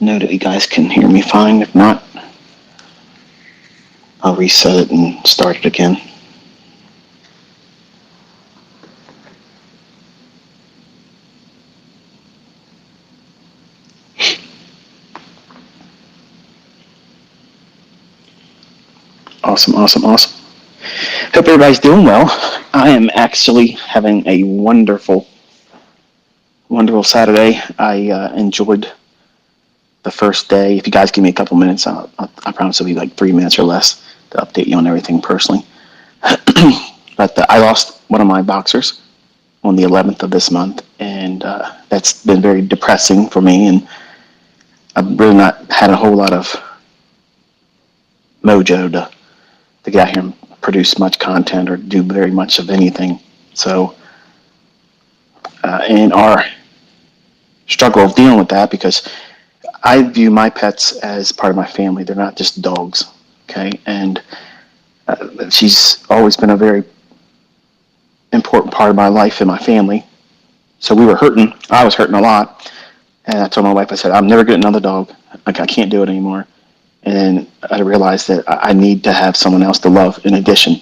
know that you guys can hear me fine. If not, I'll reset it and start it again. Awesome, awesome, awesome. Hope everybody's doing well. I am actually having a wonderful, wonderful Saturday. I enjoyed the first day. If you guys give me a couple minutes, I promise it'll be like 3 minutes or less to update you on everything personally. But I lost one of my boxers on the 11th of this month, and that's been very depressing for me. And I've really not had a whole lot of mojo to get out here and produce much content or do very much of anything. So in our struggle of dealing with that, because I view my pets as part of my family. They're not just dogs, okay? And she's always been a very important part of my life and my family. So we were hurting. I was hurting a lot. And I told my wife, I said, I'm never getting another dog. Like, I can't do it anymore. And then I realized that I need to have someone else to love in addition.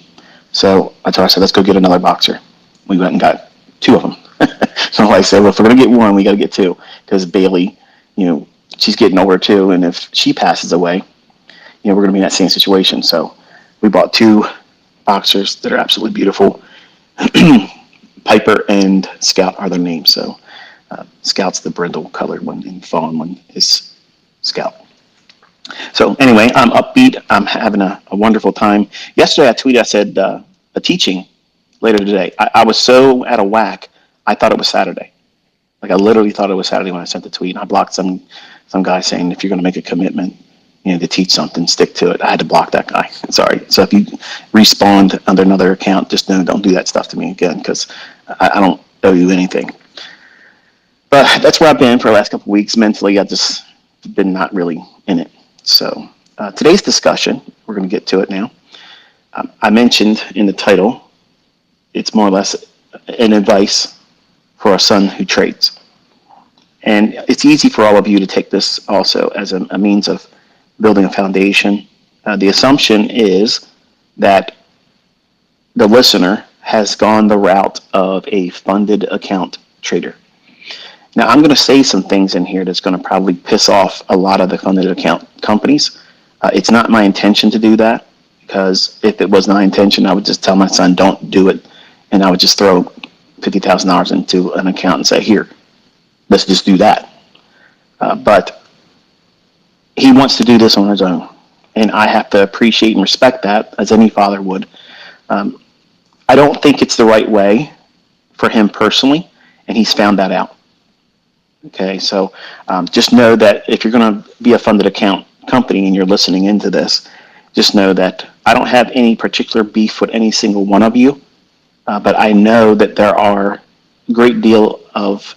So I told her, I said, let's go get another boxer. We went and got 2 of them. So I said, well, if we're going to get 1, we got to get 2. Because Bailey, she's getting older too. And if she passes away, we're going to be in that same situation. So we bought 2 boxers that are absolutely beautiful. Piper and Scout are their names. So Scout's the brindle colored one, and fawn one is Scout. So anyway, I'm upbeat. I'm having a wonderful time. Yesterday I tweeted, I said, a teaching later today. I was so out of whack, I thought it was Saturday. Like, I literally thought it was Saturday when I sent the tweet. And I blocked some guy saying, if you're going to make a commitment, to teach something, stick to it. I had to block that guy. Sorry. So if you respond under another account, just don't do that stuff to me again, because I don't owe you anything. But that's where I've been for the last couple of weeks. Mentally, I've just been not really in it. So today's discussion, we're going to get to it now. I mentioned in the title, it's more or less an advice for a son who trades. And it's easy for all of you to take this also as a means of building a foundation. The assumption is that the listener has gone the route of a funded account trader. Now, I'm going to say some things in here that's going to probably piss off a lot of the funded account companies. It's not my intention to do that, because if it was my intention, I would just tell my son, don't do it. And I would just throw $50,000 into an account and say, here, let's just do that. But he wants to do this on his own. And I have to appreciate and respect that, as any father would. I don't think it's the right way for him personally, and he's found that out. Okay, so just know that if you're going to be a funded account company and you're listening into this, just know that I don't have any particular beef with any single one of you, but I know that there are a great deal of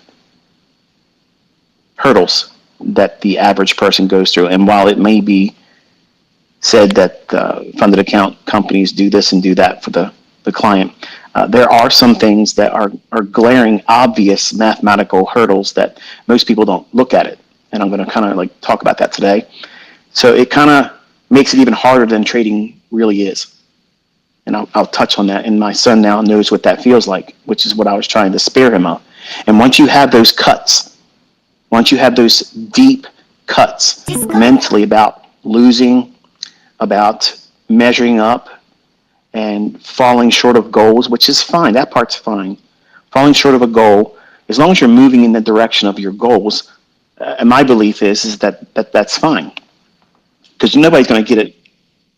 hurdles that the average person goes through. And while it may be said that funded account companies do this and do that for the client, there are some things that are glaring, obvious mathematical hurdles that most people don't look at it. And I'm going to kind of talk about that today. So it kind of makes it even harder than trading really is. And I'll touch on that. And my son now knows what that feels like, which is what I was trying to spare him of. And once you have those cuts, once you have those deep cuts mentally about losing, about measuring up, and falling short of goals, which is fine. That part's fine. Falling short of a goal, as long as you're moving in the direction of your goals, and my belief is that that's fine. Because nobody's going to get it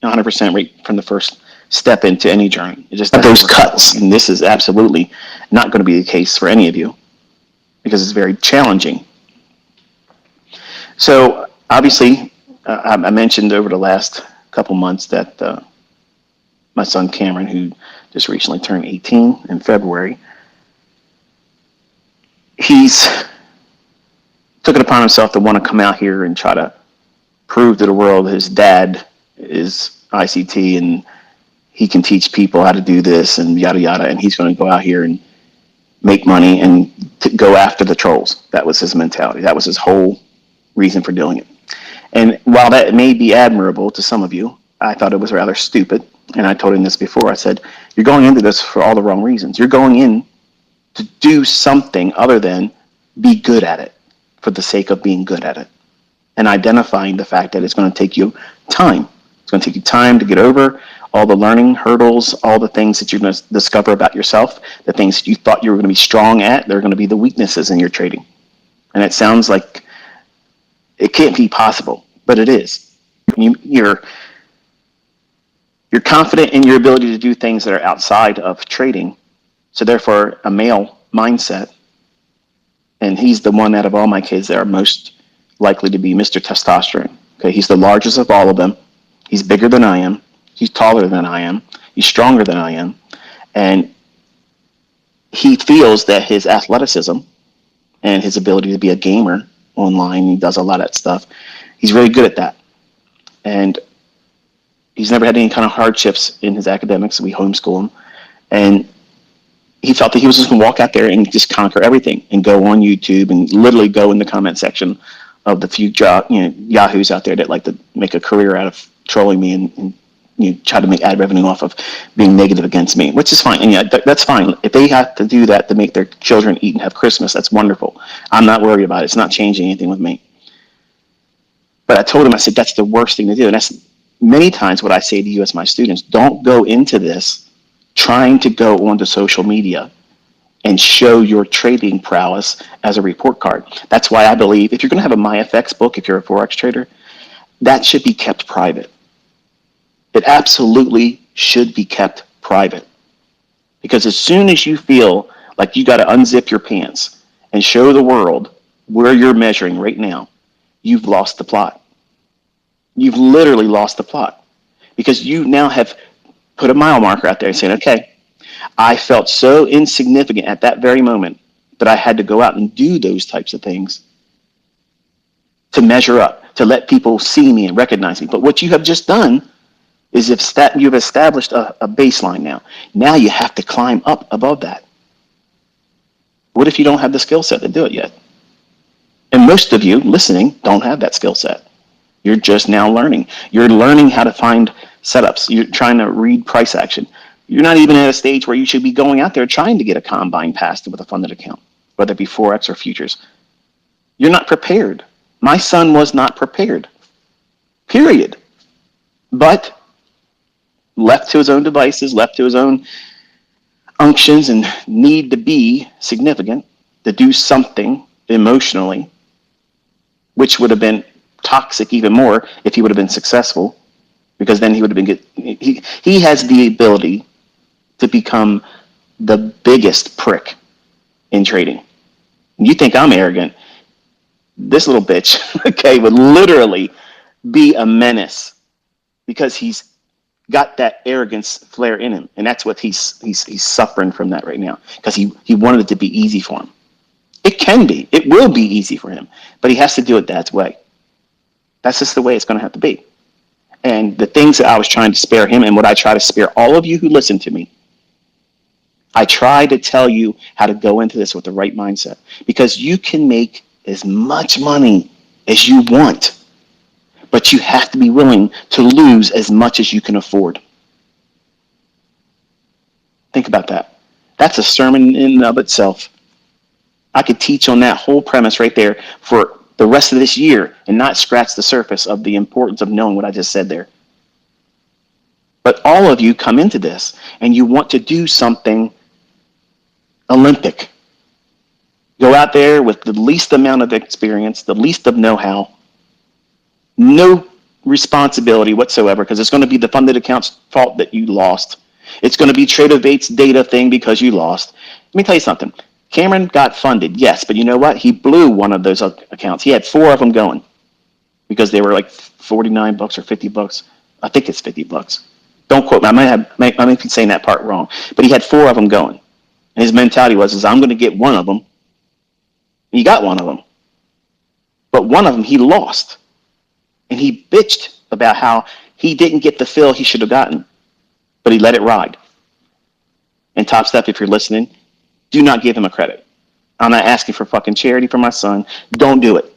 100% right from the first step into any journey. It just those cuts, and this is absolutely not going to be the case for any of you, because it's very challenging. So obviously, I mentioned over the last couple months that my son Cameron, who just recently turned 18 in February, he's took it upon himself to want to come out here and try to prove to the world his dad is ICT and he can teach people how to do this and yada yada, and he's going to go out here and make money and to go after the trolls. That was his mentality. That was his whole reason for doing it. And while that may be admirable to some of you, I thought it was rather stupid. And I told him this before. I said, you're going into this for all the wrong reasons. You're going in to do something other than be good at it for the sake of being good at it. And identifying the fact that it's going to take you time. It's going to take you time to get over all the learning hurdles, all the things that you're going to discover about yourself, the things that you thought you were going to be strong at, they're going to be the weaknesses in your trading. And it sounds like it can't be possible, but it is. You're confident in your ability to do things that are outside of trading. So therefore, a male mindset, and he's the one out of all my kids that are most likely to be Mr. Testosterone. Okay, he's the largest of all of them. He's bigger than I am. He's taller than I am. He's stronger than I am. And he feels that his athleticism and his ability to be a gamer online, he does a lot of that stuff, he's really good at that. And he's never had any kind of hardships in his academics. We homeschool him. And he felt that he was just going to walk out there and just conquer everything and go on YouTube and literally go in the comment section of the few yahoos out there that like to make a career out of trolling me and try to make ad revenue off of being negative against me, which is fine. And that's fine. If they have to do that to make their children eat and have Christmas, that's wonderful. I'm not worried about it. It's not changing anything with me. But I told him, I said, that's the worst thing to do. And that's many times what I say to you as my students, don't go into this trying to go onto social media and show your trading prowess as a report card. That's why I believe if you're going to have a MyFX book, if you're a Forex trader, that should be kept private. It absolutely should be kept private. Because as soon as you feel like you got to unzip your pants and show the world where you're measuring right now, you've lost the plot. You've literally lost the plot. Because you now have put a mile marker out there and saying, okay, I felt so insignificant at that very moment that I had to go out and do those types of things to measure up, to let people see me and recognize me. But what you have just done is you've established a baseline now. Now you have to climb up above that. What if you don't have the skill set to do it yet? And most of you listening don't have that skill set. You're just now learning. You're learning how to find setups. You're trying to read price action. You're not even at a stage where you should be going out there trying to get a combine passed with a funded account, whether it be Forex or futures. You're not prepared. My son was not prepared, period. But left to his own devices, left to his own unctions and need to be significant, to do something emotionally, which would have been toxic even more if he would have been successful, because then he would have been good. He has the ability to become the biggest prick in trading. You think I'm arrogant? This little bitch, okay, would literally be a menace because he's got that arrogance flare in him, and that's what he's suffering from that right now because he wanted it to be easy for him. It can be, it will be easy for him, but he has to do it that way. That's just the way it's going to have to be. And the things that I was trying to spare him and what I try to spare all of you who listen to me, I try to tell you how to go into this with the right mindset, because you can make as much money as you want, but you have to be willing to lose as much as you can afford. Think about that. That's a sermon in and of itself. I could teach on that whole premise right there for the rest of this year and not scratch the surface of the importance of knowing what I just said there. But all of you come into this and you want to do something Olympic. Go out there with the least amount of experience, the least of know-how, no responsibility whatsoever, because it's going to be the funded account's fault that you lost. It's going to be TradeOvate's data thing because you lost. Let me tell you something. Cameron got funded, yes, but you know what? He blew one of those accounts. He had 4 of them going because they were like $49 or $50. I think it's $50. Don't quote me. I might be saying that part wrong. But he had 4 of them going. And his mentality was, I'm going to get one of them. And he got one of them. But one of them he lost. And he bitched about how he didn't get the fill he should have gotten. But he let it ride. And Top Step, if you're listening, do not give him a credit. I'm not asking for fucking charity for my son. Don't do it.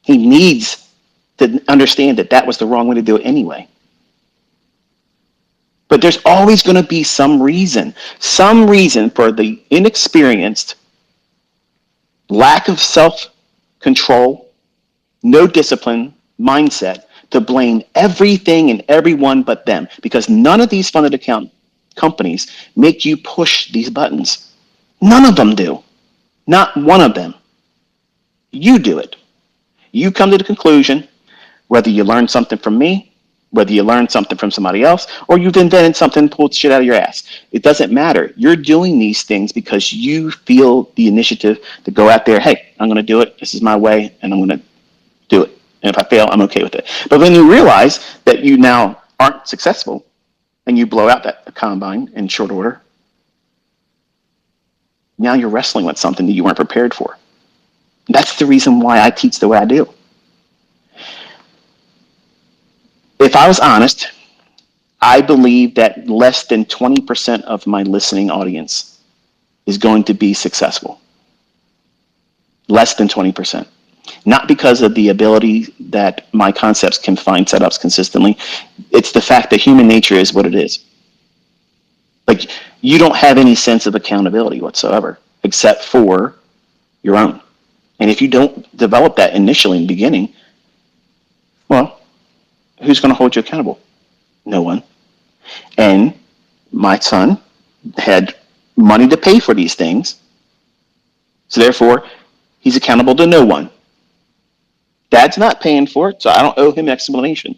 He needs to understand that that was the wrong way to do it anyway. But there's always going to be some reason for the inexperienced, lack of self control, no discipline mindset to blame everything and everyone but them, because none of these funded account companies make you push these buttons. None of them do. Not one of them. You do it. You come to the conclusion, whether you learn something from me, whether you learn something from somebody else, or you've invented something, pulled shit out of your ass. It doesn't matter. You're doing these things because you feel the initiative to go out there. Hey, I'm going to do it. This is my way, and I'm going to do it. And if I fail, I'm okay with it. But when you realize that you now aren't successful and you blow out that combine in short order, now you're wrestling with something that you weren't prepared for. That's the reason why I teach the way I do. If I was honest, I believe that less than 20% of my listening audience is going to be successful. Less than 20%. Not because of the ability that my concepts can find setups consistently. It's the fact that human nature is what it is. Like, you don't have any sense of accountability whatsoever, except for your own. And if you don't develop that initially in the beginning, well, who's going to hold you accountable? No one. And my son had money to pay for these things, so therefore he's accountable to no one. Dad's not paying for it, so I don't owe him an explanation.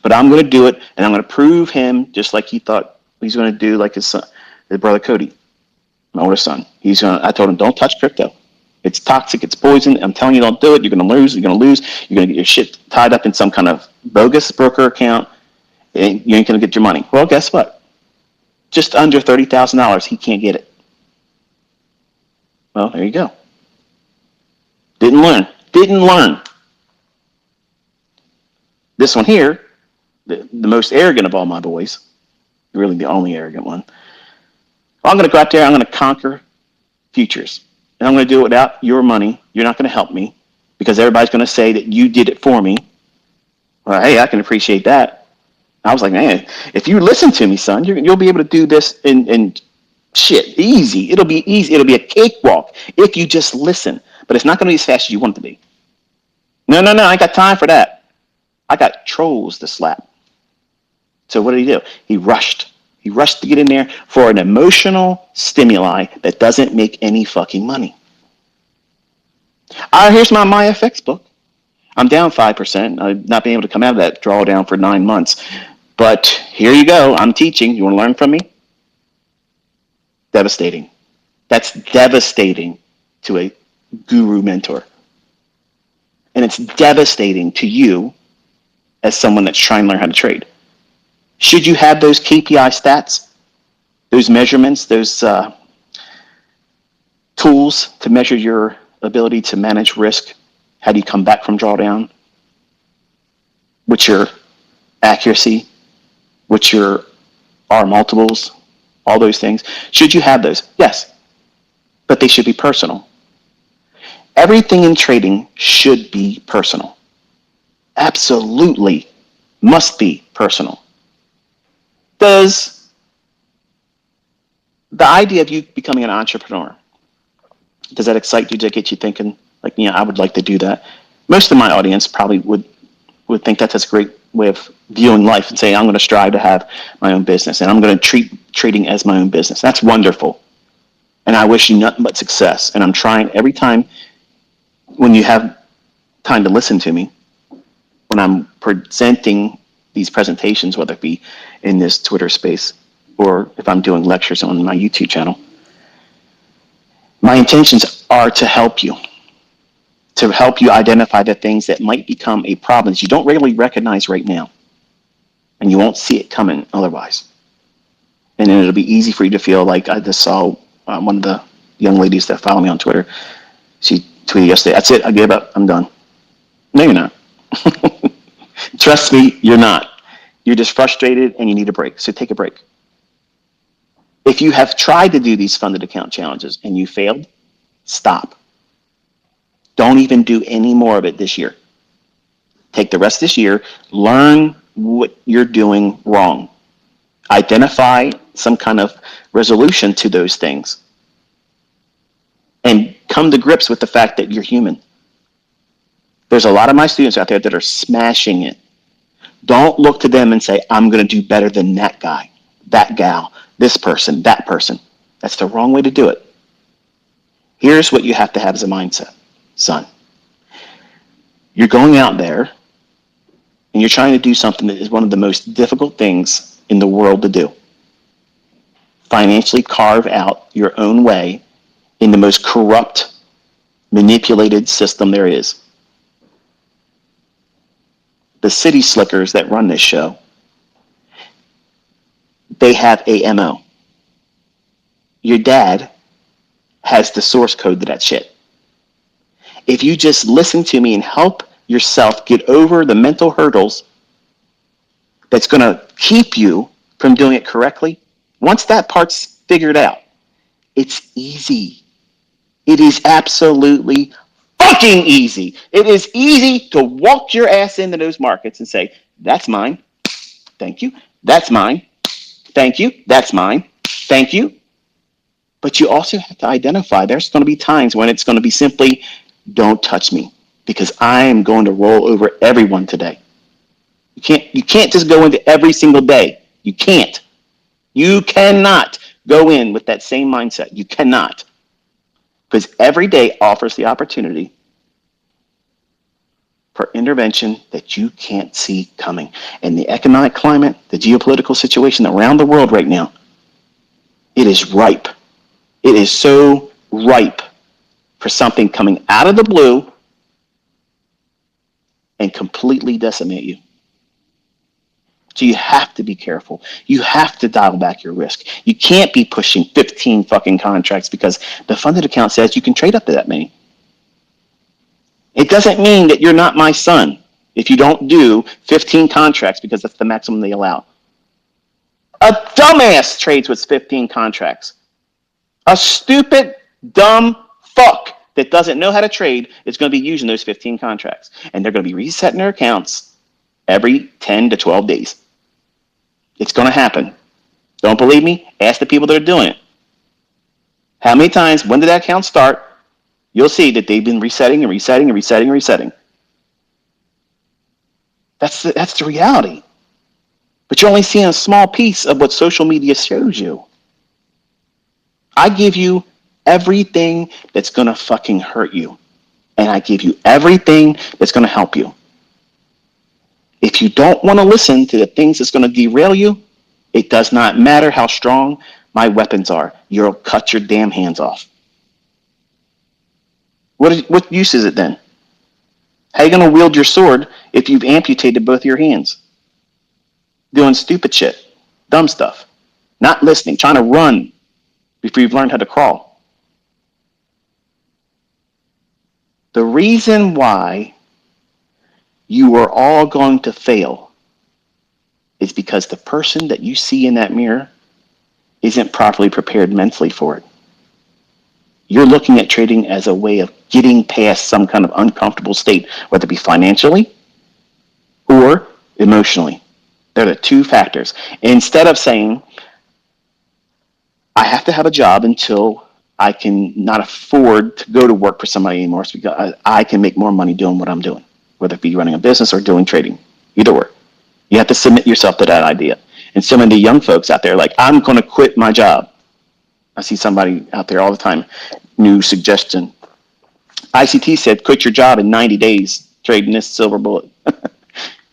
But I'm going to do it, and I'm going to prove him just like he thought he's going to do, like his son, his brother Cody, my oldest son. I told him, don't touch crypto. It's toxic. It's poison. I'm telling you, don't do it. You're going to lose. You're going to lose. You're going to get your shit tied up in some kind of bogus broker account, and you ain't going to get your money. Well, guess what? Just under $30,000, he can't get it. Well, there you go. Didn't learn. This one here, the most arrogant of all my boys, really the only arrogant one. I'm going to go out there. I'm going to conquer futures. And I'm going to do it without your money. You're not going to help me because everybody's going to say that you did it for me. Well, hey, I can appreciate that. I was like, man, if you listen to me, son, you'll be able to do this in shit, easy. It'll be easy. It'll be a cakewalk if you just listen. But it's not going to be as fast as you want it to be. No, I ain't got time for that. I got trolls to slap. So what did he do? He rushed. He rushed to get in there for an emotional stimuli that doesn't make any fucking money. Here's my MyFX book. I'm down 5%. I've not been able to come out of that drawdown for 9 months. But here you go. I'm teaching. You want to learn from me? Devastating. That's devastating to a guru mentor. And it's devastating to you as someone that's trying to learn how to trade. Should you have those KPI stats, those measurements, those tools to measure your ability to manage risk? How do you come back from drawdown? What's your accuracy? What's your R multiples? All those things. Should you have those? Yes. But they should be personal. Everything in trading should be personal. Absolutely must be personal. Does the idea of you becoming an entrepreneur, does that excite you? Does that get you thinking, like, yeah, I would like to do that? Most of my audience probably would think that's a great way of viewing life and saying, I'm going to strive to have my own business and I'm going to treat trading as my own business. That's wonderful. And I wish you nothing but success. And I'm trying every time when you have time to listen to me, when I'm presenting these presentations, whether it be in this Twitter space or if I'm doing lectures on my YouTube channel, my intentions are to help you identify the things that might become a problem that you don't really recognize right now. And you won't see it coming otherwise. And then it'll be easy for you to feel like I just saw one of the young ladies that follow me on Twitter. She tweeted yesterday, that's it, I gave up, I'm done. No, you're not. Trust me, you're not. You're just frustrated and you need a break. So take a break. If you have tried to do these funded account challenges and you failed, stop. Don't even do any more of it this year. Take the rest of this year, learn what you're doing wrong. Identify some kind of resolution to those things. And come to grips with the fact that you're human. There's a lot of my students out there that are smashing it. Don't look to them and say, I'm going to do better than that guy, that gal, this person, that person. That's the wrong way to do it. Here's what you have to have as a mindset, son. You're going out there and you're trying to do something that is one of the most difficult things in the world to do. Financially carve out your own way in the most corrupt, manipulated system there is. The city slickers that run this show, they have a MO. Your dad has the source code to that shit. If you just listen to me and help yourself get over the mental hurdles that's going to keep you from doing it correctly, once that part's figured out, it's easy. It is absolutely fucking easy. It is easy to walk your ass into those markets and say, that's mine. Thank you. That's mine. Thank you. That's mine. Thank you. But you also have to identify there's going to be times when it's going to be simply, don't touch me, because I am going to roll over everyone today. You can't just go into every single day. You can't. You cannot go in with that same mindset. You cannot. Because every day offers the opportunity for intervention that you can't see coming. And the economic climate, the geopolitical situation around the world right now, it is ripe. It is so ripe for something coming out of the blue and completely decimate you. So you have to be careful. You have to dial back your risk. You can't be pushing 15 fucking contracts because the funded account says you can trade up to that many. It doesn't mean that you're not my son if you don't do 15 contracts because that's the maximum they allow. A dumbass trades with 15 contracts. A stupid, dumb fuck that doesn't know how to trade is going to be using those 15 contracts. And they're going to be resetting their accounts every 10 to 12 days. It's going to happen. Don't believe me? Ask the people that are doing it. How many times, when did that account start? You'll see that they've been resetting and resetting and resetting and resetting. That's the reality. But you're only seeing a small piece of what social media shows you. I give you everything that's going to fucking hurt you. And I give you everything that's going to help you. If you don't want to listen to the things that's going to derail you, it does not matter how strong my weapons are. You'll cut your damn hands off. What use is it then? How are you going to wield your sword if you've amputated both your hands? Doing stupid shit, dumb stuff, not listening, trying to run before you've learned how to crawl. The reason why you are all going to fail is because the person that you see in that mirror isn't properly prepared mentally for it. You're looking at trading as a way of getting past some kind of uncomfortable state, whether it be financially or emotionally. They're the two factors. Instead of saying, I have to have a job until I can not afford to go to work for somebody anymore because I can make more money doing what I'm doing, whether it be running a business or doing trading, either way. You have to submit yourself to that idea. And so many young folks out there are like, I'm going to quit my job. I see somebody out there all the time, new suggestion. ICT said, quit your job in 90 days, trading this silver bullet.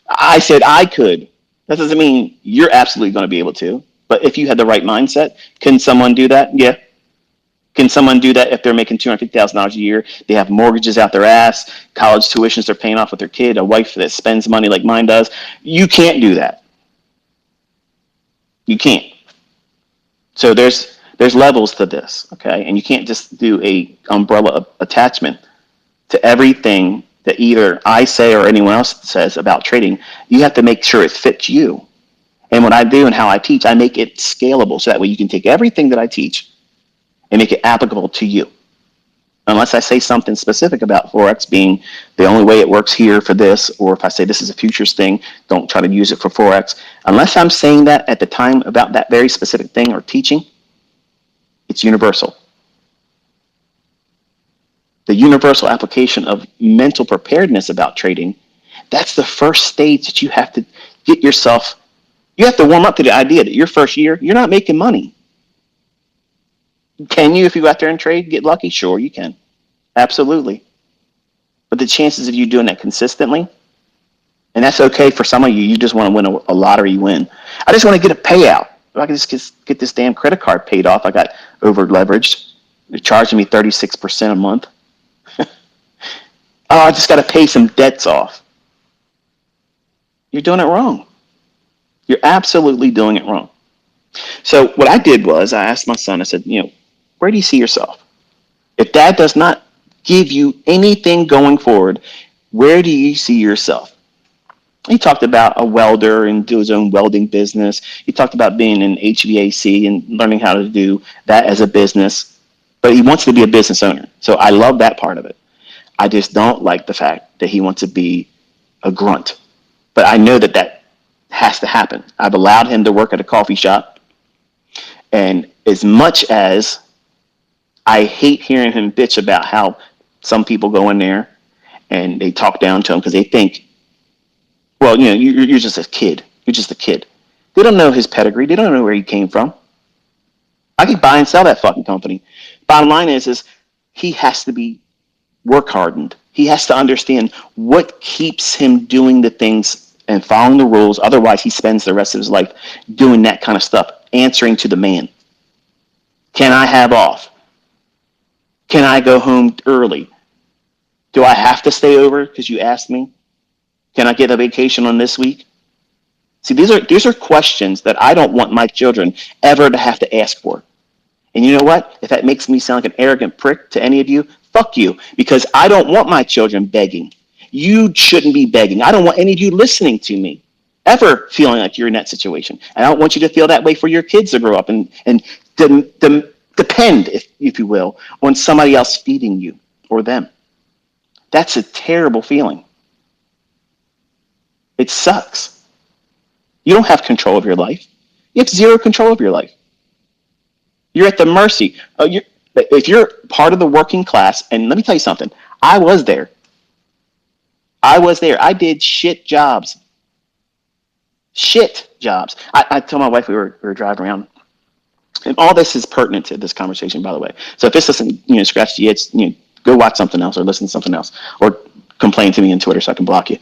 I said I could. That doesn't mean you're absolutely going to be able to. But if you had the right mindset, can someone do that? Yeah. Can someone do that if they're making $250,000 a year? They have mortgages out their ass, college tuitions they're paying off with their kid, a wife that spends money like mine does. You can't do that. You can't. So there's levels to this, okay? And you can't just do a umbrella attachment to everything that either I say or anyone else says about trading. You have to make sure it fits you. And what I do and how I teach, I make it scalable so that way you can take everything that I teach and make it applicable to you. Unless I say something specific about Forex being the only way it works here for this, or if I say this is a futures thing, don't try to use it for Forex. Unless I'm saying that at the time about that very specific thing or teaching, it's universal. The universal application of mental preparedness about trading, that's the first stage that you have to get yourself, you have to warm up to the idea that your first year, you're not making money. Can you, if you go out there and trade, get lucky? Sure, you can. Absolutely. But the chances of you doing that consistently, and that's okay for some of you, you just want to win a lottery win. I just want to get a payout. If I can just get this damn credit card paid off, I got over leveraged. They're charging me 36% a month. Oh, I just got to pay some debts off. You're doing it wrong. You're absolutely doing it wrong. So what I did was I asked my son, I said, where do you see yourself? If dad does not give you anything going forward, where do you see yourself? He talked about a welder and do his own welding business. He talked about being in HVAC and learning how to do that as a business. But he wants to be a business owner. So I love that part of it. I just don't like the fact that he wants to be a grunt. But I know that has to happen. I've allowed him to work at a coffee shop. And as much as I hate hearing him bitch about how some people go in there and they talk down to him because they think, well, you're just a kid. You're just a kid. They don't know his pedigree. They don't know where he came from. I could buy and sell that fucking company. Bottom line is he has to be work hardened. He has to understand what keeps him doing the things and following the rules. Otherwise, he spends the rest of his life doing that kind of stuff, answering to the man. Can I have off? Can I go home early? Do I have to stay over because you asked me? Can I get a vacation on this week? See, these are questions that I don't want my children ever to have to ask for. And you know what? If that makes me sound like an arrogant prick to any of you, fuck you, because I don't want my children begging. You shouldn't be begging. I don't want any of you listening to me ever feeling like you're in that situation. And I don't want you to feel that way for your kids to grow up and depend, if you will, on somebody else feeding you or them. That's a terrible feeling. It sucks. You don't have control of your life. You have zero control of your life. You're at the mercy. If you're part of the working class, and let me tell you something, I was there. I did shit jobs. I told my wife we were driving around, and all this is pertinent to this conversation, by the way. So if this doesn't, scratch the itch, go watch something else or listen to something else, or complain to me on Twitter so I can block you.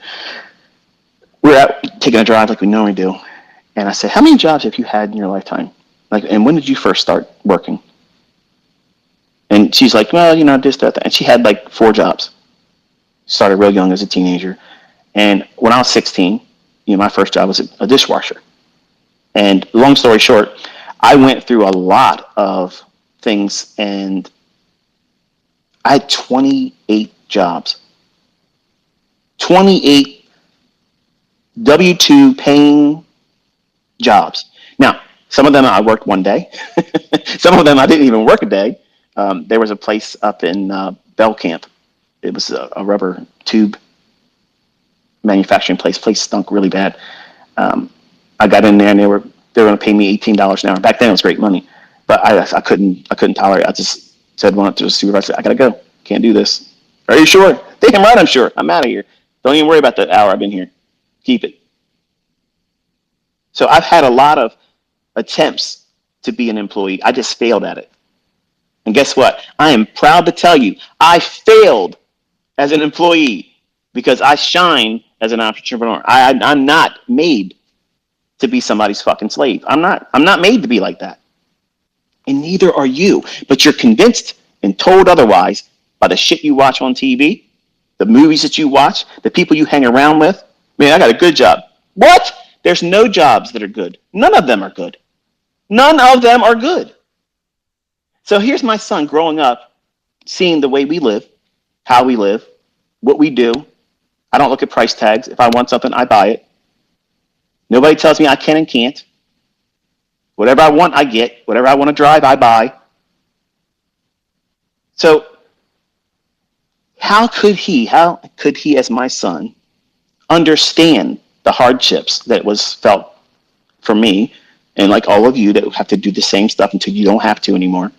We're out taking a drive like we normally do, and I said, "How many jobs have you had in your lifetime? And when did you first start working?" And she's like, "Well, this, that." And she had 4 jobs. Started real young as a teenager, and when I was 16, my first job was a dishwasher. And long story short, I went through a lot of things, and I had 28 jobs. 28 W-2 paying jobs. Now, some of them I worked one day. Some of them I didn't even work a day. There was a place up in Bell Camp. It was a rubber tube manufacturing place. Place stunk really bad. I got in there and they were going to pay me $18 an hour. Back then it was great money, but I couldn't tolerate it. I just said one to the supervisor, "I gotta go. Can't do this." "Are you sure?" "Damn right I'm sure. I'm out of here. Don't even worry about that hour I've been here. Keep it." So I've had a lot of attempts to be an employee. I just failed at it. And guess what? I am proud to tell you, I failed as an employee because I shine as an entrepreneur. I'm not made to be somebody's fucking slave. I'm not made to be like that. And neither are you. But you're convinced and told otherwise by the shit you watch on TV, the movies that you watch, the people you hang around with. "Man, I got a good job." What? There's no jobs that are good. None of them are good. None of them are good. So here's my son growing up, seeing the way we live, how we live, what we do. I don't look at price tags. If I want something, I buy it. Nobody tells me I can and can't. Whatever I want, I get. Whatever I want to drive, I buy. So How could he as my son understand the hardships that was felt for me and like all of you that have to do the same stuff until you don't have to anymore?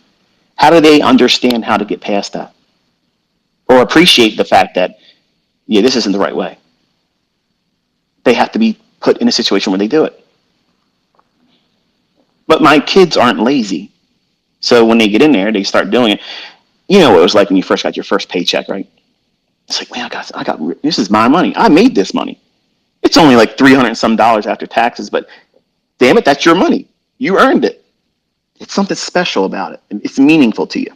How do they understand how to get past that or appreciate the fact that, yeah, this isn't the right way? They have to be put in a situation where they do it. But my kids aren't lazy. So when they get in there, they start doing it. You know what it was like when you first got your first paycheck, right? It's like, man, this is my money. I made this money. It's only like 300 and some dollars after taxes, but damn it, that's your money. You earned it. It's something special about it. It's meaningful to you.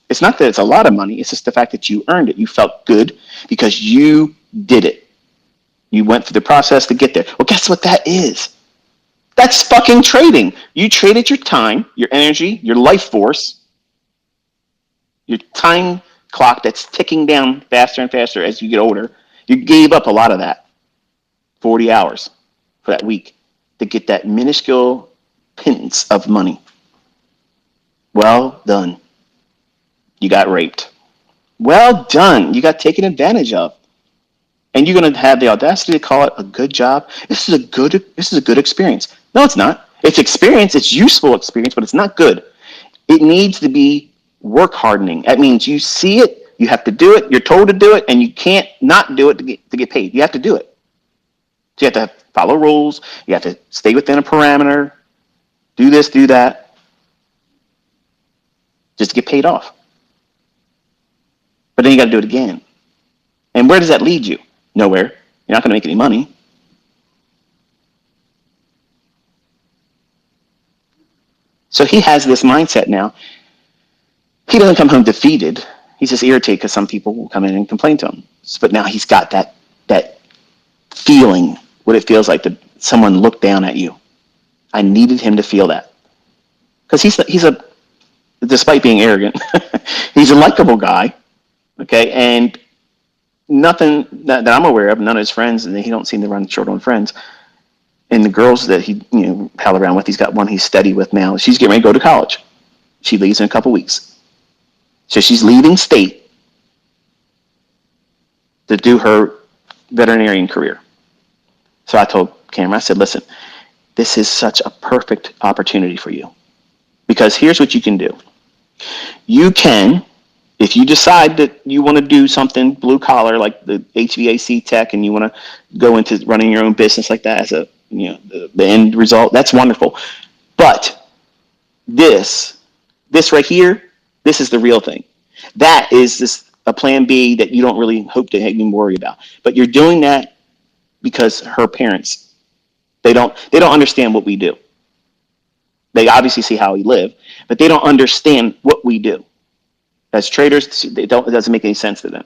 It's not that it's a lot of money. It's just the fact that you earned it. You felt good because you did it. You went through the process to get there. Well, guess what that is? That's fucking trading. You traded your time, your energy, your life force, your time clock that's ticking down faster and faster as you get older. You gave up a lot of that, 40 hours for that week to get that minuscule pittance of money. Well done. You got raped. Well done. You got taken advantage of. And you're going to have the audacity to call it a good job. This is a good experience. No, it's not. It's experience. It's useful experience, but it's not good. It needs to be work hardening. That means you see it, you have to do it, you're told to do it, and you can't not do it to get paid. You have to do it. So you have to follow rules. You have to stay within a parameter. Do this, do that, just to get paid off. But then you got to do it again. And where does that lead you? Nowhere. You're not going to make any money. So he has this mindset now. He doesn't come home defeated. He's just irritated because some people will come in and complain to him. But now he's got that feeling, what it feels like to someone look down at you. I needed him to feel that. Because he's a, despite being arrogant, he's a likable guy. Okay, and nothing that I'm aware of, none of his friends, and he don't seem to run short on friends. And the girls that he pal around with, he's got one he's steady with now. She's getting ready to go to college. She leaves in a couple weeks. So she's leaving state to do her veterinarian career. So I told Cameron, I said, listen, this is such a perfect opportunity for you. Because here's what you can do. You can, if you decide that you want to do something blue collar like the HVAC tech and you want to go into running your own business like that as a the end result, that's wonderful. But this right here, this is the real thing. That is just a plan B that you don't really hope to even worry about. But you're doing that because her parents, they don't understand what we do. They obviously see how we live, but they don't understand what we do. As traders, it doesn't make any sense to them.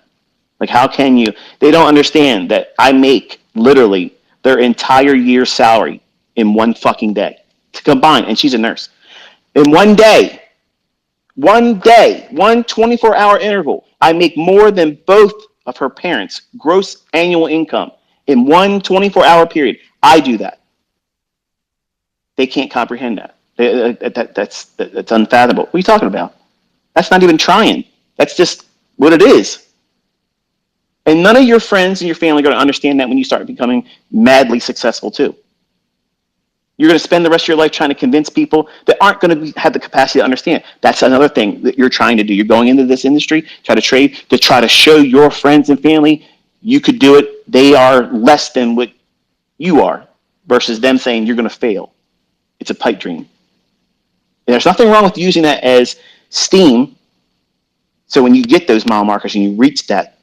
Like, how can you? They don't understand that I make literally their entire year's salary in one fucking day to combine. And she's a nurse. In one day, one 24-hour interval, I make more than both of her parents' gross annual income in one 24-hour period. I do that. They can't comprehend that. That's unfathomable. What are you talking about? That's not even trying. That's just what it is. And none of your friends and your family are going to understand that when you start becoming madly successful too. You're going to spend the rest of your life trying to convince people that aren't going to have the capacity to understand. That's another thing that you're trying to do. You're going into this industry, try to trade, to try to show your friends and family you could do it. They are less than what you are versus them saying you're going to fail. It's a pipe dream. And there's nothing wrong with using that as steam. So when you get those mile markers and you reach that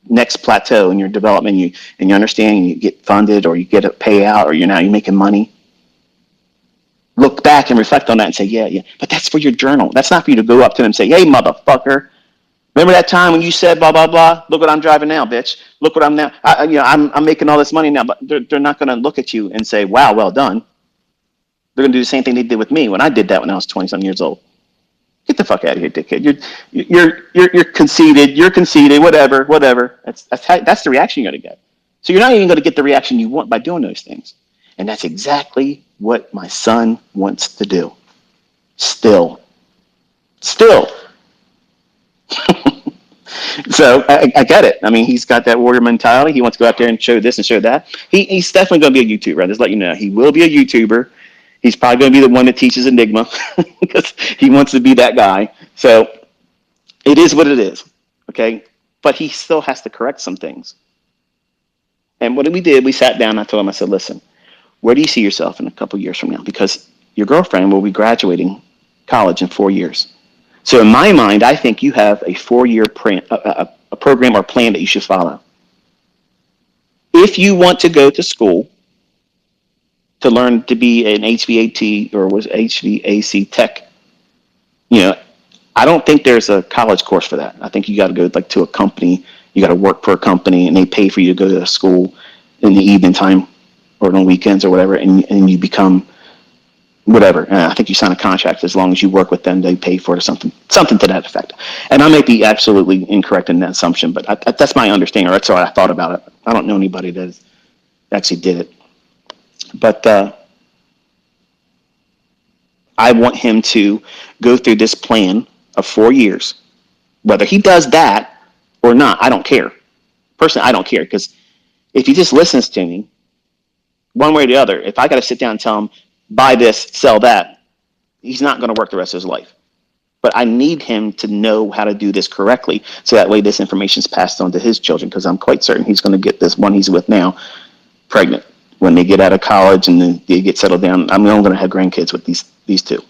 next plateau in your development, and you understand, and you get funded or you get a payout or you're making money, look back and reflect on that and say, yeah. But that's for your journal. That's not for you to go up to them and say, hey, motherfucker, remember that time when you said blah, blah, blah? Look what I'm driving now, bitch. Look what I'm now. I'm making all this money now. But they're not going to look at you and say, wow, well done. They're going to do the same thing they did with me when I did that when I was 20-some years old. Get the fuck out of here, dickhead. You're conceited. You're conceited. Whatever. That's the reaction you're going to get. So you're not even going to get the reaction you want by doing those things. And that's exactly what my son wants to do. Still. So I get it. I mean, he's got that warrior mentality. He wants to go out there and show this and show that. He's definitely going to be a YouTuber. I'll just let you know. He will be a YouTuber. He's probably going to be the one that teaches Enigma because he wants to be that guy. So it is what it is. Okay. But he still has to correct some things. And what we did, we sat down. I told him, I said, listen, where do you see yourself in a couple years from now? Because your girlfriend will be graduating college in 4 years. So in my mind, I think you have a 4-year a program or plan that you should follow. If you want to go to school to learn to be an HVAC or was HVAC tech, you know, I don't think there's a college course for that. I think you got to go like to a company. You got to work for a company, and they pay for you to go to school in the evening time or on weekends or whatever, and you become whatever. And I think you sign a contract as long as you work with them, they pay for it or something to that effect. And I might be absolutely incorrect in that assumption, but that's my understanding, or that's what I thought about it. I don't know anybody that actually did it. But I want him to go through this plan of 4 years. Whether he does that or not, I don't care. Personally, I don't care, because if he just listens to me, one way or the other, if I got to sit down and tell him, buy this, sell that, he's not going to work the rest of his life. But I need him to know how to do this correctly, so that way this information is passed on to his children, because I'm quite certain he's going to get this one he's with now pregnant when they get out of college and then they get settled down. I'm going to have grandkids with these two.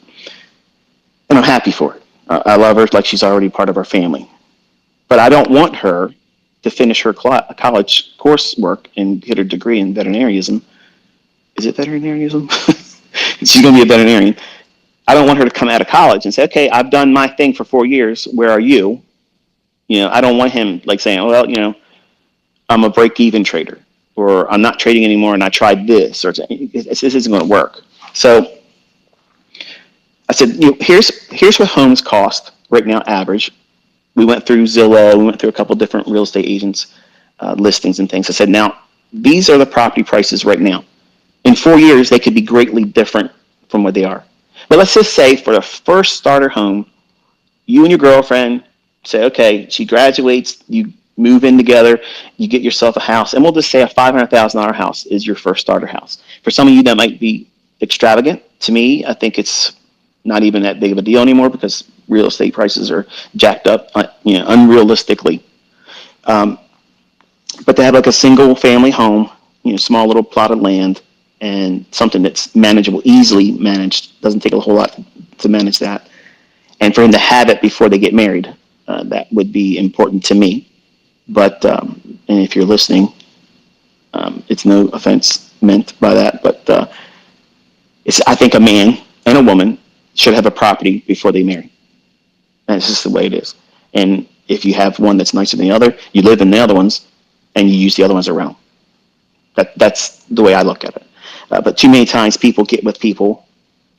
And I'm happy for it. I love her like she's already part of our family. But I don't want her to finish her college coursework and get her degree in veterinarianism. Is it veterinarianism? She's going to be a veterinarian. I don't want her to come out of college and say, okay, I've done my thing for 4 years. Where are you? You know, I don't want him like saying, well, you know, I'm a break-even trader, or I'm not trading anymore and I tried this, or this isn't going to work. So I said, you know, here's what homes cost right now, average. We went through Zillow, we went through a couple different real estate agents' listings and things. I said, now, these are the property prices right now. In 4 years, they could be greatly different from what they are. But let's just say for the first starter home, you and your girlfriend say, okay, she graduates, you move in together, you get yourself a house, and we'll just say a $500,000 house is your first starter house. For some of you, that might be extravagant. To me, I think it's not even that big of a deal anymore, because real estate prices are jacked up, you know, unrealistically. But to have like a single family home, you know, small little plot of land, and something that's manageable, easily managed, doesn't take a whole lot to manage that. And for him to have it before they get married, that would be important to me. But, and if you're listening, it's no offense meant by that, but I think a man and a woman should have a property before they marry. And it's just the way it is. And if you have one that's nicer than the other, you live in the other ones and you use the other ones around. That's the way I look at it. But too many times people get with people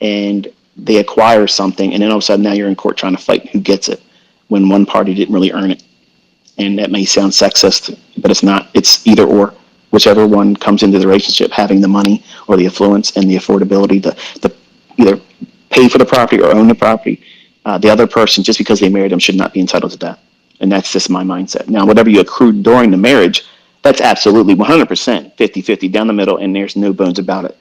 and they acquire something, and then all of a sudden now you're in court trying to fight who gets it when one party didn't really earn it. And that may sound sexist, but it's not. It's either or. Whichever one comes into the relationship, having the money or the affluence and the affordability to either pay for the property or own the property, the other person, just because they married them, should not be entitled to that. And that's just my mindset. Now, whatever you accrued during the marriage, that's absolutely 100% 50-50 down the middle, and there's no bones about it.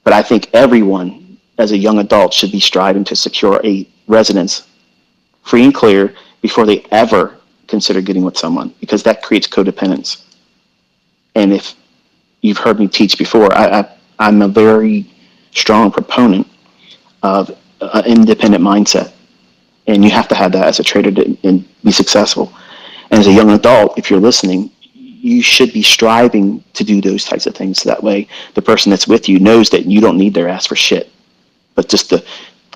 But I think everyone, as a young adult, should be striving to secure a residence free and clear before they ever consider getting with someone, because that creates codependence. And if you've heard me teach before, I'm a very strong proponent of an independent mindset. And you have to have that as a trader to be successful. And as a young adult, if you're listening, you should be striving to do those types of things. That way, the person that's with you knows that you don't need their ass for shit, but just the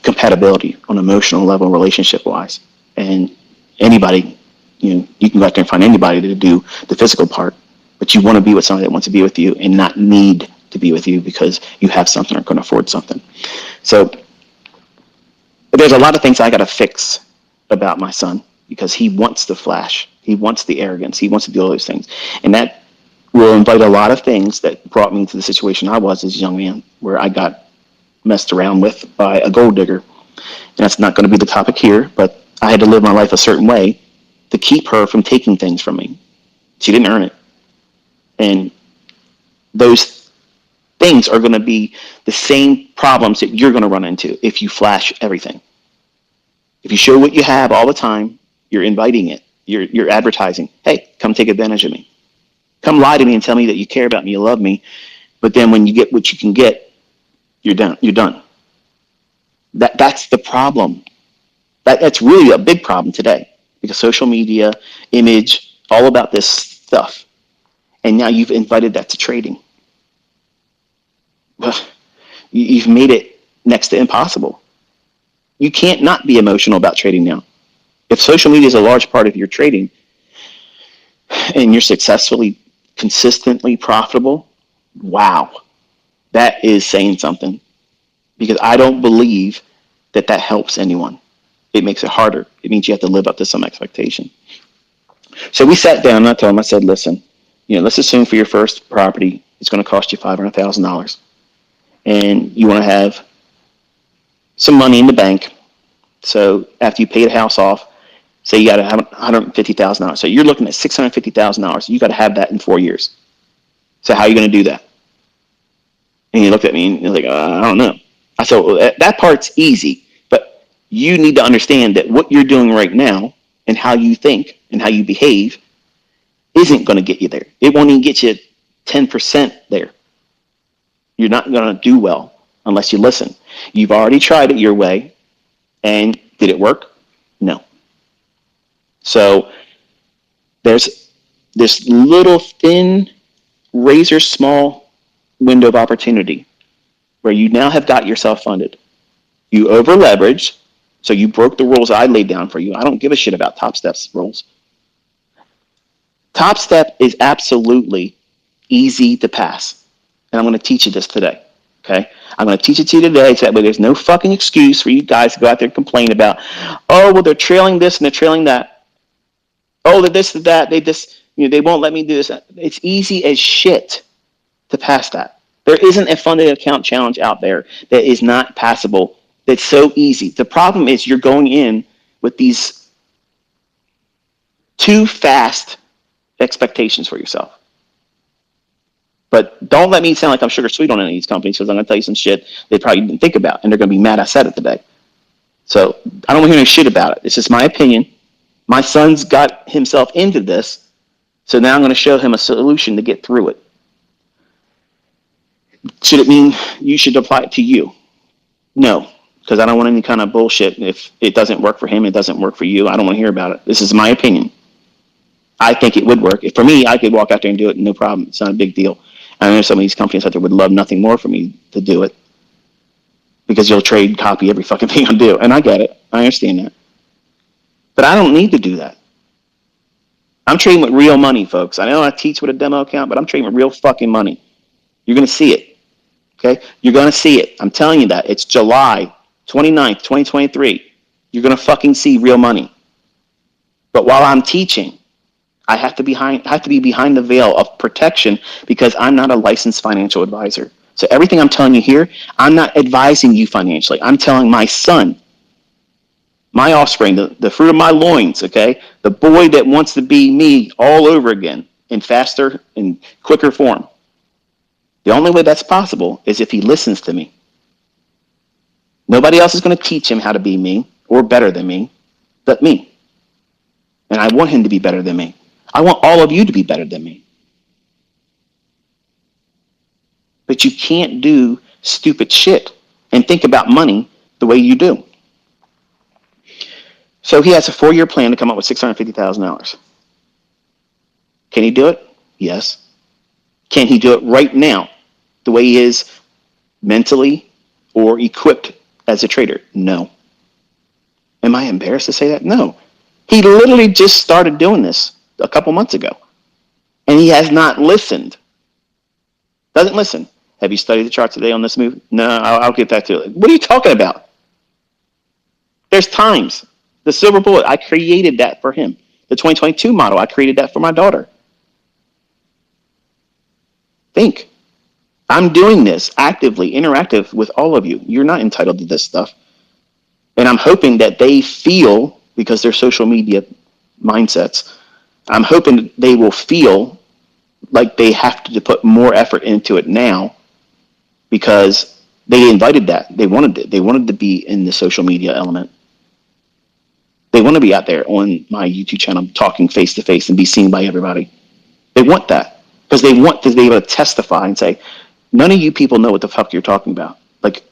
compatibility on an emotional level, relationship-wise. And anybody, you can go out there and find anybody to do the physical part, but you want to be with somebody that wants to be with you and not need to be with you because you have something or can afford something. So there's a lot of things I got to fix about my son, because he wants the flash. He wants the arrogance. He wants to do all those things. And that will invite a lot of things that brought me into the situation I was as a young man, where I got messed around with by a gold digger. And that's not going to be the topic here, but I had to live my life a certain way to keep her from taking things from me. She didn't earn it. And those things are going to be the same problems that you're going to run into if you flash everything. If you show what you have all the time, you're inviting it. You're advertising. Hey, come take advantage of me. Come lie to me and tell me that you care about me, you love me. But then when you get what you can get, you're done. You're done. That's the problem. That's really a big problem today because social media, image, all about this stuff. And now you've invited that to trading. You've made it next to impossible. You can't not be emotional about trading now. If social media is a large part of your trading and you're successfully, consistently profitable, wow, that is saying something. Because I don't believe that helps anyone. It makes it harder. It means you have to live up to some expectation. So we sat down and I told him, I said, listen, let's assume for your first property, it's going to cost you $500,000. And you want to have some money in the bank. So after you pay the house off, say you got to have $150,000. So you're looking at $650,000. You got to have that in 4 years. So how are you going to do that? And he looked at me and he was like, I don't know. I said, well, that part's easy, but you need to understand that what you're doing right now and how you think and how you behave isn't going to get you there. It won't even get you 10% there. You're not going to do well unless you listen. You've already tried it your way, and did it work? No. So there's this little thin, razor small window of opportunity where you now have got yourself funded. You over leveraged, so you broke the rules I laid down for you. I don't give a shit about Top Step's rules. Top Step is absolutely easy to pass. And I'm going to teach you this today. Okay? I'm going to teach it to you today so that way there's no fucking excuse for you guys to go out there and complain about, oh, well, they're trailing this and they're trailing that. Oh, they're this and that. They won't let me do this. It's easy as shit to pass that. There isn't a funded account challenge out there that is not passable. That's so easy. The problem is you're going in with these too fast expectations for yourself. But don't let me sound like I'm sugar sweet on any of these companies because I'm going to tell you some shit they probably didn't think about, and they're going to be mad I said it today. So I don't want to hear any shit about it. It's just my opinion. My son's got himself into this, so now I'm going to show him a solution to get through it. Should it mean you should apply it to you? No, because I don't want any kind of bullshit. If it doesn't work for him, it doesn't work for you. I don't want to hear about it. This is my opinion. I think it would work. If for me, I could walk out there and do it, no problem. It's not a big deal. I know some of these companies out there would love nothing more for me to do it because you'll trade copy every fucking thing I do. And I get it. I understand that. But I don't need to do that. I'm trading with real money, folks. I know I teach with a demo account, but I'm trading with real fucking money. You're going to see it. Okay? You're going to see it. I'm telling you that. It's July 29th, 2023. You're going to fucking see real money. But while I'm teaching, I have to be behind the veil of protection because I'm not a licensed financial advisor. So everything I'm telling you here, I'm not advising you financially. I'm telling my son, my offspring, the fruit of my loins, okay? The boy that wants to be me all over again in faster and quicker form. The only way that's possible is if he listens to me. Nobody else is going to teach him how to be me or better than me but me. And I want him to be better than me. I want all of you to be better than me. But you can't do stupid shit and think about money the way you do. So he has a 4-year plan to come up with $650,000. Can he do it? Yes. Can he do it right now the way he is mentally or equipped as a trader? No. Am I embarrassed to say that? No. He literally just started doing this a couple months ago. And he has not listened. Doesn't listen. Have you studied the charts today on this move? No, I'll get back to it. What are you talking about? There's times. The silver bullet, I created that for him. The 2022 model, I created that for my daughter. Think. I'm doing this actively, interactive with all of you. You're not entitled to this stuff. And I'm hoping that they feel, because they're social media mindsets. I'm hoping they will feel like they have to put more effort into it now because they invited that. They wanted it. They wanted to be in the social media element. They want to be out there on my YouTube channel talking face to face and be seen by everybody. They want that because they want to be able to testify and say, none of you people know what the fuck you're talking about. Like,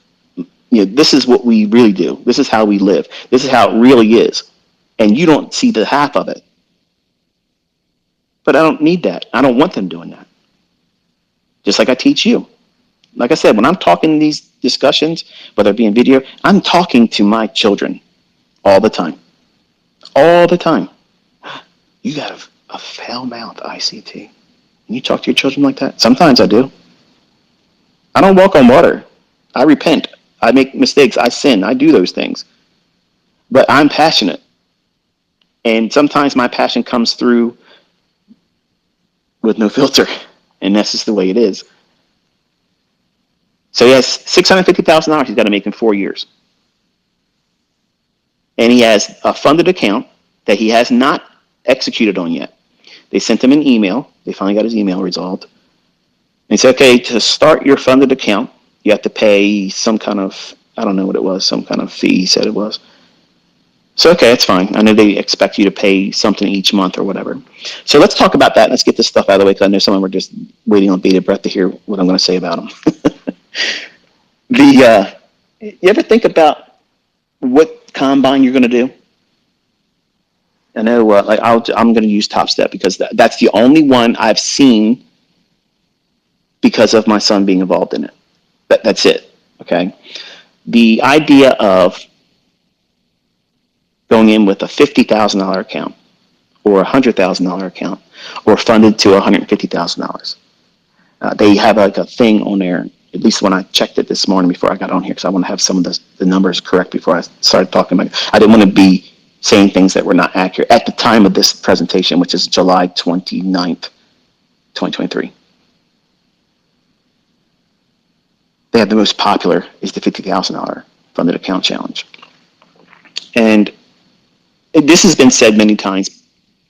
this is what we really do. This is how we live. This is how it really is. And you don't see the half of it. But I don't need that. I don't want them doing that. Just like I teach you. Like I said, when I'm talking these discussions, whether it be in video, I'm talking to my children all the time. All the time. You got a foul mouth, ICT. And you talk to your children like that? Sometimes I do. I don't walk on water. I repent. I make mistakes. I sin. I do those things. But I'm passionate. And sometimes my passion comes through with no filter. And that's just the way it is. So he has $650,000 he's got to make in 4 years. And he has a funded account that he has not executed on yet. They sent him an email. They finally got his email resolved. And he said, okay, to start your funded account, you have to pay some kind of, I don't know what it was, some kind of fee, he said it was. So, okay, that's fine. I know they expect you to pay something each month or whatever. So let's talk about that. Let's get this stuff out of the way because I know some of them are just waiting on bated breath to hear what I'm going to say about them. You ever think about what combine you're going to do? I know, I'm going to use Top Step because that's the only one I've seen because of my son being involved in it. That's it. Okay. The idea of going in with a $50,000 account or a $100,000 account or funded to $150,000. They have like a thing on there, at least when I checked it this morning before I got on here, because I want to have some of the numbers correct before I started talking about it. I didn't want to be saying things that were not accurate at the time of this presentation, which is July 29th, 2023. They have the most popular is the $50,000 funded account challenge. And this has been said many times,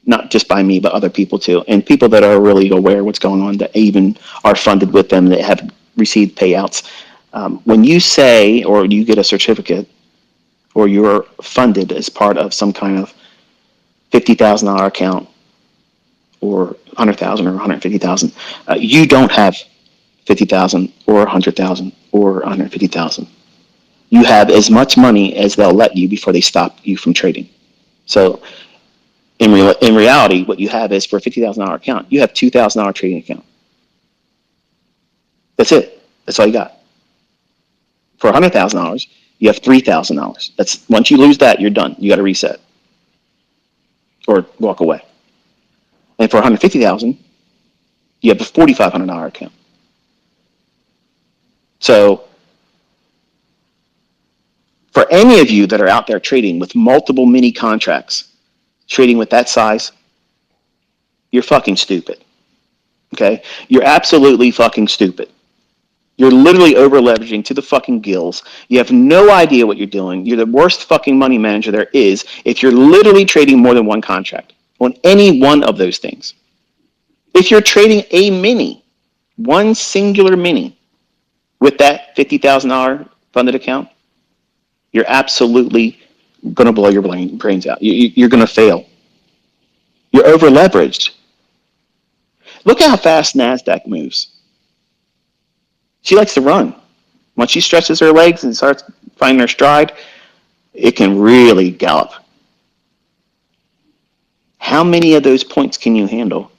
not just by me, but other people too. And people that are really aware of what's going on, that even are funded with them, that have received payouts. When you say, or you get a certificate, or you're funded as part of some kind of $50,000 account, or $100,000 or $150,000, you don't have $50,000 or $100,000 or $150,000. You have as much money as they'll let you before they stop you from trading. So in reality, what you have is for a $50,000 account, you have $2,000 trading account. That's it. That's all you got. For $100,000, you have $3,000. That's once you lose that, you're done. You got to reset or walk away. And for $150,000, you have a $4,500 account. So for any of you that are out there trading with multiple mini contracts, trading with that size, you're fucking stupid. Okay? You're absolutely fucking stupid. You're literally over leveraging to the fucking gills. You have no idea what you're doing. You're the worst fucking money manager there is if you're literally trading more than one contract on any one of those things. If you're trading a mini, one singular mini with that $50,000 funded account, you're absolutely going to blow your brains out. You're going to fail. You're over leveraged. Look how fast NASDAQ moves. She likes to run. Once she stretches her legs and starts finding her stride, it can really gallop. How many of those points can you handle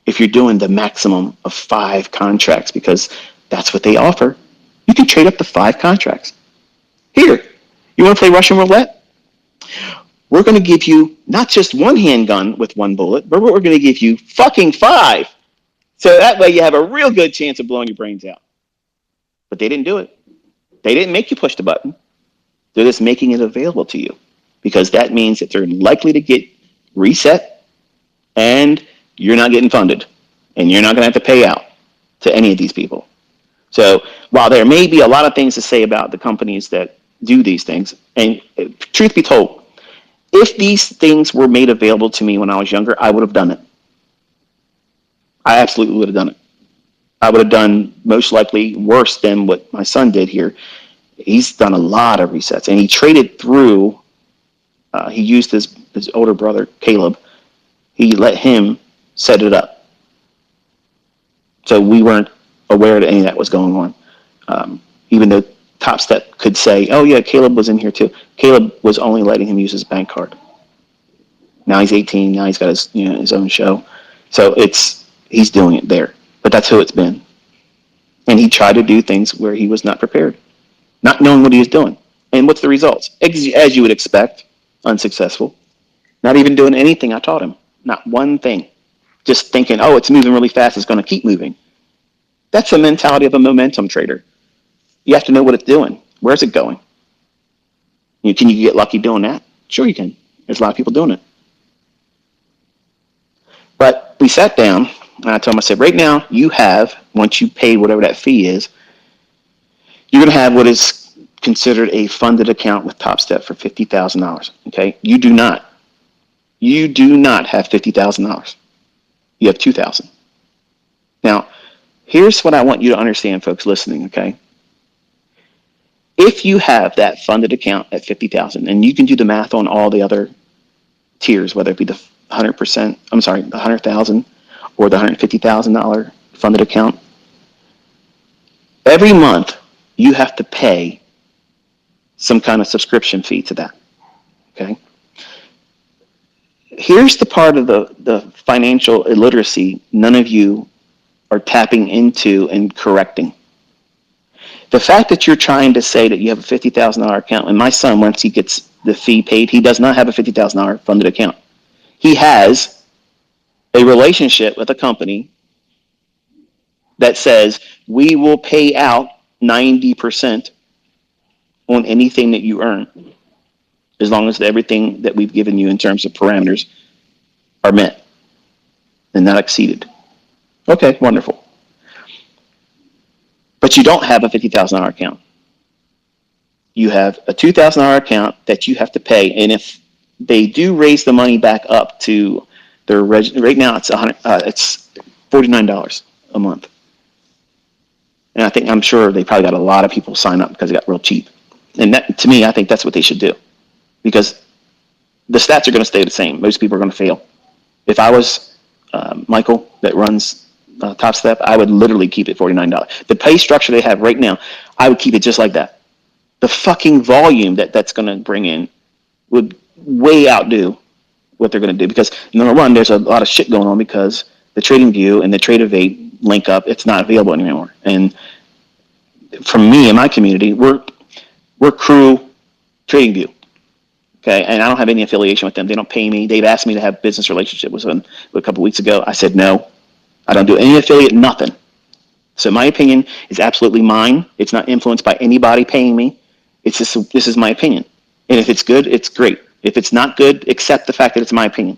if you're doing the maximum of 5 contracts? Because that's what they offer. You can trade up to 5 contracts. Here, you want to play Russian roulette? We're going to give you not just one handgun with one bullet, but we're going to give you fucking 5. So that way you have a real good chance of blowing your brains out. But they didn't do it. They didn't make you push the button. They're just making it available to you because that means that they're likely to get reset and you're not getting funded and you're not going to have to pay out to any of these people. So while there may be a lot of things to say about the companies that do these things, and truth be told, If these things were made available to me when I was younger, I would have done it. I absolutely would have done it. I would have done most likely worse than what my son did here. He's done a lot of resets, and he traded through. He used his older brother Caleb. He let him set it up, so we weren't aware that any of that was going on. Even though Top Step could say, "Oh yeah, Caleb was in here too." Caleb was only letting him use his bank card. Now he's 18. Now he's got his own show, so he's doing it there. But that's who it's been. And he tried to do things where he was not prepared, not knowing what he was doing. And what's the results? As you would expect, unsuccessful. Not even doing anything I taught him. Not one thing. Just thinking, oh, it's moving really fast. It's going to keep moving. That's the mentality of a momentum trader. You have to know what it's doing. Where's it going? Can you get lucky doing that? Sure you can. There's a lot of people doing it. But we sat down, and I told him, I said, right now you have, once you pay whatever that fee is, you're going to have what is considered a funded account with Top Step for $50,000. Okay? You do not have $50,000. You have $2,000. Now, here's what I want you to understand, folks listening, okay? If you have that funded account at $50,000, and you can do the math on all the other tiers, whether it be the 100%, I'm sorry, the $100,000 or the $150,000 funded account, every month you have to pay some kind of subscription fee to that, okay? Here's the part of the financial illiteracy none of you are tapping into and correcting. The fact that you're trying to say that you have a $50,000 account, and my son, once he gets the fee paid, he does not have a $50,000 funded account. He has a relationship with a company that says we will pay out 90% on anything that you earn, as long as everything that we've given you in terms of parameters are met and not exceeded. Okay, wonderful. But you don't have a $50,000 account. You have a $2,000 account that you have to pay, and if they do raise the money back up to their right now it's it's $49 a month, and I'm sure they probably got a lot of people sign up because it got real cheap. And that, to me, I think that's what they should do, because the stats are going to stay the same. Most people are going to fail. If I was Michael that runs Top Step, I would literally keep it $49. The pay structure they have right now, I would keep it just like that. The fucking volume that's going to bring in would way outdo what they're going to do, because number one, there's a lot of shit going on because the TradingView and the TradeOvate link up, it's not available anymore. And from me and my community, we're crew TradingView. Okay, and I don't have any affiliation with them. They don't pay me. They've asked me to have business relationship with them a couple weeks ago. I said no. I don't do any affiliate, nothing. So my opinion is absolutely mine. It's not influenced by anybody paying me. It's just, this is my opinion. And if it's good, it's great. If it's not good, accept the fact that it's my opinion.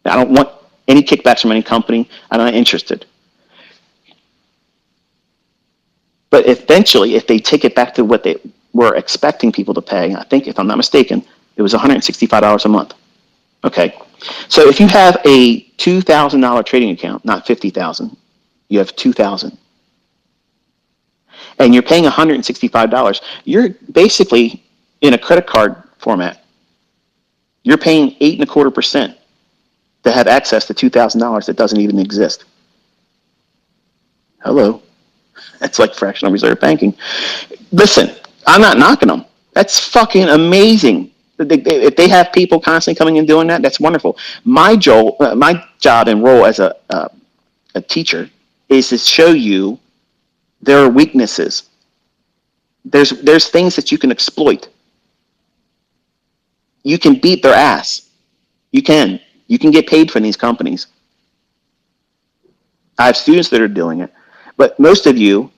I don't want any kickbacks from any company. I'm not interested. But eventually, if they take it back to what they were expecting people to pay, I think, if I'm not mistaken, it was $165 a month. Okay. So if you have a $2,000 trading account, not $50,000, you have $2,000, and you're paying $165, you're basically in a credit card format. You're paying 8.25% to have access to $2,000 that doesn't even exist. Hello. That's like fractional reserve banking. Listen, I'm not knocking them. That's fucking amazing. If they have people constantly coming and doing that, that's wonderful. My job and role as a teacher is to show you their weaknesses. There's things that you can exploit. You can beat their ass. You can get paid from these companies. I have students that are doing it, but most of you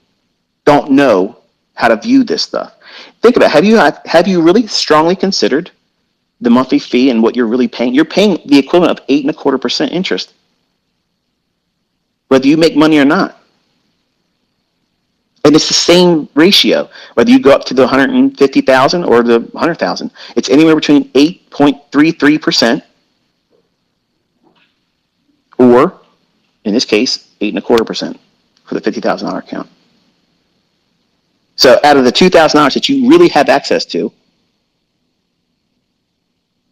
don't know how to view this stuff. Think about it. Have you really strongly considered the monthly fee and what you're really paying? You're paying the equivalent of 8.25% interest, whether you make money or not. And it's the same ratio, whether you go up to the 150,000 or the 100,000. It's anywhere between 8 0.33%, or in this case, 8.25% for the $50,000 account. So out of the $2,000 that you really have access to,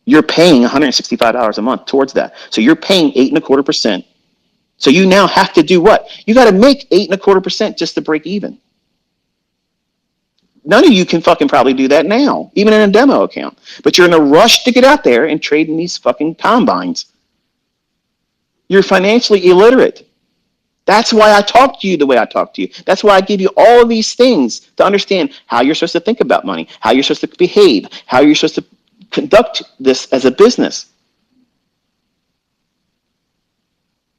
you're paying $165 a month towards that. So you're paying 8.25%. So you now have to do what? You got to make 8.25% just to break even. None of you can fucking probably do that now, even in a demo account. But you're in a rush to get out there and trade in these fucking combines. You're financially illiterate. That's why I talk to you the way I talk to you. That's why I give you all of these things to understand how you're supposed to think about money, how you're supposed to behave, how you're supposed to conduct this as a business.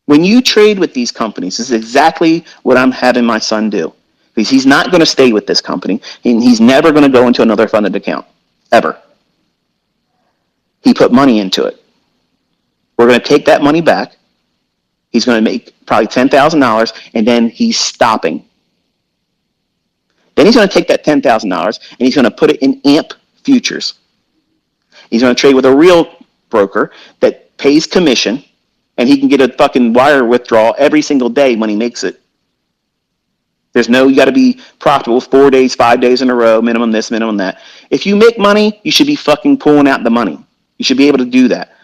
When you trade with these companies, this is exactly what I'm having my son do. Because he's not going to stay with this company, and he's never going to go into another funded account, ever. He put money into it. We're going to take that money back. He's going to make probably $10,000, and then he's stopping. Then he's going to take that $10,000, and he's going to put it in AMP futures. He's going to trade with a real broker that pays commission, and he can get a fucking wire withdrawal every single day when he makes it. There's no, you got to be profitable 4 days, 5 days in a row, minimum this, minimum that. If you make money, you should be fucking pulling out the money. You should be able to do that.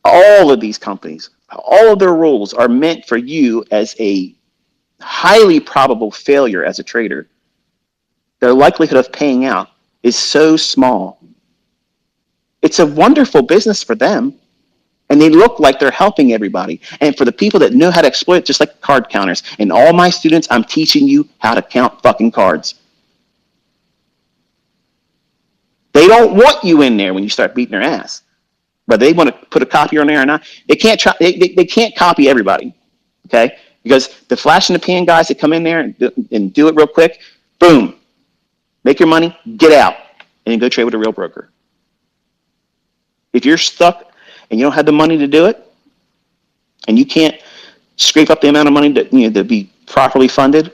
All of these companies, all of their rules are meant for you as a highly probable failure as a trader. Their likelihood of paying out is so small. It's a wonderful business for them. And they look like they're helping everybody. And for the people that know how to exploit, just like card counters. And all my students, I'm teaching you how to count fucking cards. They don't want you in there when you start beating their ass. Whether they want to put a copier on there or not, they can't copy everybody. Okay? Because the flash in the pan guys that come in there and do it real quick, boom, make your money, get out, and then go trade with a real broker. If you're stuck and you don't have the money to do it, and you can't scrape up the amount of money to be properly funded,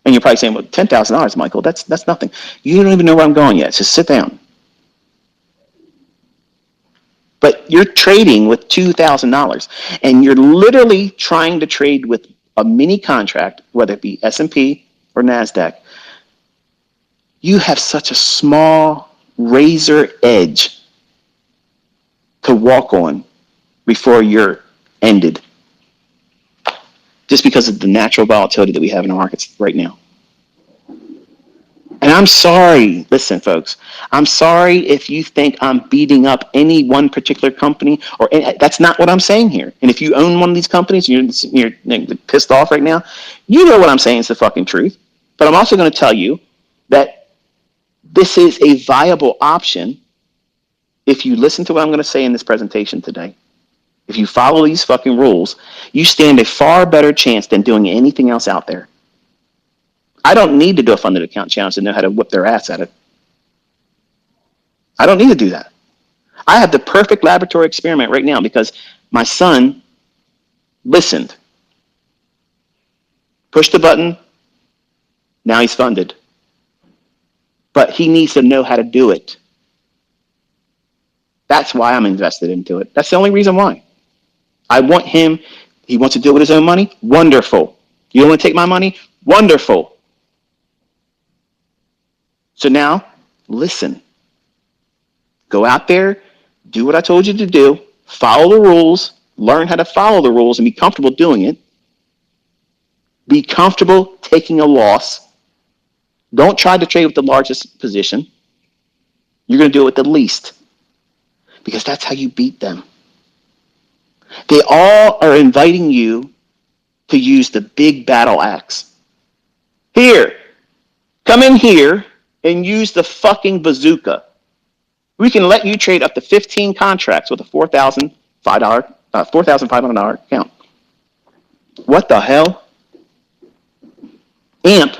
and you're probably saying, well, $10,000, Michael, that's nothing. You don't even know where I'm going yet. Just sit down. But you're trading with $2,000, and you're literally trying to trade with a mini contract, whether it be S&P or NASDAQ. You have such a small razor edge to walk on before you're ended, just because of the natural volatility that we have in the markets right now. And I'm sorry, listen, folks, I'm sorry if you think I'm beating up any one particular company, or that's not what I'm saying here. And if you own one of these companies and you're pissed off right now, you know what I'm saying is the fucking truth. But I'm also going to tell you that this is a viable option if you listen to what I'm going to say in this presentation today. If you follow these fucking rules, you stand a far better chance than doing anything else out there. I don't need to do a funded account challenge to know how to whip their ass at it. I don't need to do that. I have the perfect laboratory experiment right now because my son listened, pushed the button, now he's funded. But he needs to know how to do it. That's why I'm invested into it. That's the only reason why. I want him, he wants to do it with his own money? Wonderful. You don't want to take my money? Wonderful. So now, listen. Go out there, do what I told you to do, follow the rules, learn how to follow the rules and be comfortable doing it. Be comfortable taking a loss. Don't try to trade with the largest position. You're going to do it with the least, because that's how you beat them. They all are inviting you to use the big battle axe. Here, come in here and use the fucking bazooka. We can let you trade up to 15 contracts with a $4,500 account. What the hell? AMP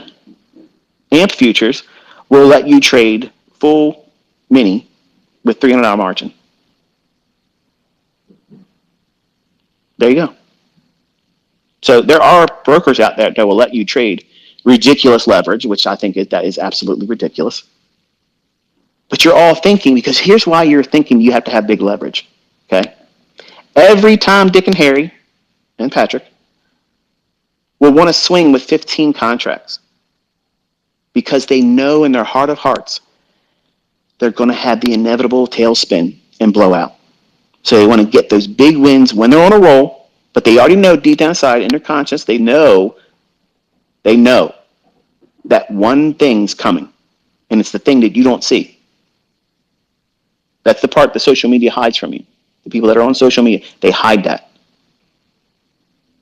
futures will let you trade full mini with $300 margin. There you go. So there are brokers out there that will let you trade ridiculous leverage, which I think that is absolutely ridiculous. But you're all thinking, because here's why you're thinking you have to have big leverage. Okay? Every time Dick and Harry and Patrick will want to swing with 15 contracts because they know in their heart of hearts they're going to have the inevitable tailspin and blowout. So they want to get those big wins when they're on a roll, but they already know deep down inside in their conscience, they know that one thing's coming, and it's the thing that you don't see. That's the part that social media hides from you. The people that are on social media, they hide that.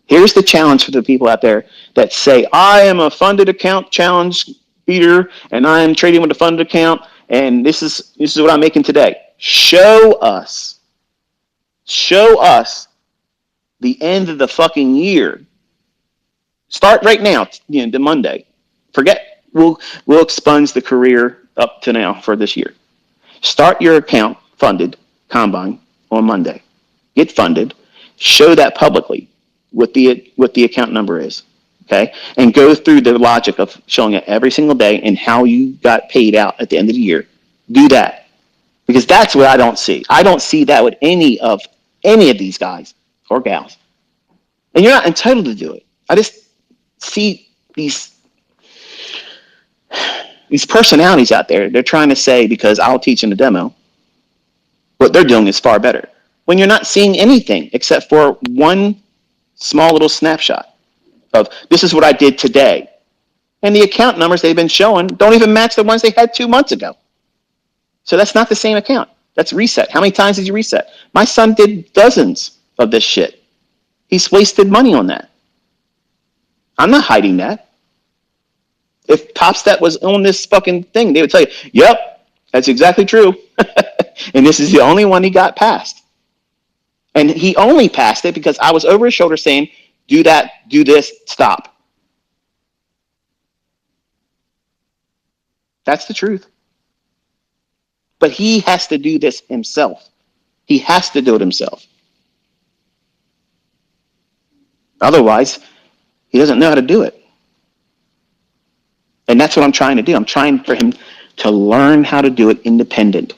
Here's the challenge for the people out there that say, I am a funded account challenge beater, and I am trading with a funded account, and this is what I'm making today. Show us the end of the fucking year. Start right now, the Monday. Forget, we'll expunge the career up to now for this year. Start your account funded combine on Monday. Get funded. Show that publicly what the account number is. Okay? And go through the logic of showing it every single day and how you got paid out at the end of the year. Do that. Because that's what I don't see. I don't see that with any of these guys or gals. And you're not entitled to do it. I just see these personalities out there. They're trying to say, because I'll teach in the demo, what they're doing is far better. When you're not seeing anything except for one small little snapshot of, this is what I did today. And the account numbers they've been showing don't even match the ones they had 2 months ago. So that's not the same account. That's reset. How many times did you reset? My son did dozens of this shit. He's wasted money on that. I'm not hiding that. If Topstep was on this fucking thing, they would tell you, yep, that's exactly true. And this is the only one he got past. And he only passed it because I was over his shoulder saying, do that, do this, stop. That's the truth. But he has to do this himself. He has to do it himself. Otherwise, he doesn't know how to do it. And that's what I'm trying to do. I'm trying for him to learn how to do it independent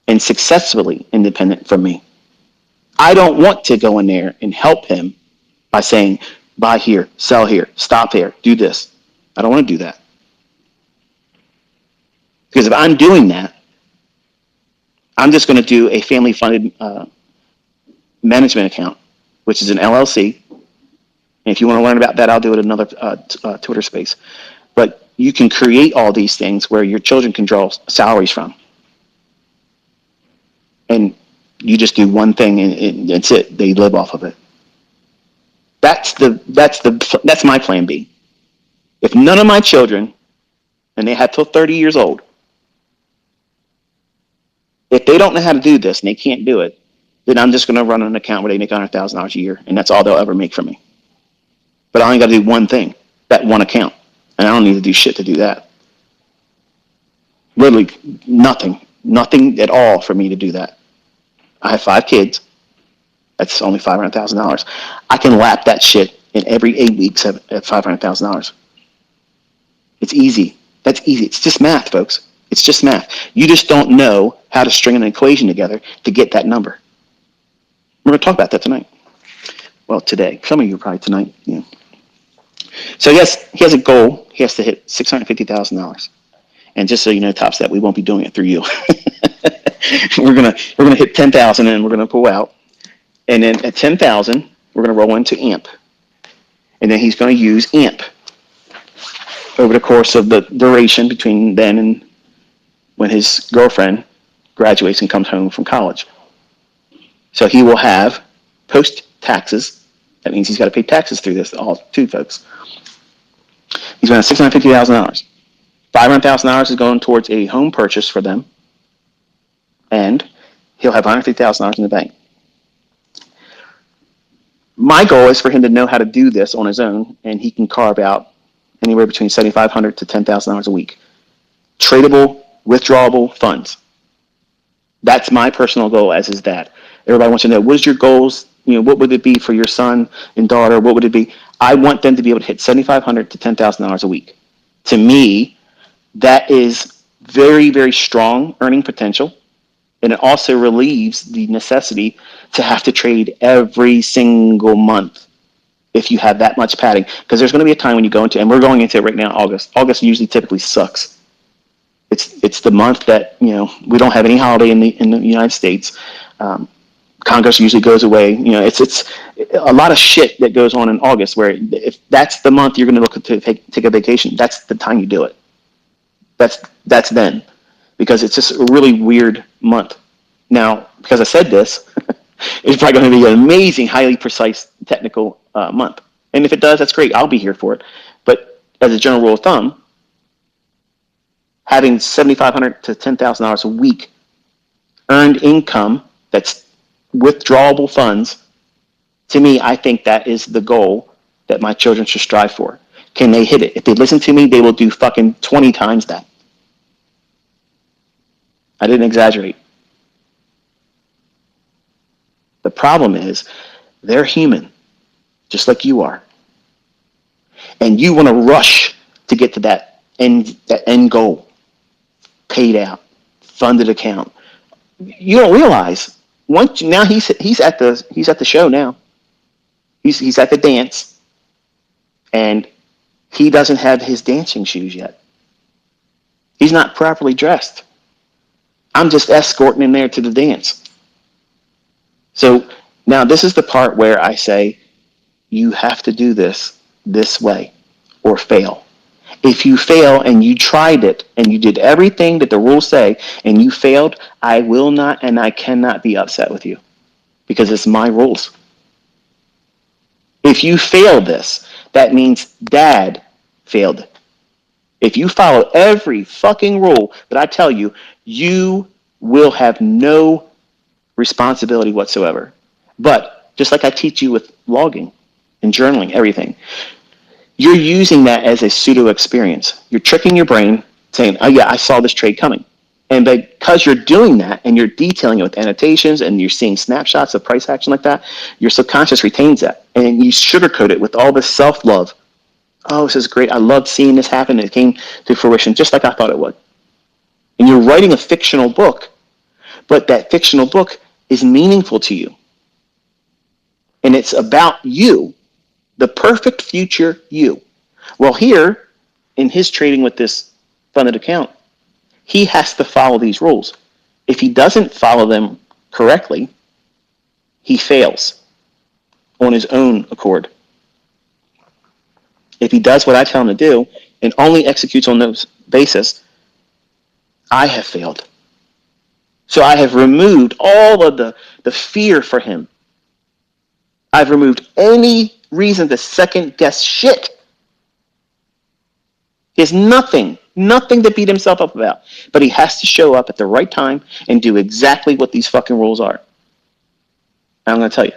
and successfully independent from me. I don't want to go in there and help him by saying, buy here, sell here, stop here, do this. I don't want to do that. Because if I'm doing that, I'm just going to do a family-funded management account, which is an LLC. And if you want to learn about that, I'll do it in another Twitter space. But you can create all these things where your children can draw salaries from. And you just do one thing and that's it. They live off of it. That's my plan B. If none of my children, and they have till 30 years old, if they don't know how to do this and they can't do it, then I'm just going to run an account where they make $100,000 a year, and that's all they'll ever make from me. But I only got to do one thing, that one account, and I don't need to do shit to do that. Literally nothing at all for me to do that. I have 5 kids. That's only $500,000. I can lap that shit in every 8 weeks at $500,000. It's easy. That's easy. It's just math, folks. It's just math. You just don't know how to string an equation together to get that number. We're going to talk about that tonight. Well, today. Some of you probably tonight. Yeah. So yes, he has a goal. He has to hit $650,000. And just so you know, Topstep, we won't be doing it through you. we're gonna hit 10,000 and we're gonna pull out. And then at 10,000, we're gonna roll into AMP. And then he's gonna use AMP over the course of the duration between then and when his girlfriend graduates and comes home from college. So he will have post-taxes. That means he's got to pay taxes through this, all too, folks. He's going to have $650,000. $500,000 is going towards a home purchase for them, and he'll have $150,000 in the bank. My goal is for him to know how to do this on his own, and he can carve out anywhere between $7,500 to $10,000 a week. Tradable, withdrawable funds. That's my personal goal, as is that. Everybody wants to know, what is your goals? What would it be for your son and daughter? What would it be? I want them to be able to hit $7,500 to $10,000 a week. To me, that is very, very strong earning potential. And it also relieves the necessity to have to trade every single month if you have that much padding. Because there's going to be a time when you go into, and we're going into it right now, August. August usually typically sucks. It's the month that, we don't have any holiday in the United States. Congress usually goes away. It's a lot of shit that goes on in August. Where if that's the month you're going to look to take a vacation, that's the time you do it. That's then, because it's just a really weird month. Now, because I said this, it's probably going to be an amazing, highly precise technical month. And if it does, that's great. I'll be here for it. But as a general rule of thumb, having $7,500 to $10,000 a week earned income that's withdrawable funds, to me, I think that is the goal that my children should strive for. Can they hit it? If they listen to me, they will do fucking 20 times that. I didn't exaggerate. The problem is they're human, just like you are. And you want to rush to get to that end goal, paid out, funded account. You don't realize once now he's at the show now. He's at the dance, and he doesn't have his dancing shoes yet. He's not properly dressed. I'm just escorting him there to the dance. So now this is the part where I say, you have to do this way or fail. If you fail and you tried it and you did everything that the rules say and you failed, I will not and I cannot be upset with you because it's my rules. If you fail this, that means dad failed. If you follow every fucking rule that I tell you, you will have no responsibility whatsoever. But just like I teach you with logging and journaling, everything, you're using that as a pseudo experience. You're tricking your brain saying, oh yeah, I saw this trade coming. And because you're doing that and you're detailing it with annotations and you're seeing snapshots of price action like that, your subconscious retains that. And you sugarcoat it with all this self-love. Oh, this is great. I loved seeing this happen. It came to fruition just like I thought it would. And you're writing a fictional book, but that fictional book is meaningful to you. And it's about you, the perfect future you. Well, here, in his trading with this funded account, he has to follow these rules. If he doesn't follow them correctly, he fails on his own accord. If he does what I tell him to do and only executes on those basis, I have failed. So I have removed all of the fear for him. I've removed any reason to second guess shit. He has nothing to beat himself up about. But he has to show up at the right time and do exactly what these fucking rules are. And I'm going to tell you.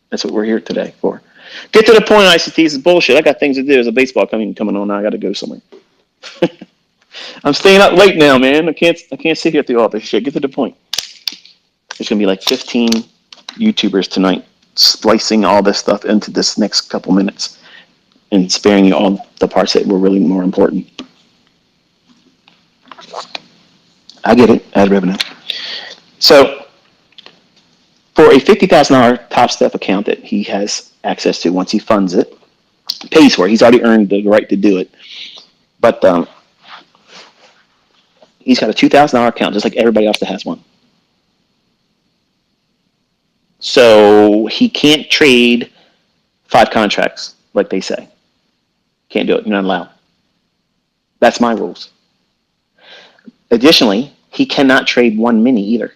That's what we're here today for. Get to the point, ICT. This is bullshit. I got things to do. There's a baseball coming on now. I got to go somewhere. I'm staying up late now, man. I can't sit here through all this shit. Get to the point. There's going to be like 15 YouTubers tonight splicing all this stuff into this next couple minutes and sparing you all the parts that were really more important. I get it. Ad revenue. So for a $50,000 Top Step account that he has access to once he funds it, pays for it. He's already earned the right to do it. But he's got a $2,000 account just like everybody else that has one. So he can't trade 5 contracts like they say. Can't do it. You're not allowed. That's my rules. Additionally, he cannot trade 1 mini either.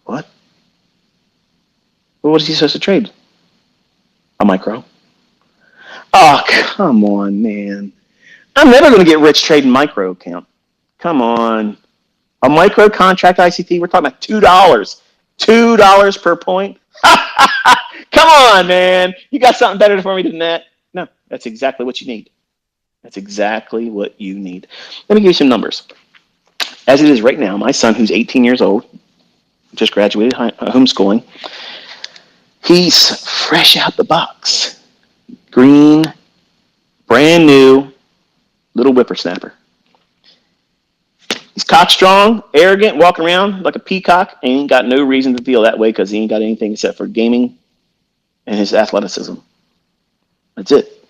What? Well, what is he supposed to trade? A micro. Oh, come on, man. I'm never going to get rich trading micro account. Come on. A micro contract ICT, we're talking about $2. $2 per point? Come on, man. You got something better for me than that? No, that's exactly what you need. That's exactly what you need. Let me give you some numbers. As it is right now, my son, who's 18 years old, just graduated homeschooling, he's fresh out the box. Green, brand new, little whippersnapper. He's cockstrong, arrogant, walking around like a peacock, and he ain't got no reason to feel that way because he ain't got anything except for gaming and his athleticism. That's it.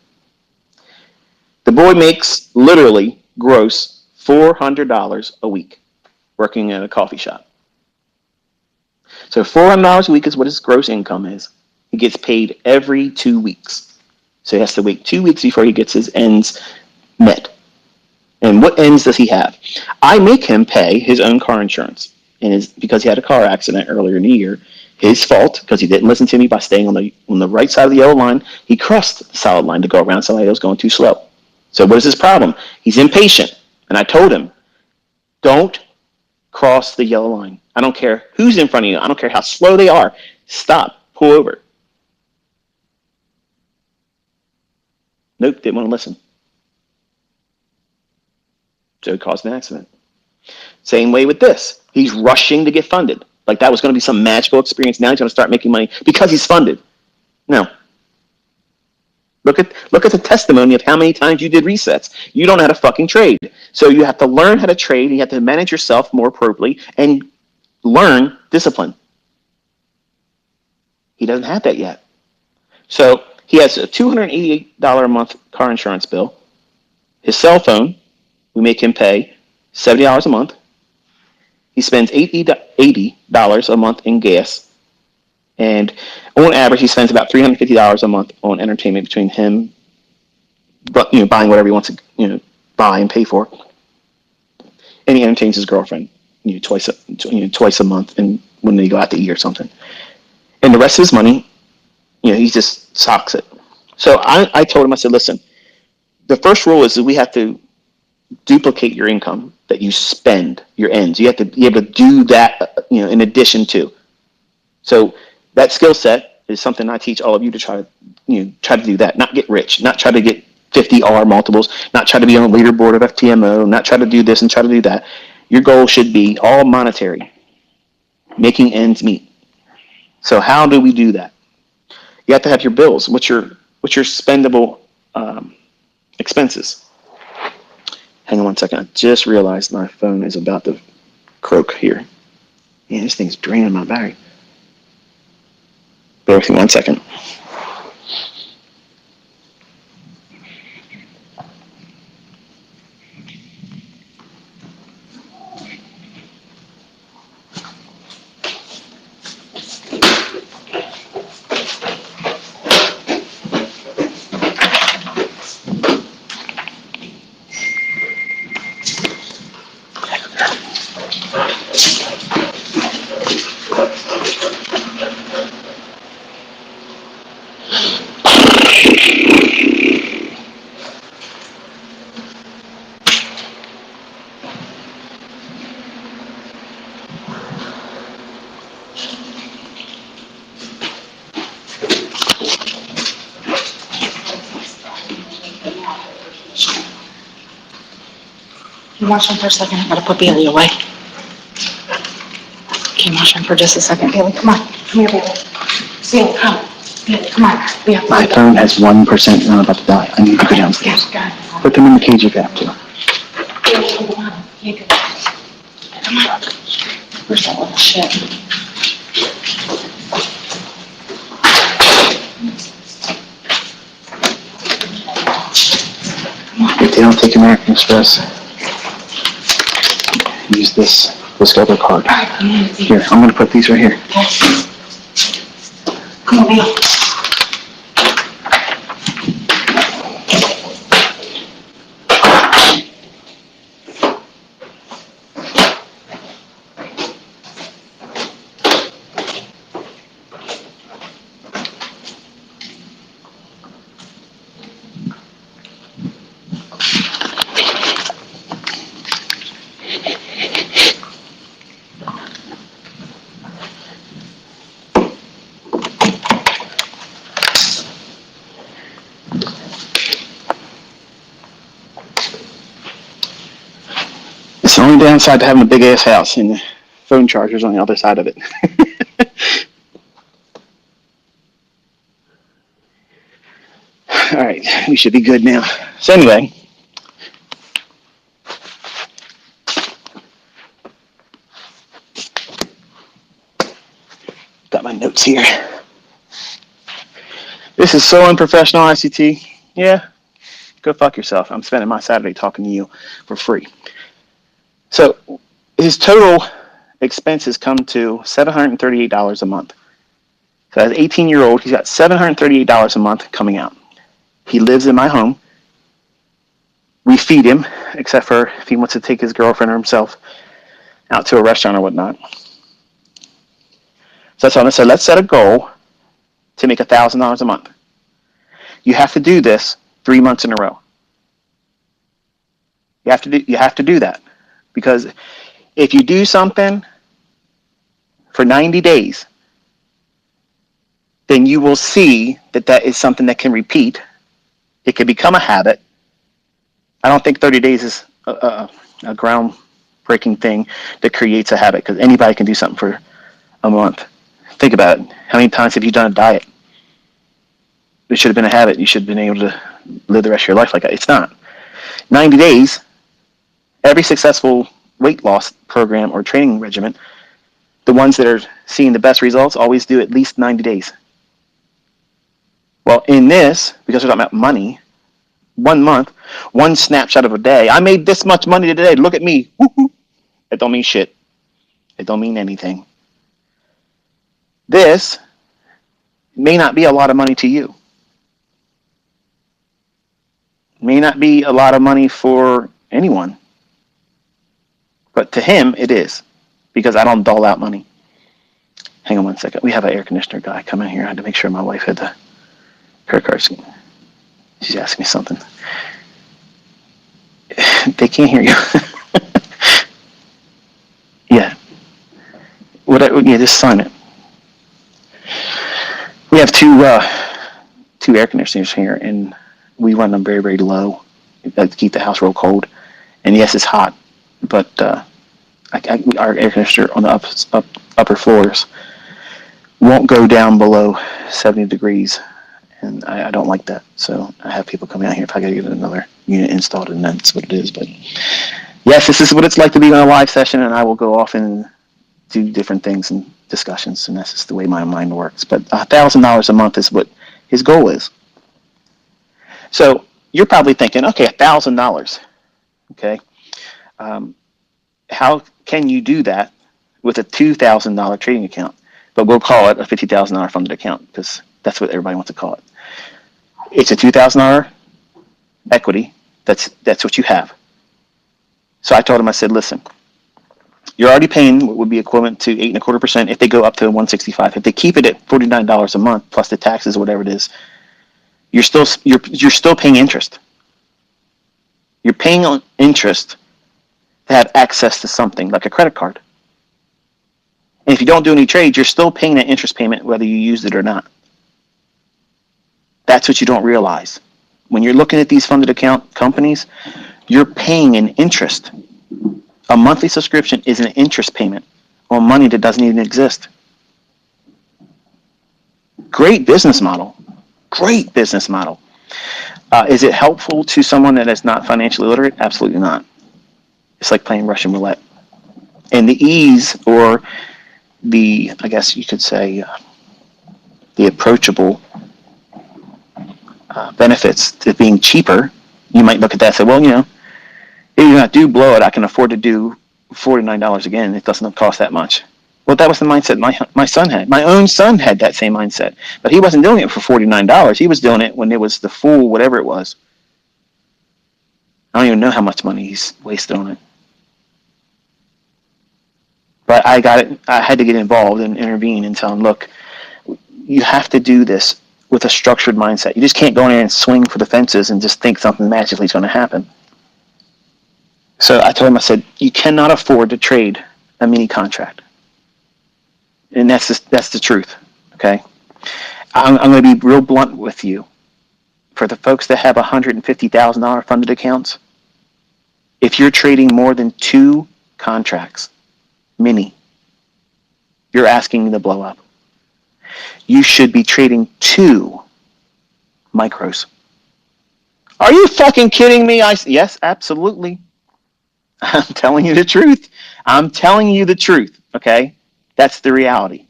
The boy makes literally gross $400 a week working at a coffee shop. So $400 a week is what his gross income is. He gets paid every 2 weeks. So he has to wait 2 weeks before he gets his ends met. And what ends does he have? I make him pay his own car insurance. And because he had a car accident earlier in the year, his fault, because he didn't listen to me by staying on the right side of the yellow line, he crossed the solid line to go around somebody else going too slow. So what is his problem? He's impatient. And I told him, don't cross the yellow line. I don't care who's in front of you. I don't care how slow they are. Stop. Pull over. Nope, didn't want to listen. So it caused an accident. Same way with this. He's rushing to get funded. Like that was going to be some magical experience. Now he's going to start making money because he's funded. No. Look at the testimony of how many times you did resets. You don't know how to fucking trade. So you have to learn how to trade. You have to manage yourself more appropriately and learn discipline. He doesn't have that yet. So he has a $288 a month car insurance bill. His cell phone, we make him pay $70 a month. He spends $80 a month in gas. And on average, he spends about $350 a month on entertainment between him, buying whatever he wants to, buy and pay for. And he entertains his girlfriend, twice a month, and when they go out to eat or something. And the rest of his money, he just socks it. So I told him, I said, listen, the first rule is that we have to duplicate your income that you spend, your ends. You have to be able to do that, in addition to. So that skill set is something I teach all of you to try to do that. Not get rich, not try to get 50 R multiples, not try to be on the leaderboard of FTMO, not try to do this and try to do that. Your goal should be all monetary, making ends meet. So how do we do that? You have to have your bills. What's your spendable expenses? Hang on one second. I just realized my phone is about to croak here. Man, this thing's draining my battery. Bear with me 1 second. Can you watch him for a second? I gotta put Bailey away. Can you watch him for just a second? Bailey, come on. Come here, Bailey. Bailey, come. Bailey, come on. We have My phone has 1% and I'm about to die. I need to go downstairs. Put them in the cage you got to. Bailey, come on. You can do that. Come on. Where's that little shit? If they don't take American Express, use this other card. Here, I'm going to put these right here. Come on, Bailey. It's the only downside to having a big ass house and the phone charger's on the other side of it. All right, we should be good now. So anyway, here. This is so unprofessional, ICT. Yeah, go fuck yourself. I'm spending my Saturday talking to you for free. So his total expenses come to $738 a month. So as an 18-year-old, he's got $738 a month coming out. He lives in my home. We feed him, except for if he wants to take his girlfriend or himself out to a restaurant or whatnot. So that's all I said. Let's set a goal to make $1,000 a month. You have to do this 3 months in a row. You have to do that, because if you do something for 90 days, then you will see that that is something that can repeat. It can become a habit. I don't think 30 days is a groundbreaking thing that creates a habit, because anybody can do something for a month. Think about it. How many times have you done a diet? It should have been a habit. You should have been able to live the rest of your life like that. It's not. 90 days, every successful weight loss program or training regimen, the ones that are seeing the best results always do at least 90 days. Well, in this, because we're talking about money, 1 month, one snapshot of a day, I made this much money today. Look at me. Woo-hoo. It don't mean shit. It don't mean anything. This may not be a lot of money to you. It may not be a lot of money for anyone. But to him, it is, because I don't dole out money. Hang on 1 second. We have an air conditioner guy come in here. I had to make sure my wife had the credit card scheme. She's asking me something. They can't hear you. Yeah. Yeah, just sign it. We have two air conditioners here, and we run them very, very low to keep the house real cold. And yes, it's hot, but our air conditioner on the upper floors won't go down below 70 degrees, and I don't like that. So I have people coming out here if I got to get another unit installed, and that's what it is. But yes, this is what it's like to be on a live session, and I will go off and do different things and discussions, and that's just the way my mind works. But $1,000 a month is what his goal is. So you're probably thinking, okay, $1,000. Okay, how can you do that with a $2,000 trading account? But we'll call it a $50,000 funded account, because that's what everybody wants to call it. It's a $2,000 equity. That's what you have. So I told him, I said, listen, you're already paying what would be equivalent to 8.25% if they go up to 165. If they keep it at $49 a month plus the taxes or whatever it is, you're still paying interest. You're paying on interest to have access to something like a credit card. And if you don't do any trades, you're still paying that interest payment whether you used it or not. That's what you don't realize. When you're looking at these funded account companies, you're paying an interest. A monthly subscription is an interest payment on money that doesn't even exist. Great business model. Great business model. Is it helpful to someone that is not financially literate? Absolutely not. It's like playing Russian roulette. And the ease, or the, I guess you could say, the approachable benefits to being cheaper, you might look at that and say, well, even if I do blow it, I can afford to do $49 again. It doesn't cost that much. Well, that was the mindset my son had. My own son had that same mindset. But he wasn't doing it for $49. He was doing it when it was the full whatever it was. I don't even know how much money he's wasted on it. But I had to get involved and intervene and tell him, look, you have to do this with a structured mindset. You just can't go in there and swing for the fences and just think something magically is going to happen. So I told him, I said, you cannot afford to trade a mini contract. And that's the truth, okay? I'm going to be real blunt with you. For the folks that have $150,000 funded accounts, if you're trading more than 2 contracts, mini, you're asking to blow up. You should be trading 2 micros. Are you fucking kidding me? Yes, absolutely. I'm telling you the truth. I'm telling you the truth, okay? That's the reality.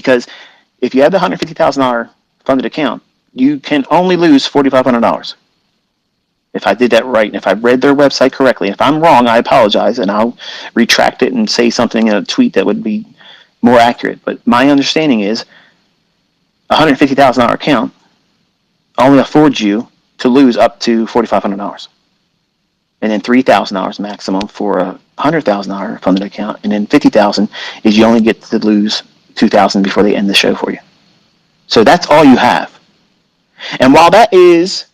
because if you have the $150,000 funded account, you can only lose $4,500. If I did that right, and if I read their website correctly, if I'm wrong, I apologize, and I'll retract it and say something in a tweet that would be more accurate. But my understanding is a $150,000 account only affords you to lose up to $4,500, and then $3,000 maximum for a $100,000 funded account, and then $50,000 is you only get to lose $2,000 before they end the show for you. So that's all you have. And while that is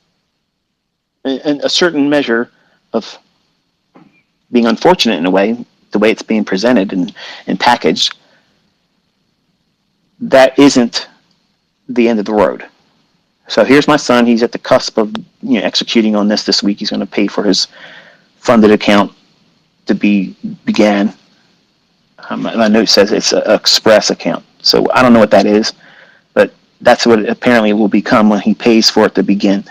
a certain measure of being unfortunate in a way, the way it's being presented and packaged, that isn't the end of the road. So here's my son. He's at the cusp of executing on this week. He's going to pay for his funded account to be began. My note says it's an express account. So I don't know what that is, but that's what it apparently will become when he pays for it to begin.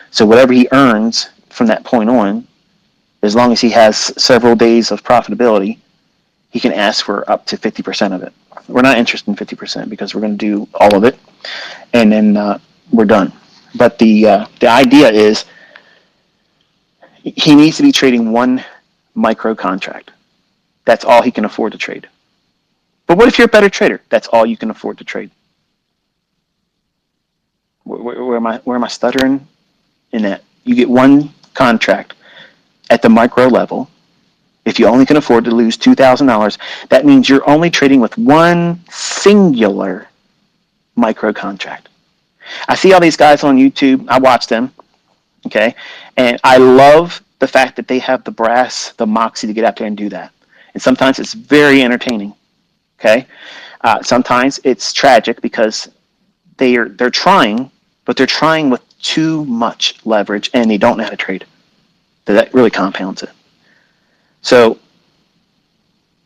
So whatever he earns from that point on, as long as he has several days of profitability, he can ask for up to 50% of it. We're not interested in 50% because we're going to do all of it, and then we're done. But the idea is he needs to be trading one micro contract. That's all he can afford to trade. But what if you're a better trader? That's all you can afford to trade. Where am I stuttering? In that you get one contract at the micro level. If you only can afford to lose $2,000, that means you're only trading with one singular micro contract. I see all these guys on YouTube. I watch them, okay? And I love the fact that they have the brass, the moxie to get out there and do that. And sometimes it's very entertaining, okay? Sometimes it's tragic because they're trying, but they're trying with too much leverage and they don't know how to trade. That really compounds it. So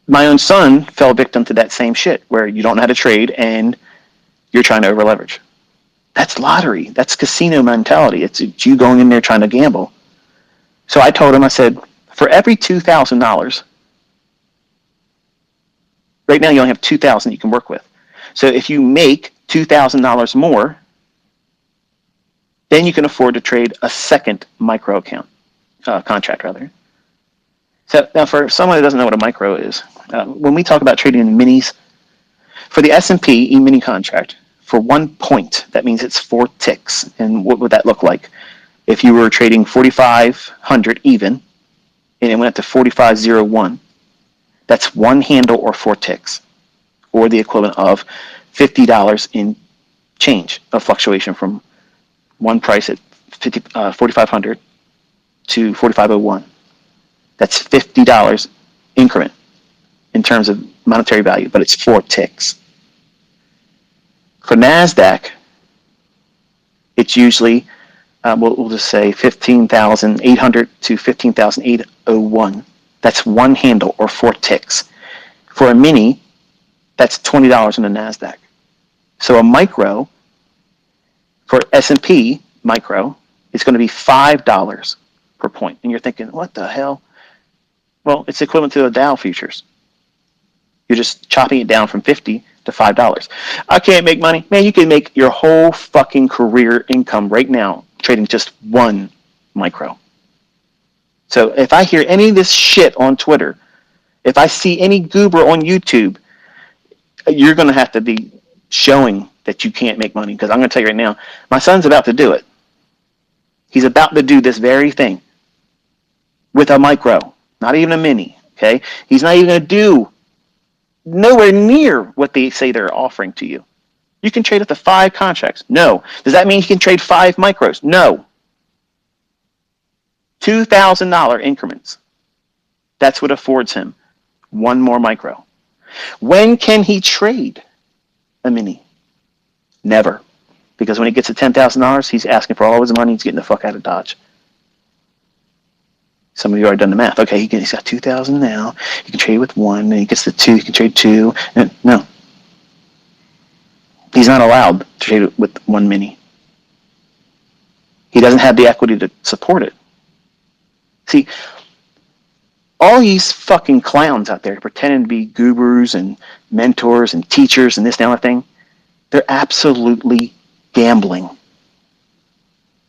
my own son fell victim to that same shit where you don't know how to trade and you're trying to over leverage. That's lottery. That's casino mentality. It's you going in there trying to gamble. So I told him, I said, for every $2,000, right now you only have $2,000 you can work with. So if you make $2,000 more, then you can afford to trade a second micro account, contract rather. So now for someone who doesn't know what a micro is, when we talk about trading in minis, for the S&P E-mini contract, for 1 point, that means it's 4 ticks. And what would that look like? If you were trading 4,500 even, and it went up to 4,501, that's one handle or 4 ticks, or the equivalent of $50 in change of fluctuation from one price at 4,500 to 4,501. That's $50 increment in terms of monetary value, but it's 4 ticks. For NASDAQ, it's usually, we'll just say 15,800 to 15,801. That's one handle or 4 ticks. For a mini, that's $20 in the NASDAQ. So a micro, for S&P micro, is going to be $5 per point. And you're thinking, what the hell? Well, it's equivalent to the Dow futures. You're just chopping it down from 50 to $5. I can't make money. Man, you can make your whole fucking career income right now trading just one micro. So if I hear any of this shit on Twitter, if I see any goober on YouTube, you're going to have to be showing that you can't make money, because I'm going to tell you right now, my son's about to do it. He's about to do this very thing with a micro, not even a mini, okay? He's not even going to do nowhere near what they say they're offering to you. You can trade up to 5 contracts. No. Does that mean he can trade 5 micros? No. $2,000 increments. That's what affords him one more micro. When can he trade a mini? Never. Because when he gets to $10,000, he's asking for all of his money. He's getting the fuck out of Dodge. Some of you already done the math. Okay, he's got 2,000 now. He can trade with 1. Then he gets to 2. He can trade 2. No. He's not allowed to trade with 1 mini. He doesn't have the equity to support it. See, all these fucking clowns out there pretending to be gurus and mentors and teachers and this and that thing, They're absolutely gambling.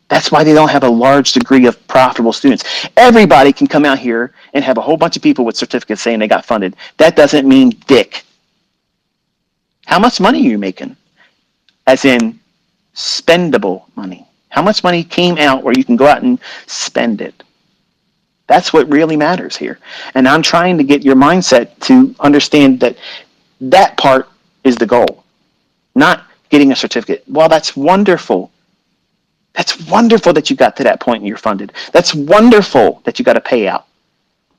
That's why they don't have a large degree of profitable students. Everybody can come out here and have a whole bunch of people with certificates saying they got funded. That doesn't mean dick. How much money are you making? As in spendable money. How much money came out where you can go out and spend it? That's what really matters here. And I'm trying to get your mindset to understand that that part is the goal, not getting a certificate. Well, that's wonderful. That's wonderful that you got to that point and you're funded. That's wonderful that you got a payout.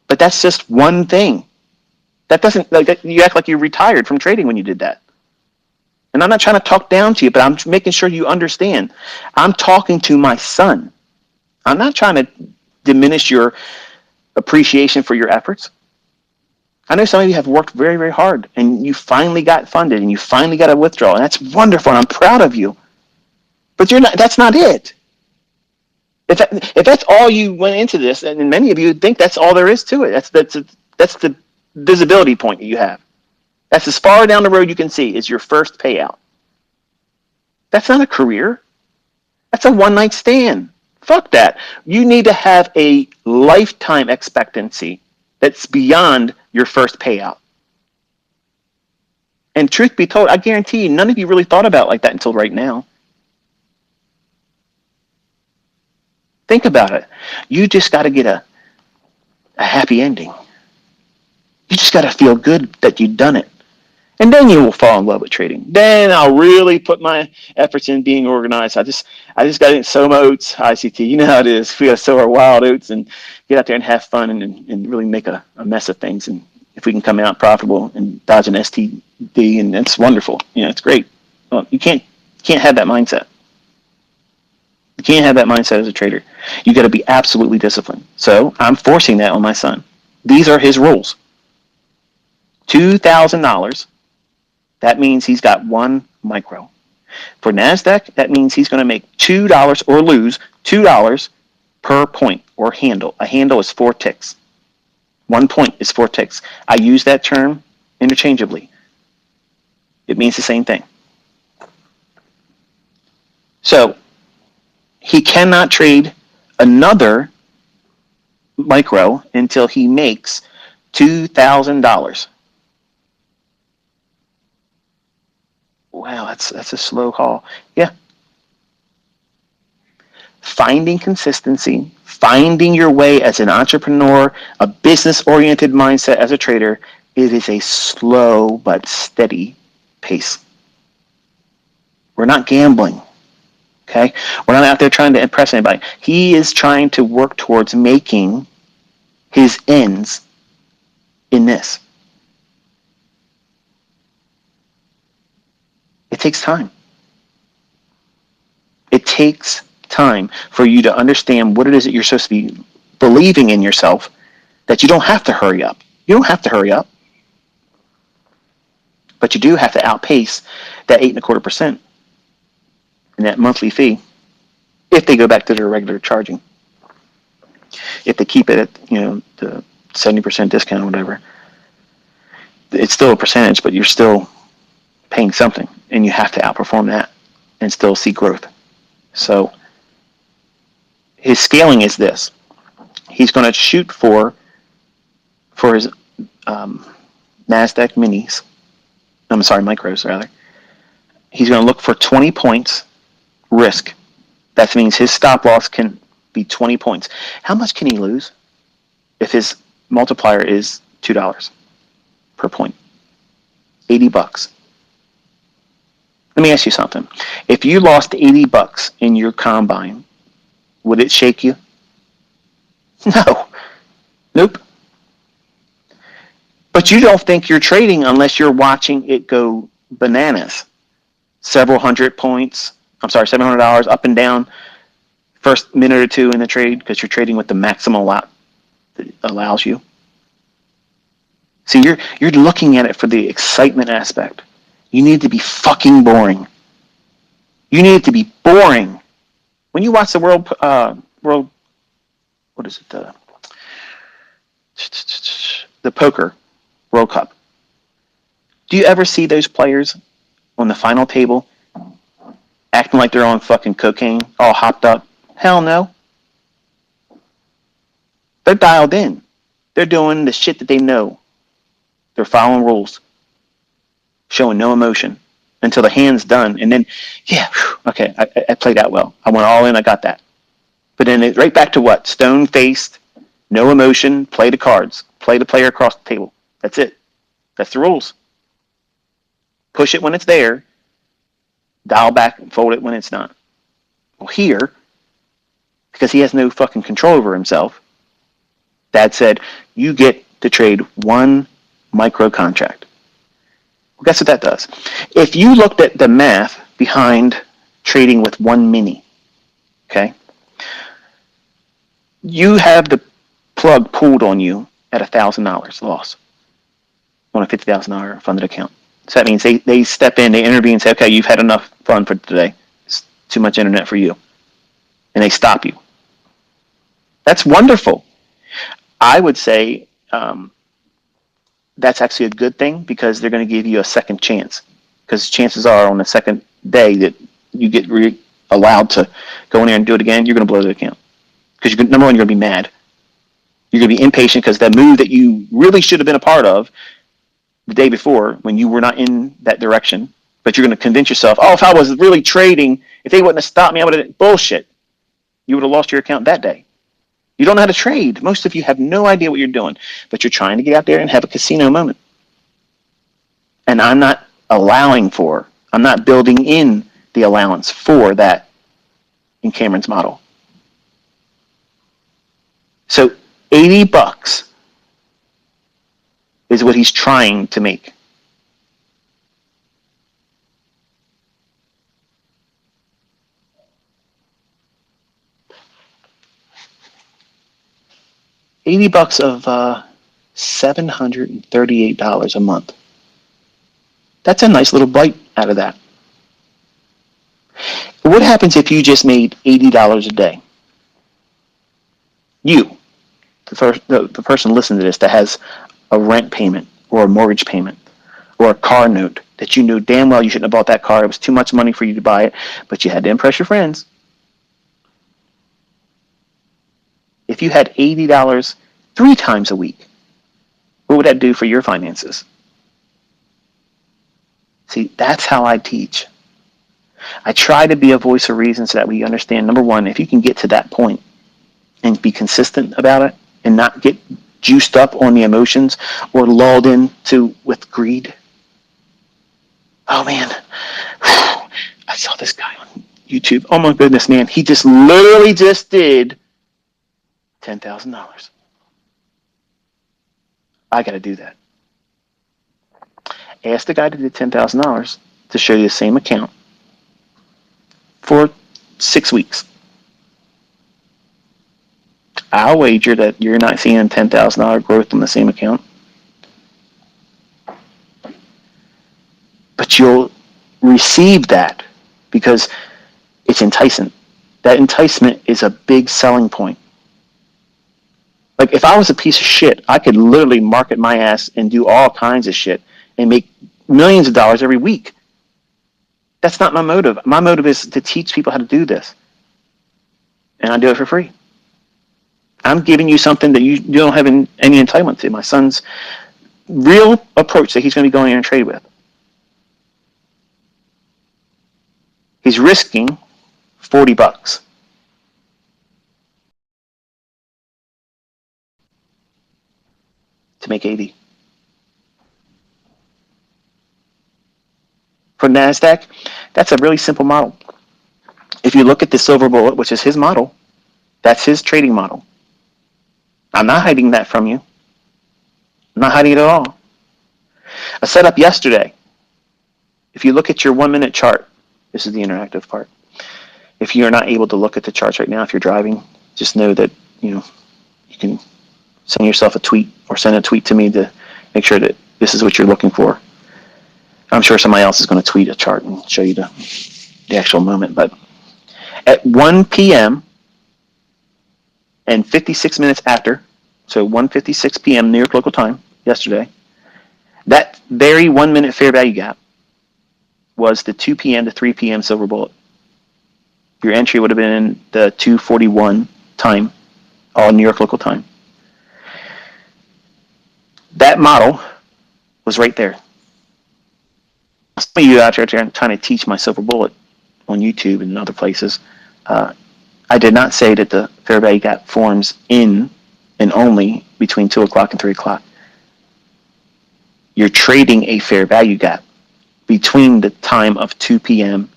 But that's just one thing. That doesn't, like, you act like you retired from trading when you did that. And I'm not trying to talk down to you, but I'm making sure you understand. I'm talking to my son. I'm not trying to diminish your appreciation for your efforts. I know some of you have worked very, very hard and you finally got funded and you finally got a withdrawal. And that's wonderful and I'm proud of you. But that's not it. If that's all you went into this, and many of you think that's all there is to it, that's the visibility point that you have. That's as far down the road you can see is your first payout. That's not a career. That's a one-night stand. Fuck that. You need to have a lifetime expectancy that's beyond your first payout. And truth be told, I guarantee you, none of you really thought about it like that until right now. Think about it. You just got to get a happy ending. You just got to feel good that you've done it. And then you will fall in love with trading. Then I'll really put my efforts in being organized. I just got to sow my oats, ICT. You know how it is. We got to sow our wild oats and get out there and have fun and really make a mess of things. And if we can come out profitable and dodge an STD, and it's wonderful. It's great. Well, you can't have that mindset. You can't have that mindset as a trader. You got to be absolutely disciplined. So I'm forcing that on my son. These are his rules. $2,000. That means he's got one micro. For NASDAQ, that means he's going to make $2 or lose $2 per point or handle. A handle is 4 ticks. 1 point is 4 ticks. I use that term interchangeably. It means the same thing. So he cannot trade another micro until he makes $2,000. Wow, that's a slow haul. Yeah. Finding consistency, finding your way as an entrepreneur, a business-oriented mindset as a trader, it is a slow but steady pace. We're not gambling, okay? We're not out there trying to impress anybody. He is trying to work towards making his ends in this. It takes time. It takes time for you to understand what it is that you're supposed to be believing in yourself, that you don't have to hurry up. You don't have to hurry up. But you do have to outpace that 8.25% in that monthly fee if they go back to their regular charging. If they keep it at, the 70% discount or whatever, it's still a percentage, but you're still paying something, and you have to outperform that and still see growth. So his scaling is this. He's going to shoot for his NASDAQ minis. I'm sorry, micros rather. He's going to look for 20 points risk. That means his stop loss can be 20 points. How much can he lose if his multiplier is $2 per point? $80. Let me ask you something. If you lost $80 in your combine, would it shake you? No. Nope. But you don't think you're trading unless you're watching it go bananas. $700 up and down first minute or two in the trade because you're trading with the maximum lot that allows you. See, you're looking at it for the excitement aspect. You need to be fucking boring. You need to be boring. When you watch the world, what is it? The poker World Cup. Do you ever see those players on the final table acting like they're on fucking cocaine, all hopped up. Hell no. They're dialed in. They're doing the shit that they know. They're following rules, showing no emotion until the hand's done. And then, yeah, okay, I played out well. I went all in, I got that. But then right back to what? Stone-faced, no emotion, play the cards, play the player across the table. That's it. That's the rules. Push it when it's there, dial back and fold it when it's not. Well, here, because he has no fucking control over himself, Dad said, you get to trade one micro contract. Well, guess what that does? If you looked at the math behind trading with one mini, okay, you have the plug pulled on you at $1,000 loss on a $50,000 funded account. So that means they step in, they intervene and say, okay, you've had enough fun for today. It's too much internet for you. And they stop you. That's wonderful. I would say that's actually a good thing because they're going to give you a second chance. Because chances are on the second day that you get allowed to go in there and do it again, you're going to blow the account. Because number one, you're going to be mad. You're going to be impatient because that move that you really should have been a part of the day before when you were not in that direction, but you're going to convince yourself, oh, if I was really trading, if they wouldn't have stopped me, I would have, bullshit. You would have lost your account that day. You don't know how to trade. Most of you have no idea what you're doing, but you're trying to get out there and have a casino moment. And I'm not I'm not building in the allowance for that in Cameron's model. So $80 is what he's trying to make. $80 of $738 a month. That's a nice little bite out of that. What happens if you just made $80 a day? You, the person listening to this that has a rent payment or a mortgage payment or a car note that you knew damn well you shouldn't have bought that car. It was too much money for you to buy it, but you had to impress your friends. If you had $80 3 times a week, what would that do for your finances? See, that's how I teach. I try to be a voice of reason so that we understand, number one, if you can get to that point and be consistent about it and not get juiced up on the emotions or lulled into with greed. Oh, man. I saw this guy on YouTube. Oh, my goodness, man. He just literally just did $10,000. I got to do that. Ask the guy that did $10,000 to show you the same account for 6 weeks. I'll wager that you're not seeing $10,000 growth on the same account. But you'll receive that because it's enticing. That enticement is a big selling point. Like if I was a piece of shit, I could literally market my ass and do all kinds of shit and make millions of dollars every week. That's not my motive. My motive is to teach people how to do this. And I do it for free. I'm giving you something that you don't have any entitlement to. My son's real approach that he's going to be going in and trade with. He's risking $40 to make 80. For NASDAQ, that's a really simple model. If you look at the silver bullet, which is his model, that's his trading model. I'm not hiding that from you. I'm not hiding it at all. I set up yesterday. If you look at your 1 minute chart, this is the interactive part. If you're not able to look at the charts right now, if you're driving, just know that you can send yourself a tweet or send a tweet to me to make sure that this is what you're looking for. I'm sure somebody else is going to tweet a chart and show you the actual moment. But at 1 p.m. and 56 minutes after, so 1:56 p.m. New York local time yesterday, that very 1 minute fair value gap was the 2 p.m. to 3 p.m. silver bullet Your entry would have been the 2:41 time, all New York local time. That model was right there. Some of you out there trying to teach my silver bullet on YouTube and other places, I did not say that the fair value gap forms in and only between 2 o'clock and 3 o'clock. You're trading a fair value gap between the time of 2 p.m.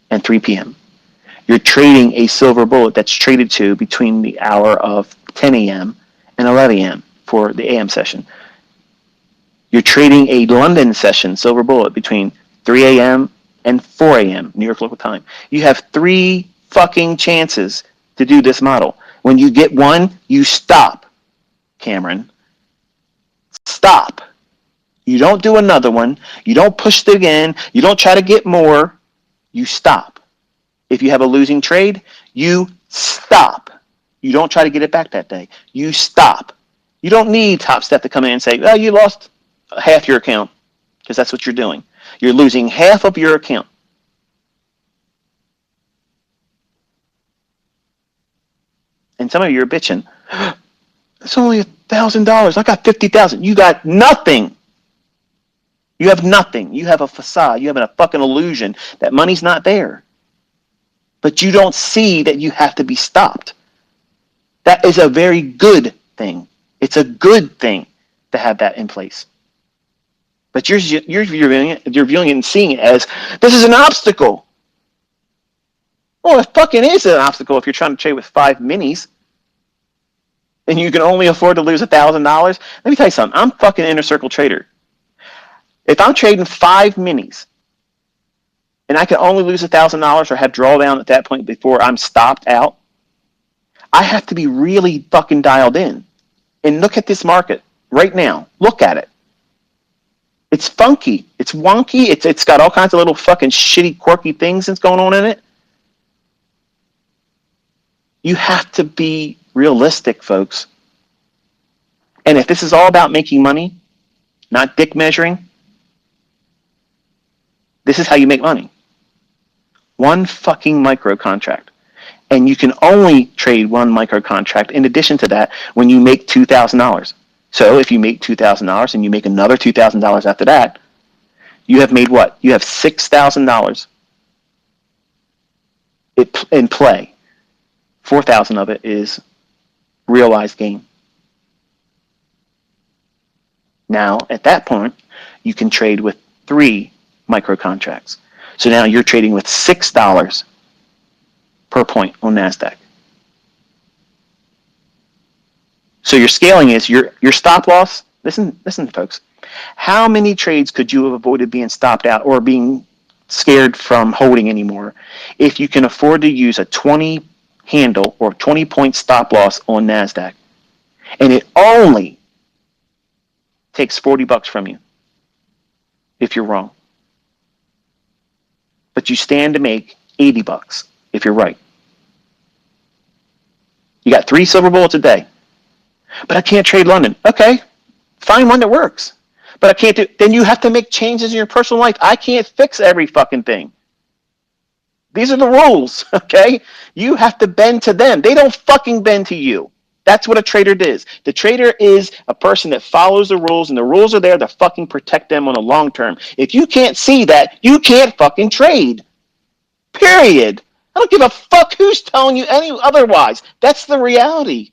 and 3 p.m. You're trading a silver bullet that's traded to between the hour of 10 a.m. and 11 a.m. for the AM session. You're trading a London session silver bullet between 3 a.m. and 4 a.m. New York local time. You have 3 fucking chances to do this model. When you get one, you stop, Cameron. Stop. You don't do another one. You don't push it again. You don't try to get more. You stop. If you have a losing trade, you stop. You don't try to get it back that day. You stop. You don't need Top Step to come in and say, oh, you lost half your account, because that's what you're doing. You're losing half of your account. And some of you are bitching. It's only $1,000. I got 50,000. You got nothing. You have nothing. You have a facade. You have a fucking illusion that money's not there. But you don't see that you have to be stopped. That is a very good thing. It's a good thing to have that in place. But you're viewing it and seeing it as, this is an obstacle. Well, it fucking is an obstacle if you're trying to trade with 5 minis and you can only afford to lose $1,000. Let me tell you something. I'm fucking inner circle trader. If I'm trading 5 minis and I can only lose $1,000 or have drawdown at that point before I'm stopped out, I have to be really fucking dialed in. And look at this market right now. Look at it. It's funky. It's wonky. It's got all kinds of little fucking shitty, quirky things that's going on in it. You have to be realistic, folks. And if this is all about making money, not dick measuring, this is how you make money. One fucking micro contract. And you can only trade one micro contract in addition to that when you make $2,000. So if you make $2,000 and you make another $2,000 after that, you have made what? You have $6,000 in play. 4,000 of it is realized gain. Now, at that point, you can trade with 3 micro contracts. So now you're trading with $6 per point on NASDAQ. So your scaling is your stop loss. Listen, folks. How many trades could you have avoided being stopped out or being scared from holding anymore if you can afford to use a 20 handle or 20 point stop loss on NASDAQ? And it only takes $40 from you if you're wrong. But you stand to make $80 if you're right. You got 3 silver bullets a day. But I can't trade London. Okay, find one that works. But I can't do, then you have to make changes in your personal life. I can't fix every fucking thing. These are the rules, okay? You have to bend to them. They don't fucking bend to you. That's what a trader is. The trader is a person that follows the rules, and the rules are there to fucking protect them on the long term. If you can't see that, you can't fucking trade. Period. I don't give a fuck who's telling you any otherwise. That's the reality.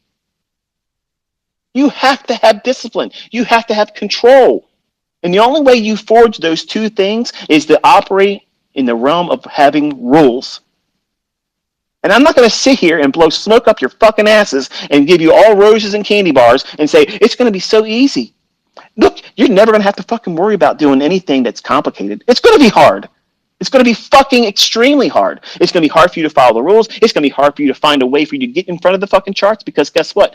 You have to have discipline. You have to have control. And the only way you forge those 2 things is to operate in the realm of having rules. And I'm not going to sit here and blow smoke up your fucking asses and give you all roses and candy bars and say, it's going to be so easy. Look, you're never going to have to fucking worry about doing anything that's complicated. It's going to be hard. It's going to be fucking extremely hard. It's going to be hard for you to follow the rules. It's going to be hard for you to find a way for you to get in front of the fucking charts, because guess what?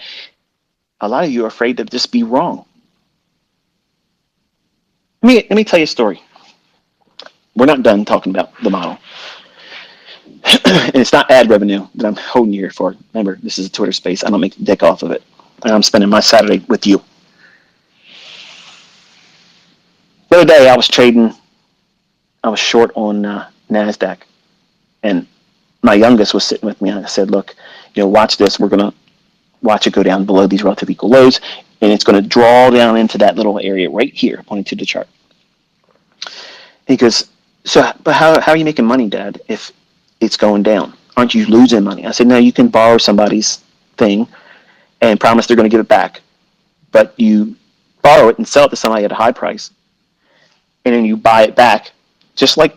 A lot of you are afraid to just be wrong. Let me tell you a story. We're not done talking about the model. And it's not ad revenue that I'm holding you here for. Remember, this is a Twitter space. I don't make a dick off of it. And I'm spending my Saturday with you. The other day I was trading. I was short on NASDAQ. And my youngest was sitting with me, and I said, look, watch this. We're going to watch it go down below these relative equal lows, and it's going to draw down into that little area right here, pointing to the chart. He goes, but how are you making money, Dad, if it's going down? Aren't you losing money? I said, no, you can borrow somebody's thing and promise they're going to give it back, but you borrow it and sell it to somebody at a high price, and then you buy it back, just like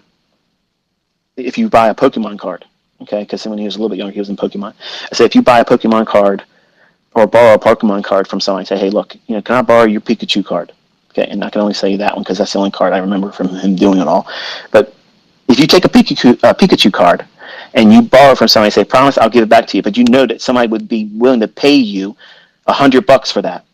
if you buy a Pokemon card, okay? Because when he was a little bit younger, he was in Pokemon. I said, if you buy a Pokemon card or borrow a Pokemon card from somebody, say, hey, look, can I borrow your Pikachu card? Okay, and I can only say that one because that's the only card I remember from him doing it all. But if you take a Pikachu card and you borrow from somebody, say, promise I'll give it back to you, but you know that somebody would be willing to pay you $100 for that.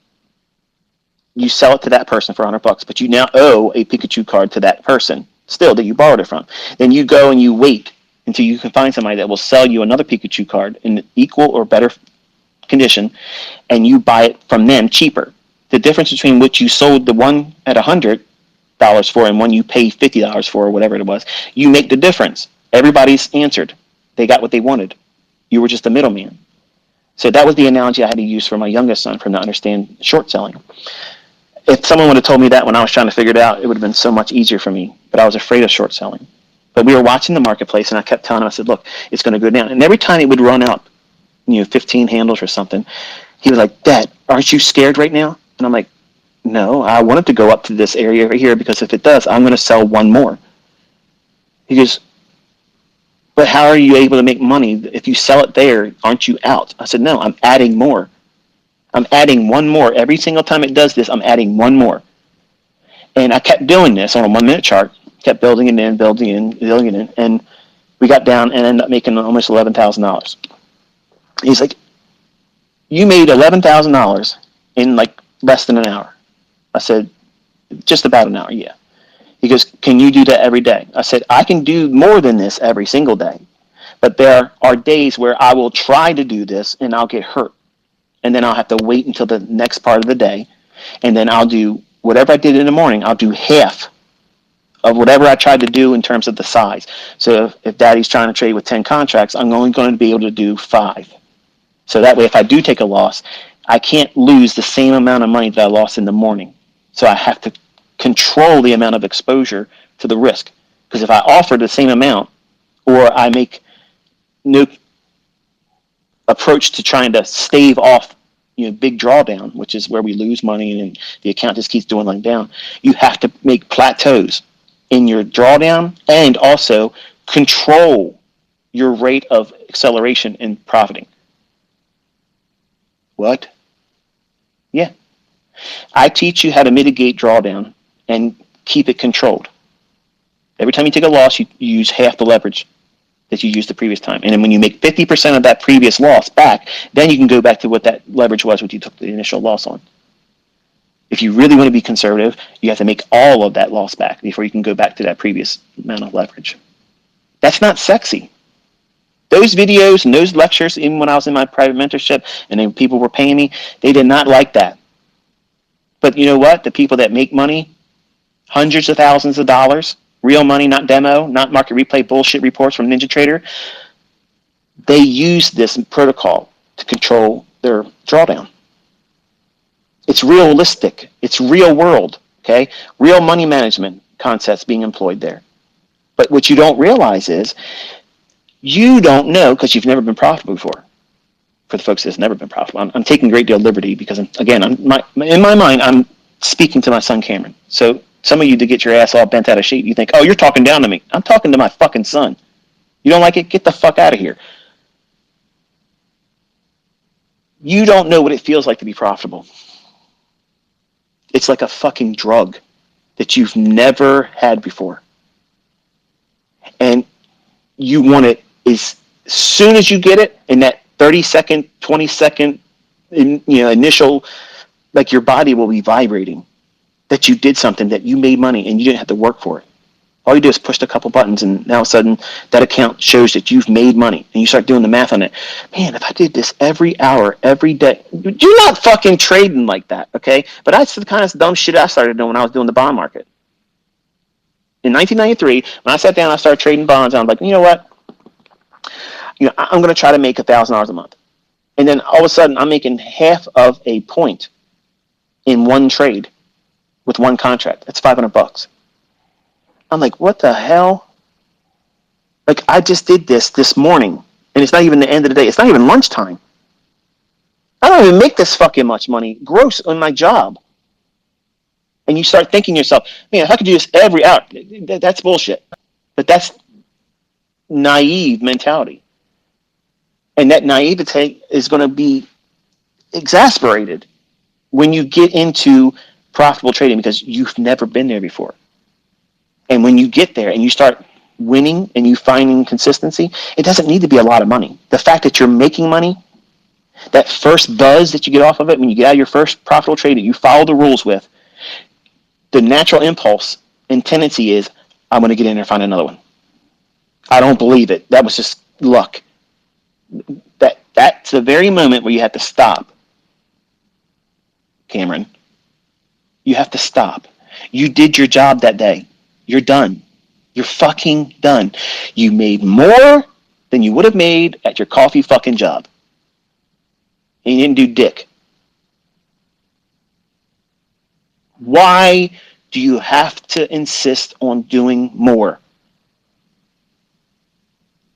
You sell it to that person for $100, but you now owe a Pikachu card to that person still that you borrowed it from. Then you go and you wait until you can find somebody that will sell you another Pikachu card in equal or better condition, and you buy it from them cheaper. The difference between what you sold the one at $100 for and one you pay $50 for, or whatever it was, you make the difference. Everybody's answered. They got what they wanted. You were just a middleman. So that was the analogy I had to use for my youngest son for him to understand short selling. If someone would have told me that when I was trying to figure it out, it would have been so much easier for me. But I was afraid of short selling. But we were watching the marketplace, and I kept telling him, I said, look, it's going to go down. And every time it would run out, 15 handles or something, he was like, Dad, aren't you scared right now? And I'm like, no, I want it to go up to this area right here, because if it does, I'm going to sell one more. He goes, but how are you able to make money? If you sell it there, aren't you out? I said, no, I'm adding more. I'm adding one more. Every single time it does this, I'm adding one more. And I kept doing this on a 1 minute chart, kept building it in, building it in, and we got down and ended up making almost $11,000. He's like, you made $11,000 in like less than an hour. I said, just about an hour, yeah. He goes, can you do that every day? I said, I can do more than this every single day, but there are days where I will try to do this and I'll get hurt. And then I'll have to wait until the next part of the day, and then I'll do whatever I did in the morning. I'll do half of whatever I tried to do in terms of the size. So if Daddy's trying to trade with 10 contracts, I'm only going to be able to do 5. So that way, if I do take a loss, I can't lose the same amount of money that I lost in the morning. So I have to control the amount of exposure to the risk. Because if I offer the same amount, or I make no approach to trying to stave off big drawdown, which is where we lose money and the account just keeps dwindling down, you have to make plateaus in your drawdown and also control your rate of acceleration in profiting. What? Yeah. I teach you how to mitigate drawdown and keep it controlled. Every time you take a loss, you use half the leverage that you used the previous time. And then when you make 50% of that previous loss back, then you can go back to what that leverage was, what you took the initial loss on. If you really want to be conservative, you have to make all of that loss back before you can go back to that previous amount of leverage. That's not sexy. Those videos and those lectures, even when I was in my private mentorship and then people were paying me, they did not like that. But you know what? The people that make money, hundreds of thousands of dollars, real money, not demo, not market replay bullshit reports from NinjaTrader, they use this protocol to control their drawdown. It's realistic. It's real world, okay? Real money management concepts being employed there. But what you don't realize is you don't know, because you've never been profitable before. For the folks that's never been profitable, I'm taking a great deal of liberty because, in my mind, I'm speaking to my son, Cameron. So some of you, to get your ass all bent out of shape, you think, oh, you're talking down to me. I'm talking to my fucking son. You don't like it? Get the fuck out of here. You don't know what it feels like to be profitable. It's like a fucking drug that you've never had before. And you want it as soon as you get it, in that 30-second, 20-second initial, like your body will be vibrating that you did something, that you made money and you didn't have to work for it. All you do is push a couple buttons, and now all of a sudden that account shows that you've made money, and you start doing the math on it. Man, if I did this every hour, every day, you're not fucking trading like that, okay? But that's the kind of dumb shit I started doing when I was doing the bond market. In 1993, when I sat down, I started trading bonds. I was like, you know what? I'm going to try to make $1,000 a month. And then all of a sudden I'm making half of a point in one trade with one contract. That's $500. I'm like, what the hell? Like, I just did this morning, and it's not even the end of the day. It's not even lunchtime. I don't even make this fucking much money gross on my job. And you start thinking to yourself, man, if I could do this every hour, that's bullshit. But that's naive mentality. And that naivete is going to be exasperated when you get into profitable trading because you've never been there before. And when you get there and you start winning and you finding consistency, it doesn't need to be a lot of money. The fact that you're making money, that first buzz that you get off of it when you get out of your first profitable trade that you follow the rules with, the natural impulse and tendency is, I'm going to get in there and find another one. I don't believe it. That was just luck. That's the very moment where you have to stop, Cameron. You have to stop. You did your job that day. You're done. You're fucking done. You made more than you would have made at your coffee fucking job. And you didn't do dick. Why do you have to insist on doing more?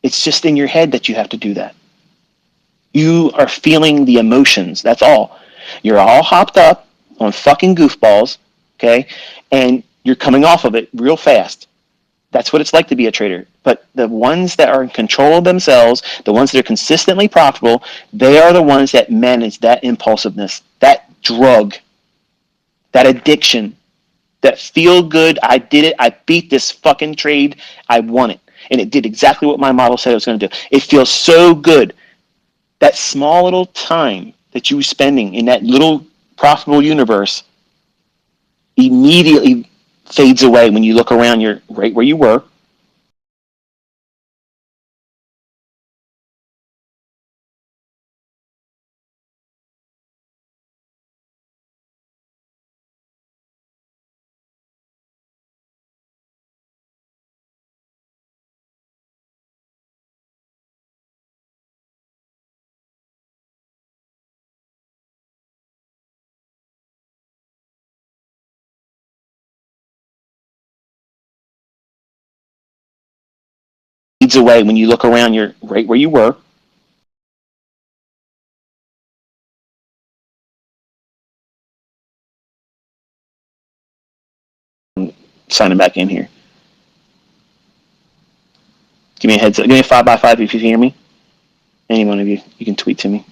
It's just in your head that you have to do that. You are feeling the emotions. That's all. You're all hopped up on fucking goofballs, okay? And you're coming off of it real fast. That's what it's like to be a trader. But the ones that are in control of themselves, the ones that are consistently profitable, they are the ones that manage that impulsiveness, that drug, that addiction, that feel good. I did it. I beat this fucking trade. I won it. And it did exactly what my model said it was going to do. It feels so good. That small little time that you were spending in that little profitable universe immediately fades away when you look around. You're right where you were. Fades away when you look around. You're right where you were. Signing back in here. Give me a heads up. Give me a 5x5 if you hear me. Any one of you, you can tweet to me.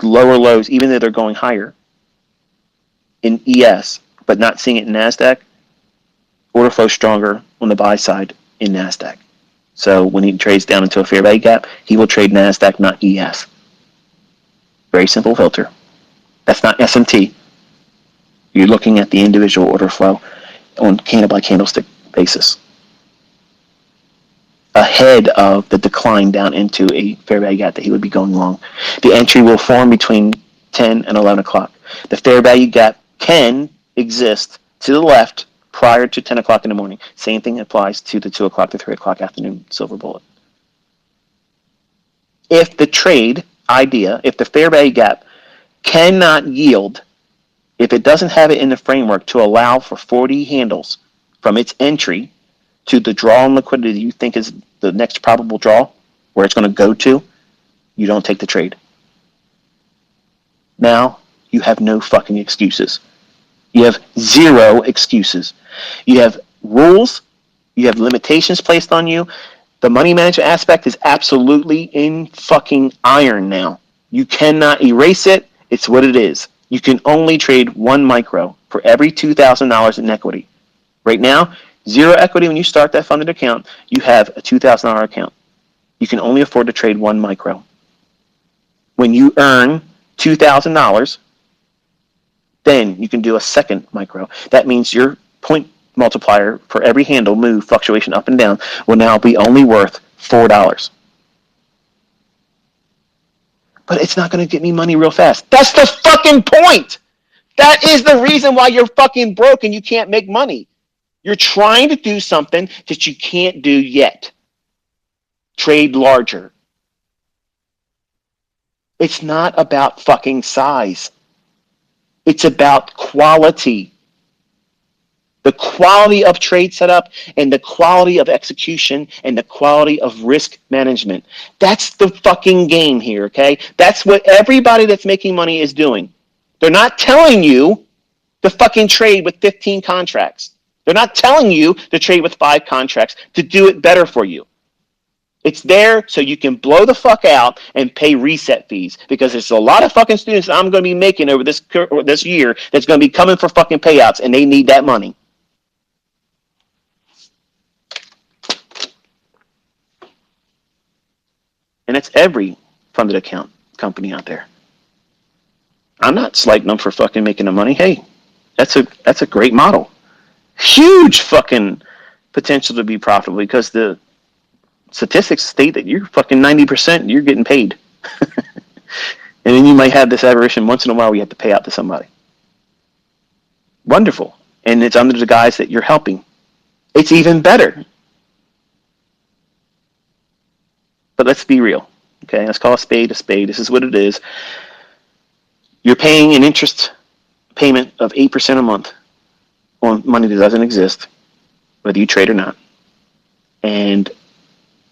lower lows, even though they're going higher in ES, but not seeing it in NASDAQ, order flow stronger on the buy side in NASDAQ. So when he trades down into a fair value gap, he will trade NASDAQ, not ES. Very simple filter. That's not SMT. You're looking at the individual order flow on candle by candlestick basis, ahead of the decline down into a fair value gap that he would be going long. The entry will form between 10 and 11 o'clock. The fair value gap can exist to the left prior to 10 o'clock in the morning. Same thing applies to the 2 o'clock to 3 o'clock afternoon silver bullet. If the trade idea, if the fair value gap cannot yield, if it doesn't have it in the framework to allow for 40 handles from its entry to the draw on liquidity you think is the next probable draw, where it's going to go to, you don't take the trade. Now, you have no fucking excuses. You have zero excuses. You have rules. You have limitations placed on you. The money management aspect is absolutely in fucking iron now. You cannot erase it. It's what it is. You can only trade one micro for every $2,000 in equity. Right now, zero equity when you start that funded account, you have a $2,000 account. You can only afford to trade one micro. When you earn $2,000, then you can do a second micro. That means your point multiplier for every handle move, fluctuation up and down, will now be only worth $4. But it's not going to get me money real fast. That's the fucking point. That is the reason why you're fucking broke and you can't make money. You're trying to do something that you can't do yet. Trade larger. It's not about fucking size. It's about quality. The quality of trade setup and the quality of execution and the quality of risk management. That's the fucking game here, okay? That's what everybody that's making money is doing. They're not telling you to fucking trade with 15 contracts. They're not telling you to trade with 5 contracts to do it better for you. It's there so you can blow the fuck out and pay reset fees, because there's a lot of fucking students that I'm going to be making over this year that's going to be coming for fucking payouts, and they need that money. And it's every funded account company out there. I'm not slighting them for fucking making the money. Hey, that's a great model. Huge fucking potential to be profitable, because the statistics state that you're fucking 90%, you're getting paid. And then you might have this aberration once in a while where you have to pay out to somebody. Wonderful. And it's under the guise that you're helping. It's even better. But let's be real. Okay, let's call a spade a spade. This is what it is. You're paying an interest payment of 8% a month on money that doesn't exist, whether you trade or not, and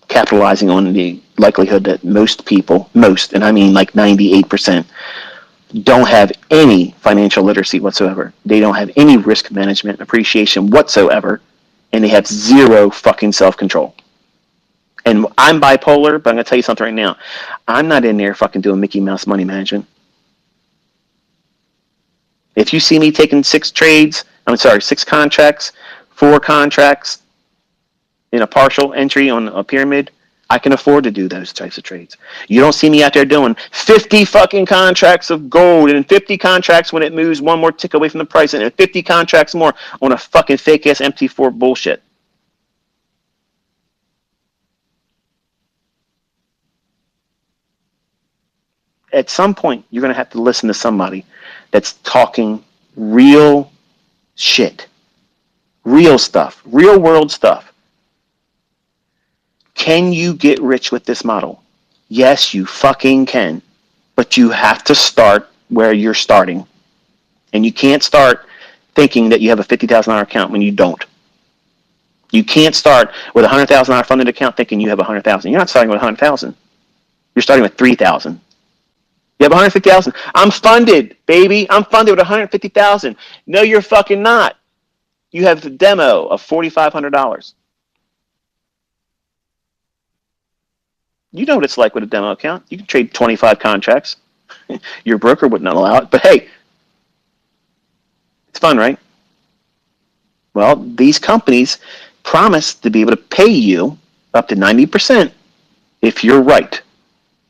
capitalizing on the likelihood that most people, and I mean like 98%, don't have any financial literacy whatsoever. They don't have any risk management appreciation whatsoever, and they have zero fucking self-control. And I'm bipolar, but I'm going to tell you something right now. I'm not in there fucking doing Mickey Mouse money management. If you see me taking 6 contracts, 4 contracts in a partial entry on a pyramid, I can afford to do those types of trades. You don't see me out there doing 50 fucking contracts of gold and 50 contracts when it moves one more tick away from the price and 50 contracts more on a fucking fake-ass MT4 bullshit. At some point, you're going to have to listen to somebody that's talking real shit, real stuff, real world stuff. Can you get rich with this model? Yes, you fucking can. But you have to start where you're starting. And you can't start thinking that you have a $50,000 account when you don't. You can't start with a $100,000 funded account thinking you have $100,000. You're not starting with $100,000. You're starting with $3,000. You have $150,000. I'm funded, baby. I'm funded with $150,000. No, you're fucking not. You have the demo of $4,500. You know what it's like with a demo account. You can trade 25 contracts. Your broker wouldn't allow it, but hey, it's fun, right? Well, these companies promise to be able to pay you up to 90% if you're right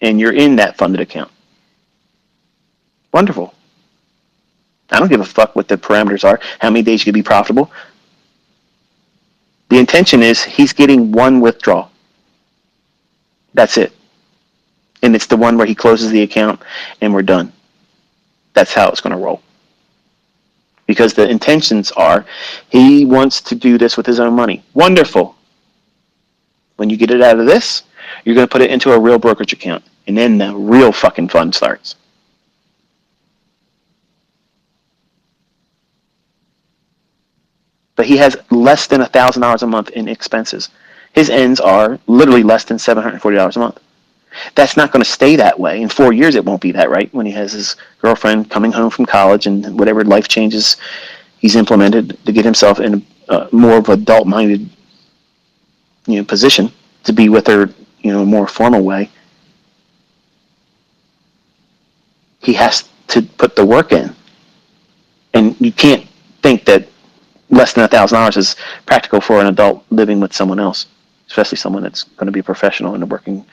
and you're in that funded account. Wonderful. I don't give a fuck what the parameters are, how many days you can be profitable. The intention is he's getting one withdrawal. That's it. And it's the one where he closes the account and we're done. That's how it's going to roll. Because the intentions are he wants to do this with his own money. Wonderful. When you get it out of this, you're going to put it into a real brokerage account. And then the real fucking fun starts. But he has less than $1,000 a month in expenses. His ends are literally less than $740 a month. That's not going to stay that way. In 4 years, it won't be that, right? When he has his girlfriend coming home from college and whatever life changes he's implemented to get himself in a more of an adult-minded, position to be with her, a more formal way. He has to put the work in, and you can't think that less than $1,000 is practical for an adult living with someone else, especially someone that's going to be a professional in the working,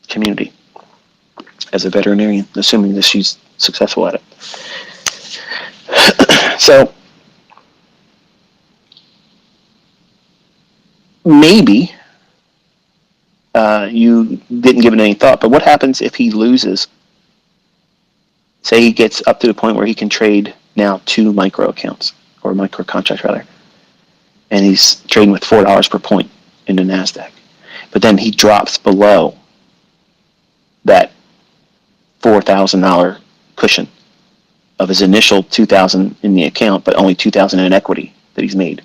community as a veterinarian, assuming that she's successful at it. So maybe you didn't give it any thought, but what happens if he loses? Say he gets up to the point where he can trade now 2 micro accounts, or micro contracts rather, and he's trading with $4 per point in the NASDAQ. But then he drops below that $4,000 cushion of his initial $2,000 in the account, but only $2,000 in equity that he's made.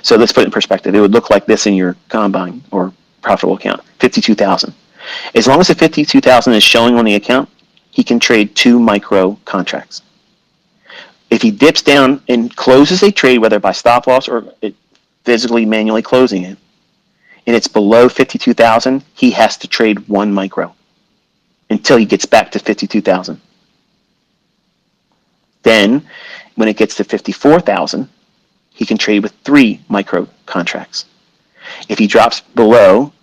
So let's put it in perspective. It would look like this in your combine or profitable account, $52,000. As long as the $52,000 is showing on the account, he can trade 2 micro contracts. If he dips down and closes a trade, whether by stop loss or physically manually closing it, and it's below 52,000, he has to trade 1 micro until he gets back to 52,000. Then, when it gets to 54,000, he can trade with 3 micro contracts. If he drops below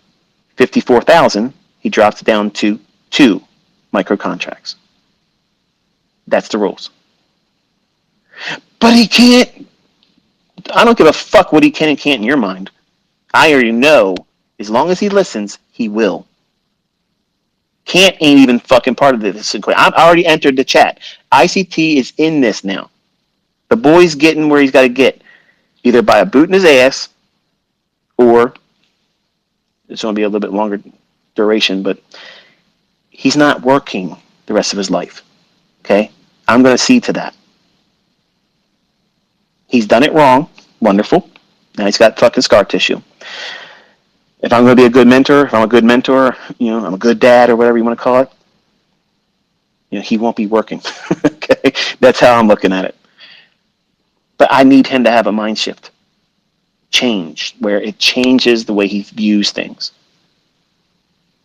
54,000, he drops down to 2 micro contracts. That's the rules. But he can't. I don't give a fuck what he can and can't in your mind. I already know, as long as he listens, he will. Can't ain't even fucking part of this. I've already entered the chat. ICT is in this now. The boy's getting where he's got to get, either by a boot in his ass, or it's going to be a little bit longer duration, but he's not working the rest of his life. Okay? I'm going to see to that. He's done it wrong. Wonderful. Now he's got fucking scar tissue. If I'm going to be a good mentor, I'm a good dad or whatever you want to call it, he won't be working. Okay? That's how I'm looking at it. But I need him to have a mind shift. Change, where it changes the way he views things.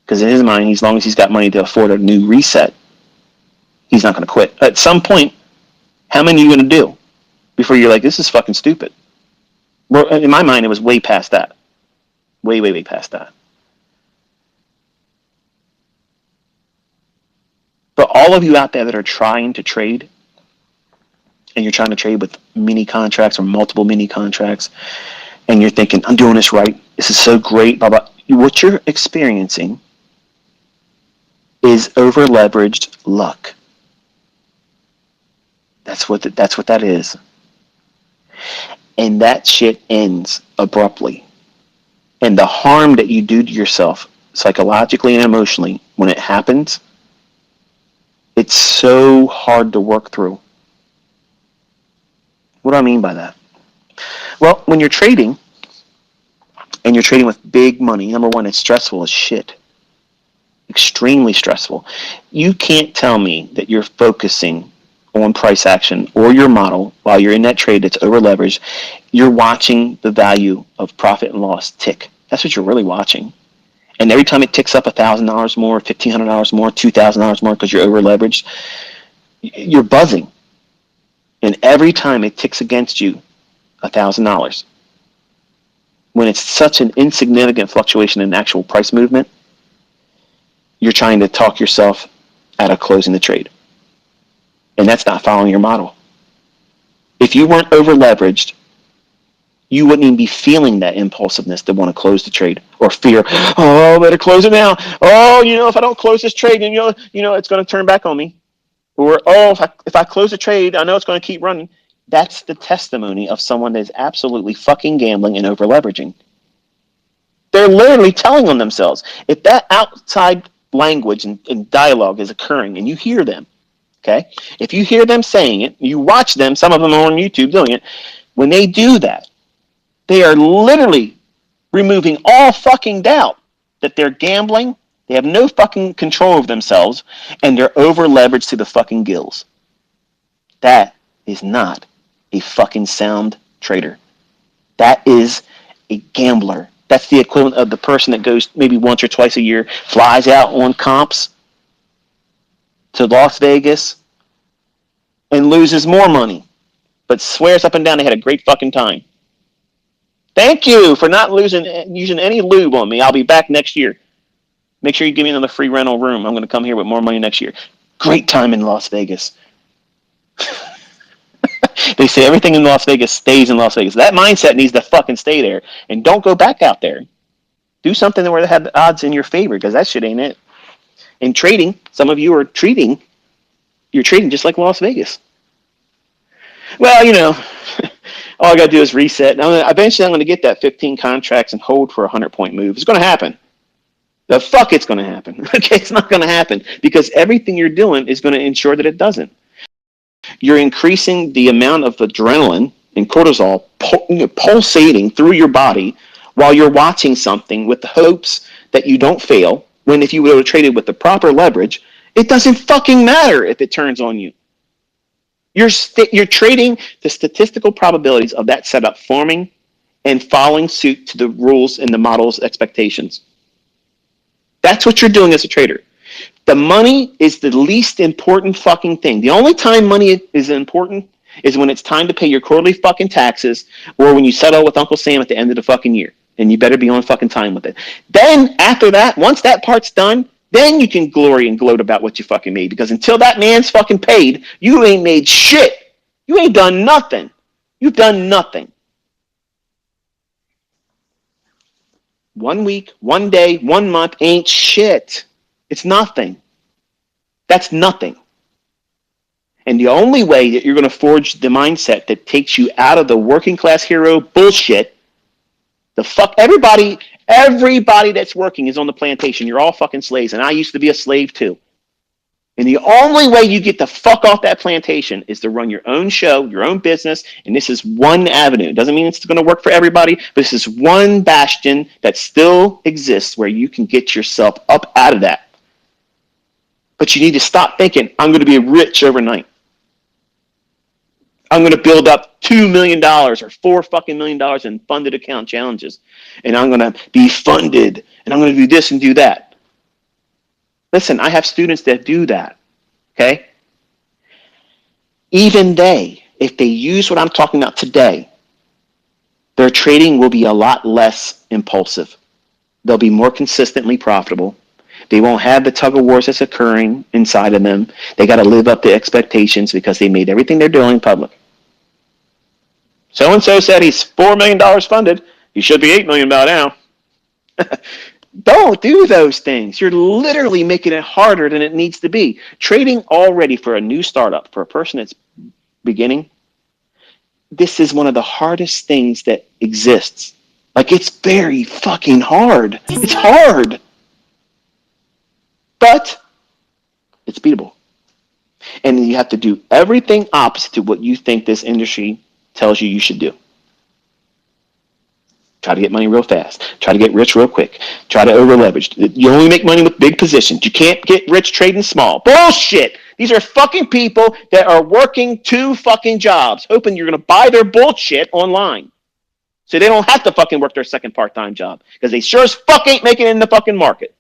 Because in his mind, as long as he's got money to afford a new reset, he's not going to quit. At some point, how many are you going to do before you're like, this is fucking stupid? Well, in my mind, it was way past that. Way, way, way past that. But all of you out there that are trying to trade, and you're trying to trade with mini contracts or multiple mini contracts, and you're thinking, I'm doing this right, this is so great, blah, blah. What you're experiencing is over-leveraged luck. That's what that is. And that shit ends abruptly. And the harm that you do to yourself psychologically and emotionally when it happens, it's so hard to work through. What do I mean by that? Well, when you're trading, and you're trading with big money, number one, it's stressful as shit. Extremely stressful. You can't tell me that you're focusing on price action or your model while you're in that trade that's over leveraged. You're watching the value of profit and loss tick. That's what you're really watching. And every time it ticks up $1,000 more, $1,500 more, $2,000 more because you're over leveraged, you're buzzing. And every time it ticks against you $1,000, when it's such an insignificant fluctuation in actual price movement, you're trying to talk yourself out of closing the trade. And that's not following your model. If you weren't over leveraged, you wouldn't even be feeling that impulsiveness to want to close the trade or fear, oh, I better close it now. Oh, if I don't close this trade, then it's going to turn back on me. Or, oh, if I close the trade, I know it's going to keep running. That's the testimony of someone that's absolutely fucking gambling and over leveraging. They're literally telling on themselves. If that outside language and dialogue is occurring and you hear them, okay? If you hear them saying it, you watch them, some of them are on YouTube doing it, when they do that, they are literally removing all fucking doubt that they're gambling, they have no fucking control of themselves, and they're over leveraged to the fucking gills. That is not a fucking sound trader. That is a gambler. That's the equivalent of the person that goes maybe once or twice a year, flies out on comps to Las Vegas and loses more money, but swears up and down they had a great fucking time. Thank you for not using any lube on me. I'll be back next year. Make sure you give me another free rental room. I'm going to come here with more money next year. Great time in Las Vegas. They say everything in Las Vegas stays in Las Vegas. That mindset needs to fucking stay there. And don't go back out there. Do something where they have the odds in your favor, because that shit ain't it. In trading, some of you are trading. You're trading just like Las Vegas. Well, all I got to do is reset. Eventually, I'm going to get that 15 contracts and hold for a 100-point move. It's going to happen. The fuck it's going to happen. Okay, it's not going to happen because everything you're doing is going to ensure that it doesn't. You're increasing the amount of adrenaline and cortisol pulsating through your body while you're watching something with the hopes that you don't fail, when if you would have traded with the proper leverage, it doesn't fucking matter if it turns on you. You're trading the statistical probabilities of that setup forming and following suit to the rules and the model's expectations. That's what you're doing as a trader. The money is the least important fucking thing. The only time money is important is when it's time to pay your quarterly fucking taxes or when you settle with Uncle Sam at the end of the fucking year. And you better be on fucking time with it. Then, after that, once that part's done, then you can glory and gloat about what you fucking made. Because until that man's fucking paid, you ain't made shit. You ain't done nothing. You've done nothing. 1 week, 1 day, 1 month ain't shit. It's nothing. That's nothing. And the only way that you're going to forge the mindset that takes you out of the working class hero bullshit, everybody that's working is on the plantation. You're all fucking slaves. And I used to be a slave too. And the only way you get the fuck off that plantation is to run your own show, your own business. And this is one avenue. It doesn't mean it's going to work for everybody, but this is one bastion that still exists where you can get yourself up out of that. But you need to stop thinking, I'm going to be rich overnight. I'm going to build up $2 million or $4 fucking million in funded account challenges. And I'm going to be funded. And I'm going to do this and do that. Listen, I have students that do that. Okay? Even they, if they use what I'm talking about today, their trading will be a lot less impulsive. They'll be more consistently profitable. They won't have the tug of wars that's occurring inside of them. They got to live up to expectations because they made everything they're doing public. So-and-so said he's $4 million funded. He should be $8 million by now. Don't do those things. You're literally making it harder than it needs to be. Trading already for a new startup, for a person that's beginning, this is one of the hardest things that exists. Like, it's very fucking hard. It's hard. But it's beatable. And you have to do everything opposite to what you think this industry tells you should do. Try to get money real fast. Try to get rich real quick. Try to over leverage. You only make money with big positions. You can't get rich trading small. Bullshit. These are fucking people that are working 2 fucking jobs, hoping you're going to buy their bullshit online. So they don't have to fucking work their second part-time job because they sure as fuck ain't making it in the fucking market.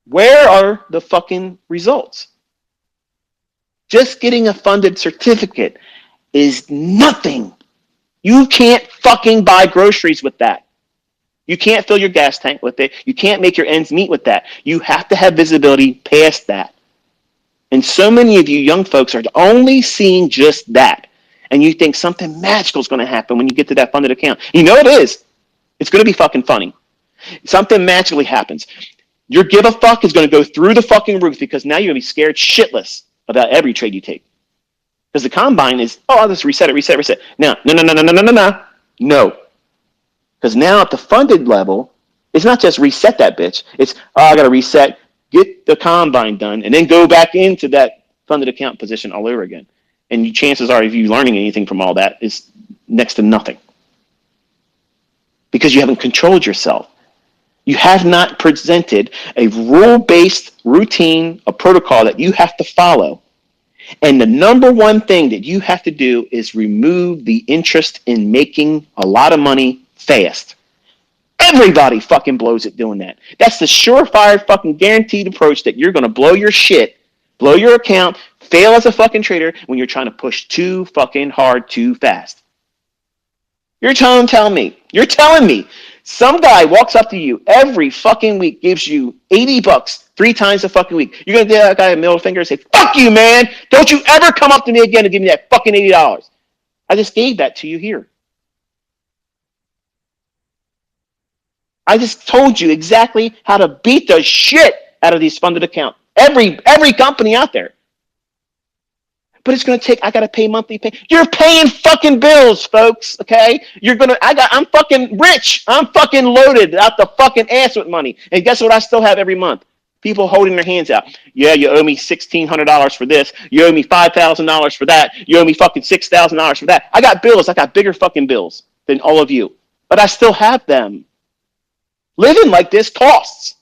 Where are the fucking results? Just getting a funded certificate is nothing. You can't fucking buy groceries with that. You can't fill your gas tank with it. You can't make your ends meet with that. You have to have visibility past that. And so many of you young folks are only seeing just that. And you think something magical is going to happen when you get to that funded account. You know it is. It's going to be fucking funny. Something magically happens. Your give a fuck is going to go through the fucking roof because now you're going to be scared shitless about every trade you take. Because the combine is, oh, I'll just reset it. Now, no. Because now at the funded level, it's not just reset that bitch. It's, oh, I got to reset, get the combine done, and then go back into that funded account position all over again. And chances are, if you're learning anything from all that, is next to nothing. Because you haven't controlled yourself. You have not presented a rule-based routine, a protocol that you have to follow. And the number one thing that you have to do is remove the interest in making a lot of money fast. Everybody fucking blows it doing that. That's the surefire fucking guaranteed approach that you're going to blow your shit, blow your account, fail as a fucking trader when you're trying to push too fucking hard too fast. You're telling me some guy walks up to you every fucking week, gives you $80 3 times a fucking week. You're going to give that guy a middle finger and say, fuck you, man. Don't you ever come up to me again and give me that fucking $80. I just gave that to you here. I just told you exactly how to beat the shit out of these funded accounts. Every company out there. But it's going to take, I got to pay monthly pay. You're paying fucking bills, folks, okay? I'm fucking rich. I'm fucking loaded out the fucking ass with money. And guess what I still have every month? People holding their hands out. Yeah, you owe me $1,600 for this. You owe me $5,000 for that. You owe me fucking $6,000 for that. I got bills. I got bigger fucking bills than all of you. But I still have them. Living like this costs.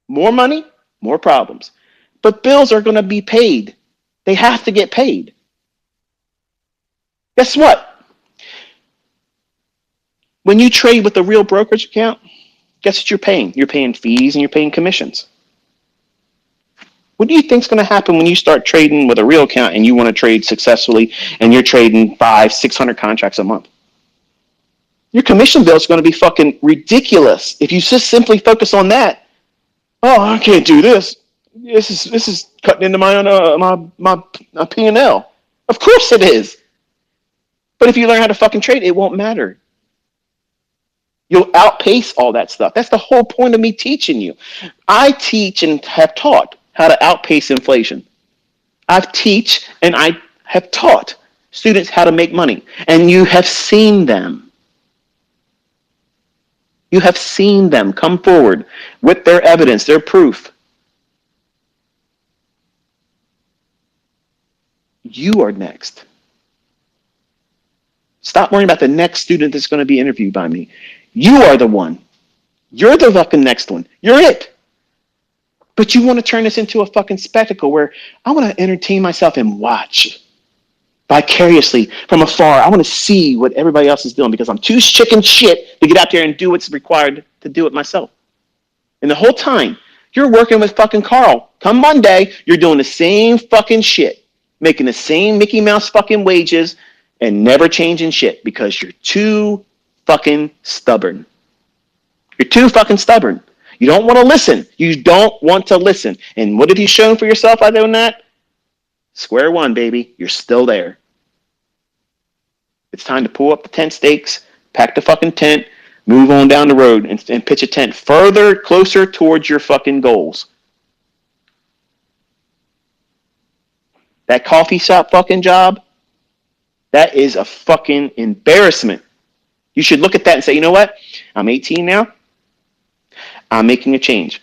More money, more problems. But bills are going to be paid. They have to get paid. Guess what? When you trade with a real brokerage account, guess what you're paying? You're paying fees and you're paying commissions. What do you think is going to happen when you start trading with a real account and you want to trade successfully and you're trading 500-600 contracts a month? Your commission bill is going to be fucking ridiculous if you just simply focus on that. Oh, I can't do this. This is cutting into my P&L. Of course it is. But if you learn how to fucking trade, it won't matter. You'll outpace all that stuff. That's the whole point of me teaching you. I teach and have taught how to outpace inflation. I teach and I have taught students how to make money. And you have seen them. You have seen them come forward with their evidence, their proof. You are next. Stop worrying about the next student that's going to be interviewed by me. You are the one. You're the fucking next one. You're it. But you want to turn this into a fucking spectacle where I want to entertain myself and watch vicariously from afar. I want to see what everybody else is doing because I'm too chicken shit to get out there and do what's required to do it myself. And the whole time, you're working with fucking Carl. Come Monday, you're doing the same fucking shit. Making the same Mickey Mouse fucking wages and never changing shit because you're too fucking stubborn. You're too fucking stubborn. You don't want to listen. You don't want to listen. And what have you shown for yourself by doing that? Square one, baby. You're still there. It's time to pull up the tent stakes, pack the fucking tent, move on down the road and pitch a tent further, closer towards your fucking goals. That coffee shop fucking job, that is a fucking embarrassment. You should look at that and say, you know what? I'm 18 now. I'm making a change.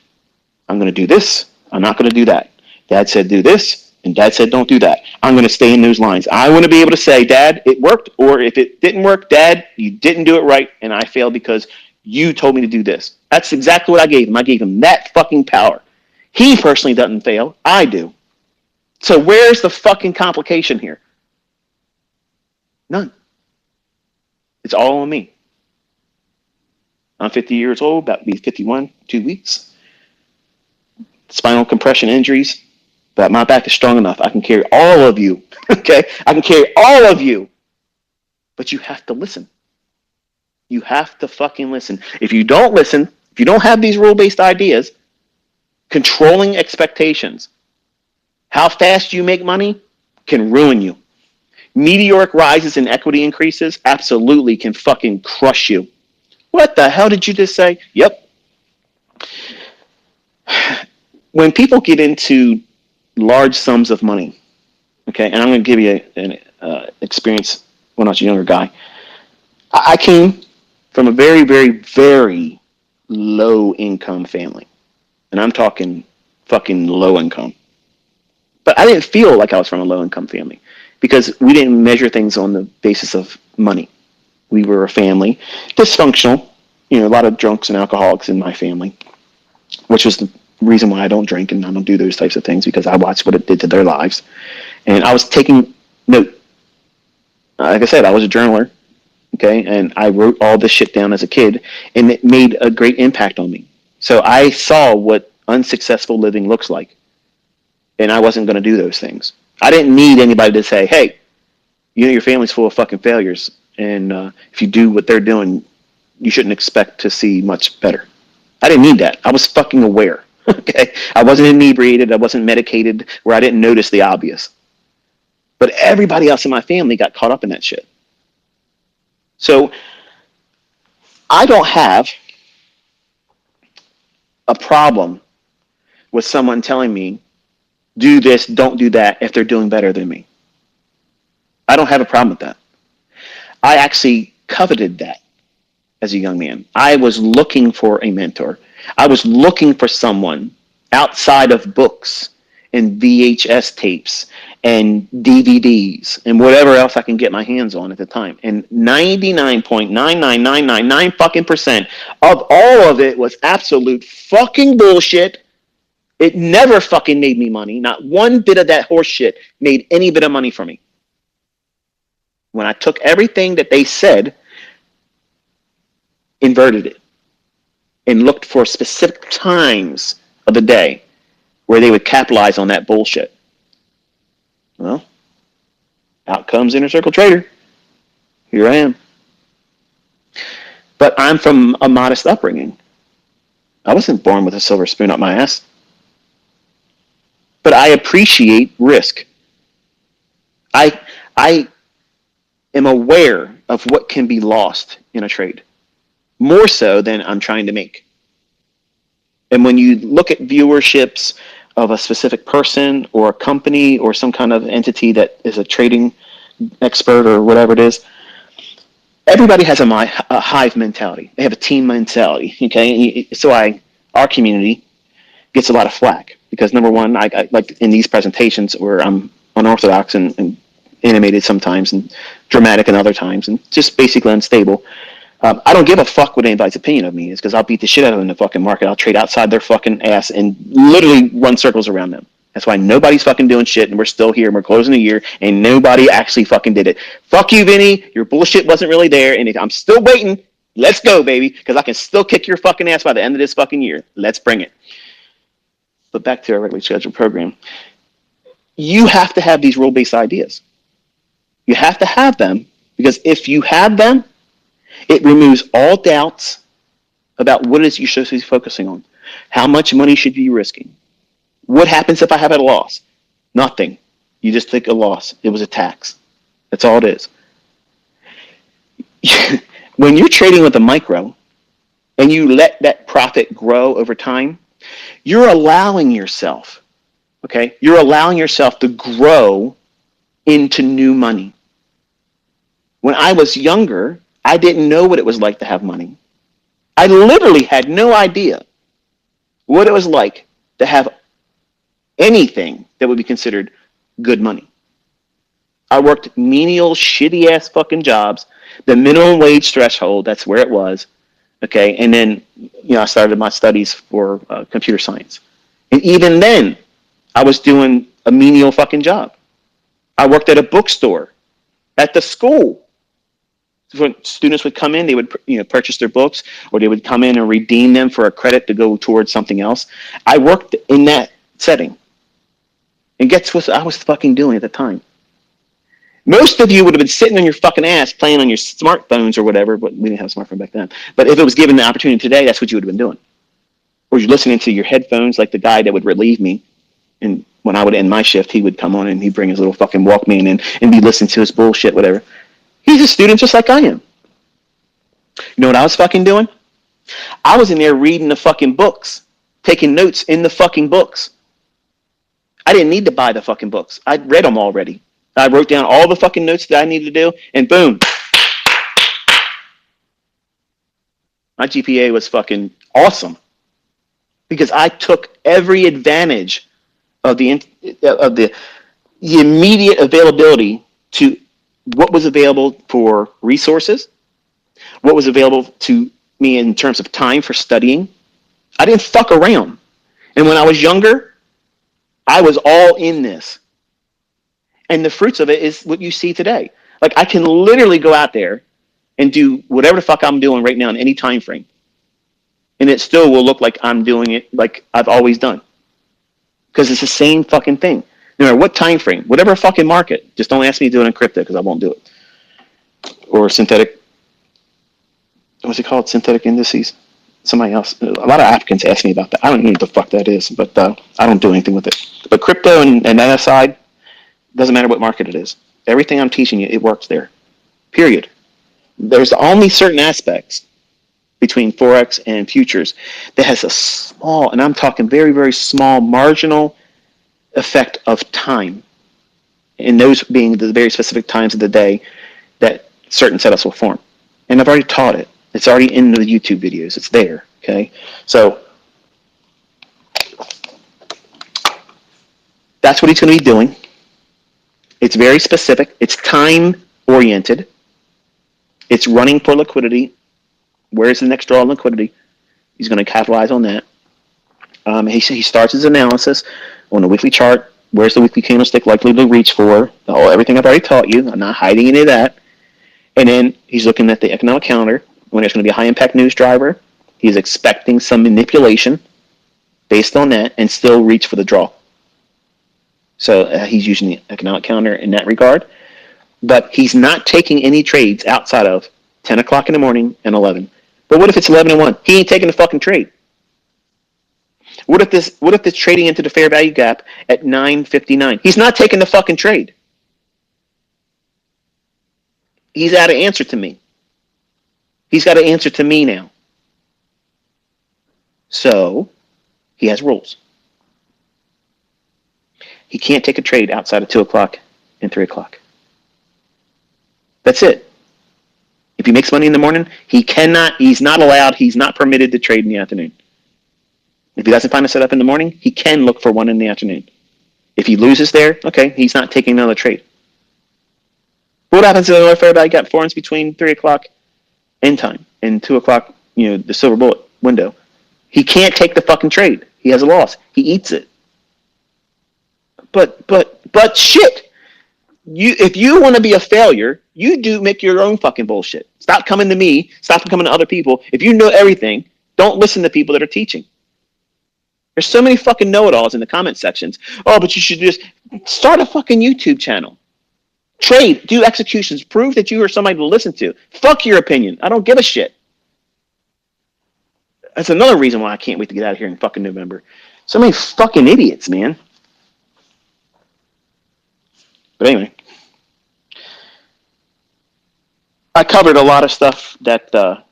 I'm going to do this. I'm not going to do that. Dad said do this, and Dad said don't do that. I'm going to stay in those lines. I want to be able to say, Dad, it worked, or if it didn't work, Dad, you didn't do it right, and I failed because you told me to do this. That's exactly what I gave him. I gave him that fucking power. He personally doesn't fail. I do. So where's the fucking complication here? None. It's all on me. I'm 50 years old, about to be 51, 2 weeks. Spinal compression injuries, but my back is strong enough. I can carry all of you. Okay? I can carry all of you. But you have to listen. You have to fucking listen. If you don't listen, if you don't have these rule-based ideas, controlling expectations, how fast you make money can ruin you. Meteoric rises in equity increases absolutely can fucking crush you. What the hell did you just say? Yep. When people get into large sums of money, okay, and I'm going to give you an experience when I was a younger guy. I came from a very, very, very low income family. And I'm talking fucking low income. But I didn't feel like I was from a low income family because we didn't measure things on the basis of money. We were a family, dysfunctional, a lot of drunks and alcoholics in my family, which was the reason why I don't drink and I don't do those types of things, because I watched what it did to their lives. And I was taking note. Like I said, I was a journaler, okay, and I wrote all this shit down as a kid, and it made a great impact on me. So I saw what unsuccessful living looks like, and I wasn't going to do those things. I didn't need anybody to say, hey, your family's full of fucking failures, and if you do what they're doing, you shouldn't expect to see much better. I didn't need that. I was fucking aware, okay? I wasn't inebriated. I wasn't medicated where I didn't notice the obvious. But everybody else in my family got caught up in that shit. So I don't have a problem with someone telling me, do this, don't do that, if they're doing better than me. I don't have a problem with that. I actually coveted that as a young man. I was looking for a mentor. I was looking for someone outside of books and VHS tapes and DVDs and whatever else I can get my hands on at the time. And 99.99999 fucking percent of all of it was absolute fucking bullshit. It never fucking made me money. Not one bit of that horse shit made any bit of money for me. When I took everything that they said, inverted it, and looked for specific times of the day where they would capitalize on that bullshit. Well, out comes Inner Circle Trader. Here I am. But I'm from a modest upbringing. I wasn't born with a silver spoon up my ass. But I appreciate risk. I am aware of what can be lost in a trade, more so than I'm trying to make. And when you look at viewerships of a specific person or a company or some kind of entity that is a trading expert or whatever it is, everybody has a hive mentality. They have a team mentality, okay? So our community gets a lot of flack because, number one, I like in these presentations where I'm unorthodox and animated sometimes and dramatic in other times and just basically unstable. I don't give a fuck what anybody's opinion of me is, because I'll beat the shit out of them in the fucking market. I'll trade outside their fucking ass and literally run circles around them. That's why nobody's fucking doing shit, and we're still here, and we're closing the year, and nobody actually fucking did it. Fuck you, Vinny. Your bullshit wasn't really there, and I'm still waiting. Let's go, baby, because I can still kick your fucking ass by the end of this fucking year. Let's bring it. But back to our regularly scheduled program. You have to have these rule-based ideas. You have to have them, because if you have them, it removes all doubts about what it is you're supposed to be focusing on. How much money should you be risking? What happens if I have a loss? Nothing. You just think a loss. It was a tax. That's all it is. When you're trading with a micro and you let that profit grow over time, you're allowing yourself, okay? You're allowing yourself to grow into new money. When I was younger, I didn't know what it was like to have money. I literally had no idea what it was like to have anything that would be considered good money. I worked menial, shitty-ass fucking jobs, the minimum wage threshold, that's where it was, okay? And then, I started my studies for computer science. And even then, I was doing a menial fucking job. I worked at a bookstore at the school. When students would come in, they would purchase their books, or they would come in and redeem them for a credit to go towards something else. I worked in that setting. And guess what I was fucking doing at the time? Most of you would have been sitting on your fucking ass playing on your smartphones or whatever, but we didn't have a smartphone back then. But if it was given the opportunity today, that's what you would have been doing. Or you're listening to your headphones like the guy that would relieve me. And when I would end my shift, he would come on and he'd bring his little fucking Walkman in and be listening to his bullshit, whatever. He's a student just like I am. You know what I was fucking doing? I was in there reading the fucking books, taking notes in the fucking books. I didn't need to buy the fucking books. I'd read them already. I wrote down all the fucking notes that I needed to do, and boom. My GPA was fucking awesome because I took every advantage of the immediate availability to what was available for resources, what was available to me in terms of time for studying. I didn't fuck around. And when I was younger, I was all in this. And the fruits of it is what you see today. Like, I can literally go out there and do whatever the fuck I'm doing right now in any time frame. And it still will look like I'm doing it like I've always done. Because it's the same fucking thing. No matter what time frame, whatever fucking market. Just don't ask me to do it in crypto because I won't do it. Or synthetic, what's it called? Synthetic indices? Somebody else. A lot of Africans ask me about that. I don't even know what the fuck that is, but I don't do anything with it. But crypto and that aside, doesn't matter what market it is. Everything I'm teaching you, it works there. Period. There's only certain aspects between Forex and futures that has a small, and I'm talking very, very small, marginal effect of time. And those being the very specific times of the day that certain setups will form. And I've already taught it. It's already in the YouTube videos. It's there. Okay? So that's what he's going to be doing. It's very specific. It's time-oriented. It's running for liquidity. Where's the next draw on liquidity? He's going to capitalize on that. He starts his analysis on the weekly chart. Where's the weekly candlestick likely to reach for? Everything I've already taught you. I'm not hiding any of that. And then he's looking at the economic calendar. When there's going to be a high-impact news driver, he's expecting some manipulation based on that and still reach for the draw. So he's using the economic calendar in that regard. But he's not taking any trades outside of 10 o'clock in the morning and 11. But what if it's 11 and 1? He ain't taking the fucking trade. What if this trading into the fair value gap at 9:59? He's not taking the fucking trade. He's got to answer to me. He's got to answer to me now. So he has rules. He can't take a trade outside of 2 o'clock and 3 o'clock. That's it. If he makes money in the morning, he's not allowed, he's not permitted to trade in the afternoon. If he doesn't find a setup in the morning, he can look for one in the afternoon. If he loses there, okay, he's not taking another trade. What happens to the fair value gap forms between 3 o'clock end time and 2 o'clock, the silver bullet window? He can't take the fucking trade. He has a loss. He eats it. But shit, if you want to be a failure, you do make your own fucking bullshit. Stop coming to me. Stop coming to other people. If you know everything, don't listen to people that are teaching. There's so many fucking know-it-alls in the comment sections. Oh, but you should just start a fucking YouTube channel. Trade, do executions, prove that you are somebody to listen to. Fuck your opinion. I don't give a shit. That's another reason why I can't wait to get out of here in fucking November. So many fucking idiots, man. But anyway, I covered a lot of stuff that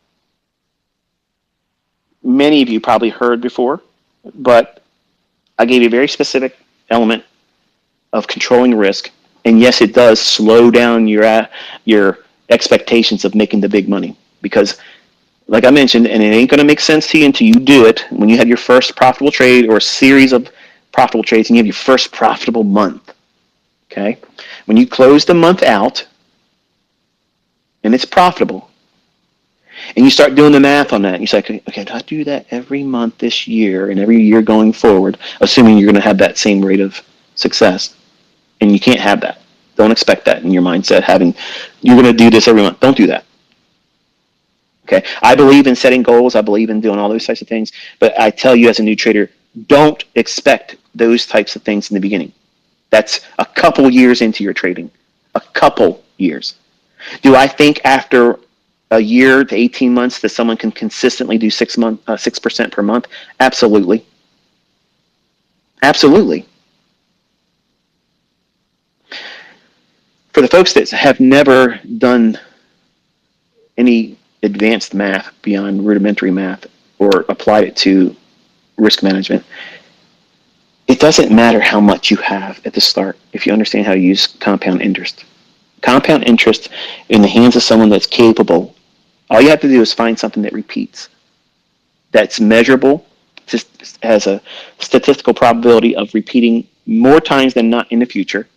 many of you probably heard before, but I gave you a very specific element of controlling risk. And yes, it does slow down your expectations of making the big money. Because, like I mentioned, and it ain't going to make sense to you until you do it, when you have your first profitable trade or a series of profitable trades and you have your first profitable month. Okay? When you close the month out and it's profitable, and you start doing the math on that, and you say, okay, do I do that every month this year and every year going forward, assuming you're going to have that same rate of success? And you can't have that. Don't expect that in your mindset, you're going to do this every month. Don't do that. Okay. I believe in setting goals. I believe in doing all those types of things. But I tell you as a new trader, don't expect those types of things in the beginning. That's a couple years into your trading. A couple years. Do I think after a year to 18 months that someone can consistently do 6% per month? Absolutely. Absolutely. For the folks that have never done any advanced math beyond rudimentary math or applied it to risk management, it doesn't matter how much you have at the start if you understand how to use compound interest. Compound interest in the hands of someone that's capable, all you have to do is find something that repeats, that's measurable, just has a statistical probability of repeating more times than not in the future,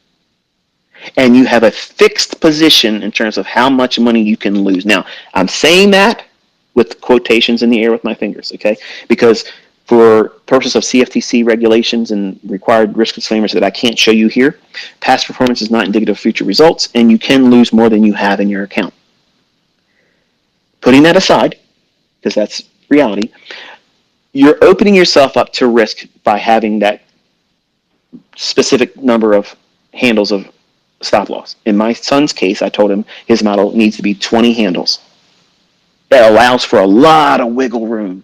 and you have a fixed position in terms of how much money you can lose. Now, I'm saying that with quotations in the air with my fingers, okay? Because for purposes of CFTC regulations and required risk disclaimers that I can't show you here, past performance is not indicative of future results, and you can lose more than you have in your account. Putting that aside, because that's reality, you're opening yourself up to risk by having that specific number of handles of stop loss. In my son's case, I told him his model needs to be 20 handles. That allows for a lot of wiggle room.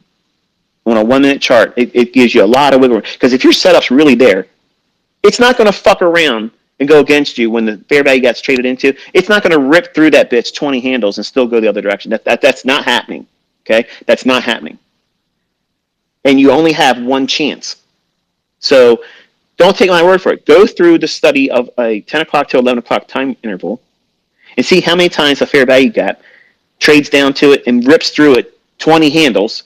On a 1 minute chart, it gives you a lot of wiggle room. Because if your setup's really there, it's not going to fuck around and go against you when the fair value gets traded into. It's not going to rip through that bitch 20 handles and still go the other direction. That's not happening. Okay? That's not happening. And you only have one chance. So don't take my word for it. Go through the study of a 10 o'clock to 11 o'clock time interval and see how many times a fair value gap trades down to it and rips through it 20 handles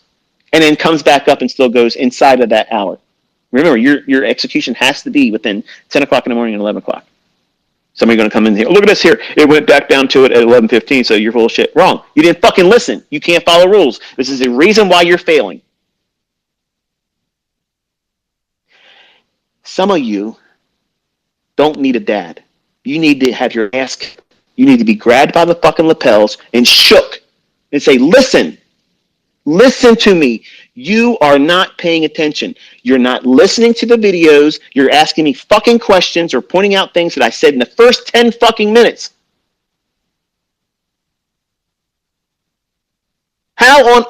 and then comes back up and still goes inside of that hour. Remember, your execution has to be within 10 o'clock in the morning and 11 o'clock. Somebody's going to come in here. Oh, look at this here. It went back down to it at 11:15, so you're full of shit. Wrong. You didn't fucking listen. You can't follow rules. This is the reason why you're failing. Some of you don't need a dad. You need to have your ass kicked. You need to be grabbed by the fucking lapels and shook and say, listen to me. You are not paying attention. You're not listening to the videos. You're asking me fucking questions or pointing out things that I said in the first 10 fucking minutes. How on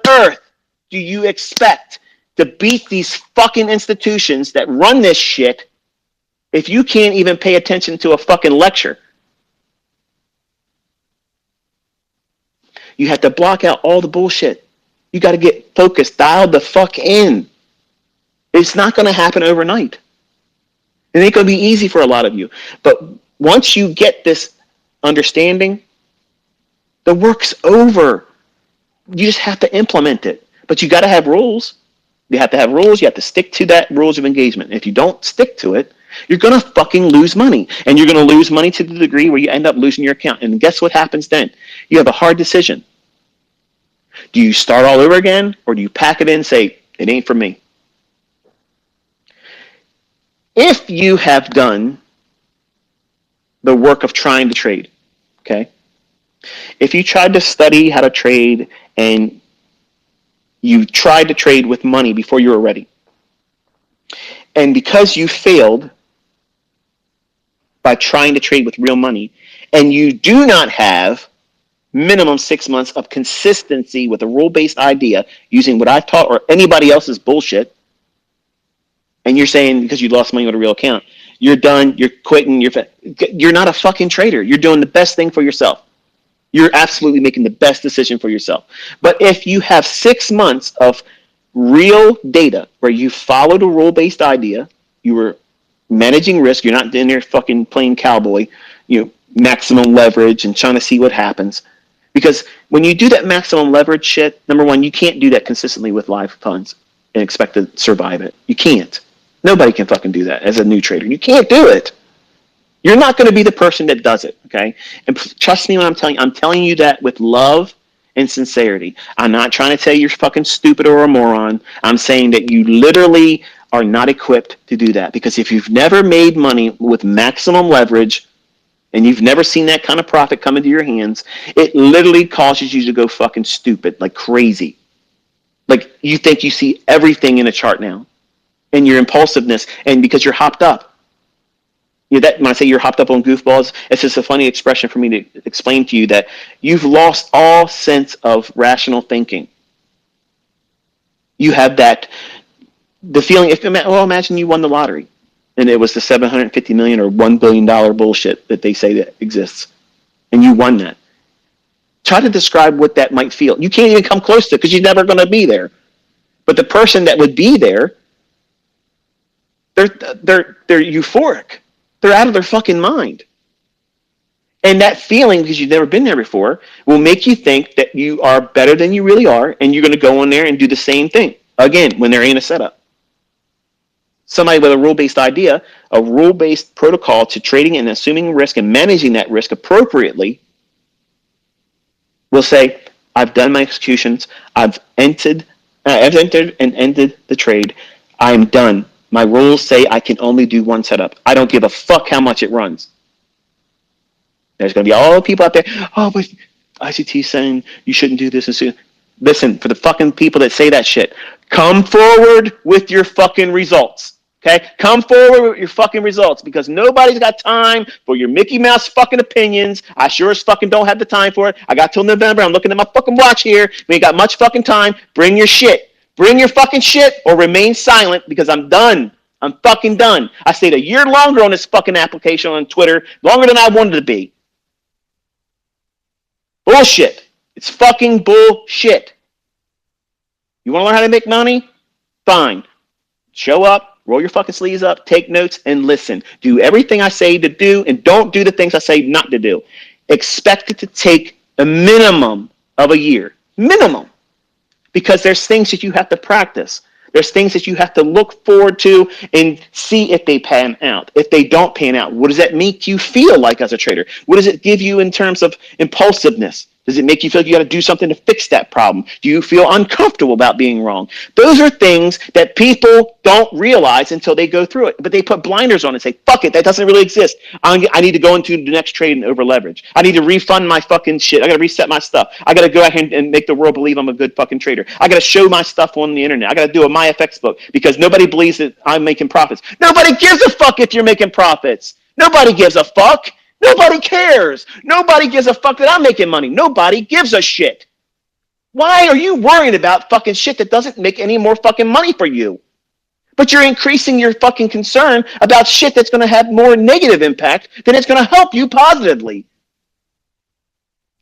earth do you expect to beat these fucking institutions that run this shit if you can't even pay attention to a fucking lecture? You have to block out all the bullshit. You got to get focused, dialed the fuck in. It's not going to happen overnight. It ain't going to be easy for a lot of you. But once you get this understanding, the work's over. You just have to implement it. But you got to have rules. You have to have rules. You have to stick to that rules of engagement. If you don't stick to it, you're going to fucking lose money. And you're going to lose money to the degree where you end up losing your account. And guess what happens then? You have a hard decision. Do you start all over again, or do you pack it in and say, it ain't for me? If you have done the work of trying to trade, okay? If you tried to study how to trade and you tried to trade with money before you were ready, and because you failed by trying to trade with real money, and you do not have minimum 6 months of consistency with a rule-based idea using what I've taught or anybody else's bullshit, and you're saying because you lost money with a real account, you're done, you're quitting, you're not a fucking trader. You're doing the best thing for yourself. You're absolutely making the best decision for yourself. But if you have 6 months of real data where you followed a rule-based idea, you were managing risk, you're not in there fucking playing cowboy, maximum leverage and trying to see what happens. Because when you do that maximum leverage shit, number one, you can't do that consistently with live funds and expect to survive it. You can't. Nobody can fucking do that as a new trader. You can't do it. You're not going to be the person that does it, okay? And trust me when I'm telling you that with love and sincerity. I'm not trying to tell you you're fucking stupid or a moron. I'm saying that you literally are not equipped to do that. Because if you've never made money with maximum leverage and you've never seen that kind of profit come into your hands, it literally causes you to go fucking stupid, like crazy. Like you think you see everything in a chart now, and your impulsiveness, and because you're hopped up. You know, that when I say you're hopped up on goofballs, it's just a funny expression for me to explain to you that you've lost all sense of rational thinking. You have the feeling. Imagine you won the lottery, and it was the $750 million or $1 billion bullshit that they say that exists, and you won that. Try to describe what that might feel. You can't even come close to it because you're never going to be there. But the person that would be there, they're euphoric. They're out of their fucking mind. And that feeling, because you've never been there before, will make you think that you are better than you really are, and you're going to go in there and do the same thing again when there ain't a setup. Somebody with a rule-based idea, a rule-based protocol to trading and assuming risk and managing that risk appropriately will say, I've done my executions, I've entered and ended the trade, I'm done. My rules say I can only do one setup. I don't give a fuck how much it runs. There's going to be all the people out there, oh, but ICT saying you shouldn't do this and so. Listen, for the fucking people that say that shit, come forward with your fucking results. Okay? Come forward with your fucking results, because nobody's got time for your Mickey Mouse fucking opinions. I sure as fucking don't have the time for it. I got till November. I'm looking at my fucking watch here. We ain't got much fucking time. Bring your shit. Bring your fucking shit or remain silent, because I'm done. I'm fucking done. I stayed a year longer on this fucking application on Twitter, longer than I wanted to be. Bullshit. It's fucking bullshit. You want to learn how to make money? Fine. Show up, roll your fucking sleeves up, take notes, and listen. Do everything I say to do, and don't do the things I say not to do. Expect it to take a minimum of a year. Minimum. Because there's things that you have to practice. There's things that you have to look forward to and see if they pan out. If they don't pan out, what does that make you feel like as a trader? What does it give you in terms of impulsiveness? Does it make you feel like you got to do something to fix that problem? Do you feel uncomfortable about being wrong? Those are things that people don't realize until they go through it. But they put blinders on and say, fuck it, that doesn't really exist. I need to go into the next trade and over leverage. I need to refund my fucking shit. I got to reset my stuff. I got to go out here and make the world believe I'm a good fucking trader. I got to show my stuff on the internet. I got to do a MyFX book because nobody believes that I'm making profits. Nobody gives a fuck if you're making profits. Nobody gives a fuck. Nobody cares. Nobody gives a fuck that I'm making money. Nobody gives a shit. Why are you worrying about fucking shit that doesn't make any more fucking money for you? But you're increasing your fucking concern about shit that's going to have more negative impact than it's going to help you positively.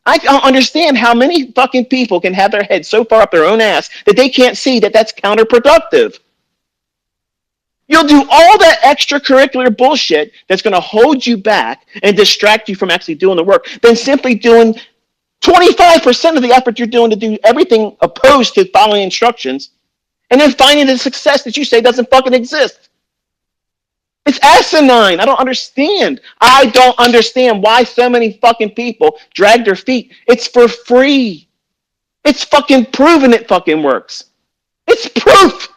I don't understand how many fucking people can have their head so far up their own ass that they can't see that that's counterproductive. You'll do all that extracurricular bullshit that's going to hold you back and distract you from actually doing the work than simply doing 25% of the effort you're doing to do everything opposed to following instructions and then finding the success that you say doesn't fucking exist. It's asinine. I don't understand. I don't understand why so many fucking people drag their feet. It's for free. It's fucking proven it fucking works. It's proof.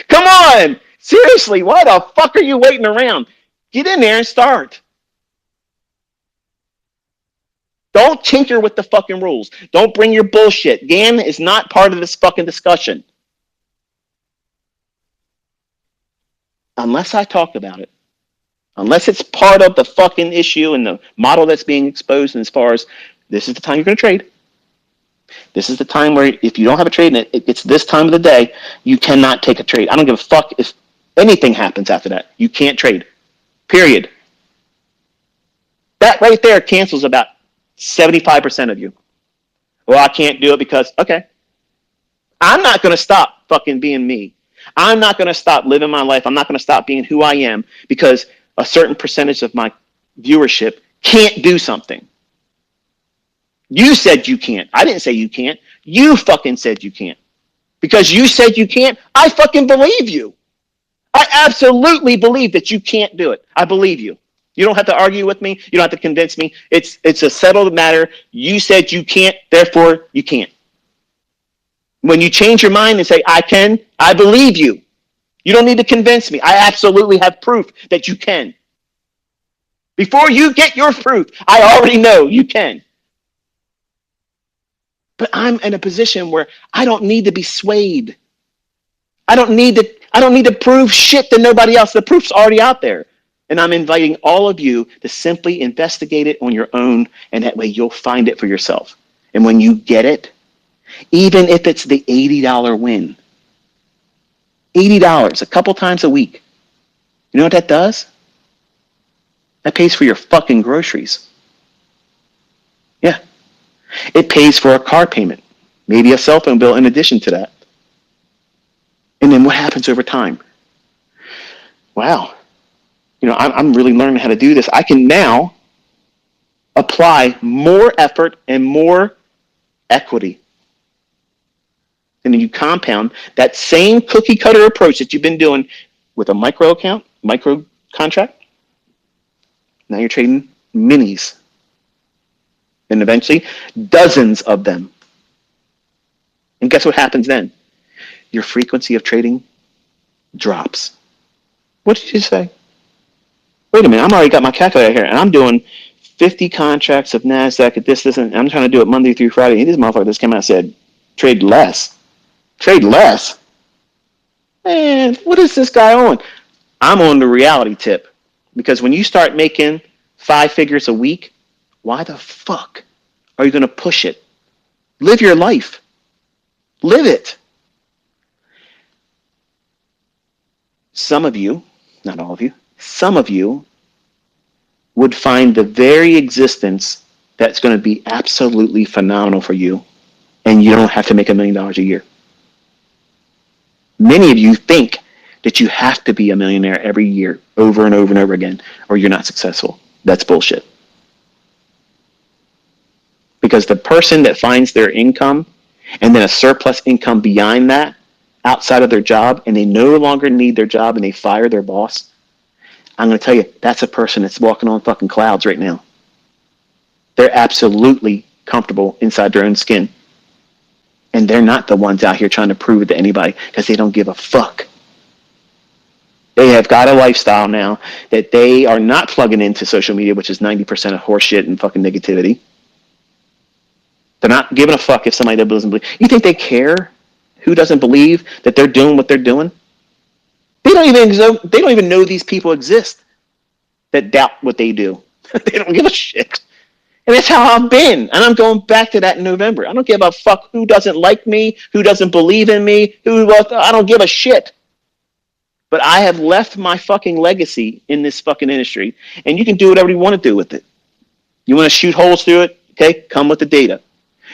Come on. Seriously, why the fuck are you waiting around? Get in there and start. Don't tinker with the fucking rules. Don't bring your bullshit. GAN is not part of this fucking discussion. Unless I talk about it. Unless it's part of the fucking issue and the model that's being exposed, and as far as this is the time you're going to trade. This is the time where if you don't have a trade and it's this time of the day, you cannot take a trade. I don't give a fuck if anything happens after that. You can't trade. Period. That right there cancels about 75% of you. Well, I can't do it because, okay. I'm not going to stop fucking being me. I'm not going to stop living my life. I'm not going to stop being who I am because a certain percentage of my viewership can't do something. You said you can't. I didn't say you can't. You fucking said you can't. Because you said you can't, I fucking believe you. I absolutely believe that you can't do it. I believe you. You don't have to argue with me. You don't have to convince me. It's a settled matter. You said you can't, therefore you can't. When you change your mind and say, I can, I believe you. You don't need to convince me. I absolutely have proof that you can. Before you get your proof, I already know you can. But I'm in a position where I don't need to be swayed. I don't need to prove shit to nobody else. The proof's already out there. And I'm inviting all of you to simply investigate it on your own, and that way you'll find it for yourself. And when you get it, even if it's the $80 win, $80 a couple times a week, you know what that does? That pays for your fucking groceries. Yeah. It pays for a car payment, maybe a cell phone bill in addition to that. And then what happens over time? Wow. I'm really learning how to do this. I can now apply more effort and more equity. And then you compound that same cookie cutter approach that you've been doing with a micro account, micro contract. Now you're trading minis. And eventually dozens of them. And guess what happens then? Your frequency of trading drops. What did you say? Wait a minute, I'm already got my calculator here, and I'm doing 50 contracts of NASDAQ at this, and I'm trying to do it Monday through Friday. And this motherfucker just came out and said, trade less. Trade less? Man, what is this guy on? I'm on the reality tip. Because when you start making 5 figures a week, why the fuck are you going to push it? Live your life. Live it. Some of you, not all of you, some of you would find the very existence that's going to be absolutely phenomenal for you, and you don't have to make $1 million a year. Many of you think that you have to be a millionaire every year over and over and over again, or you're not successful. That's bullshit. Because the person that finds their income and then a surplus income beyond that, outside of their job, and they no longer need their job and they fire their boss, I'm going to tell you, that's a person that's walking on fucking clouds right now. They're absolutely comfortable inside their own skin. And they're not the ones out here trying to prove it to anybody because they don't give a fuck. They have got a lifestyle now that they are not plugging into social media, which is 90% of horseshit and fucking negativity. They're not giving a fuck if somebody doesn't believe. You think they care who doesn't believe that they're doing what they're doing? They don't even know these people exist that doubt what they do. They don't give a shit. And that's how I've been. And I'm going back to that in November. I don't give a fuck who doesn't like me, who doesn't believe in me, I don't give a shit. But I have left my fucking legacy in this fucking industry, and you can do whatever you want to do with it. You want to shoot holes through it? Okay, come with the data.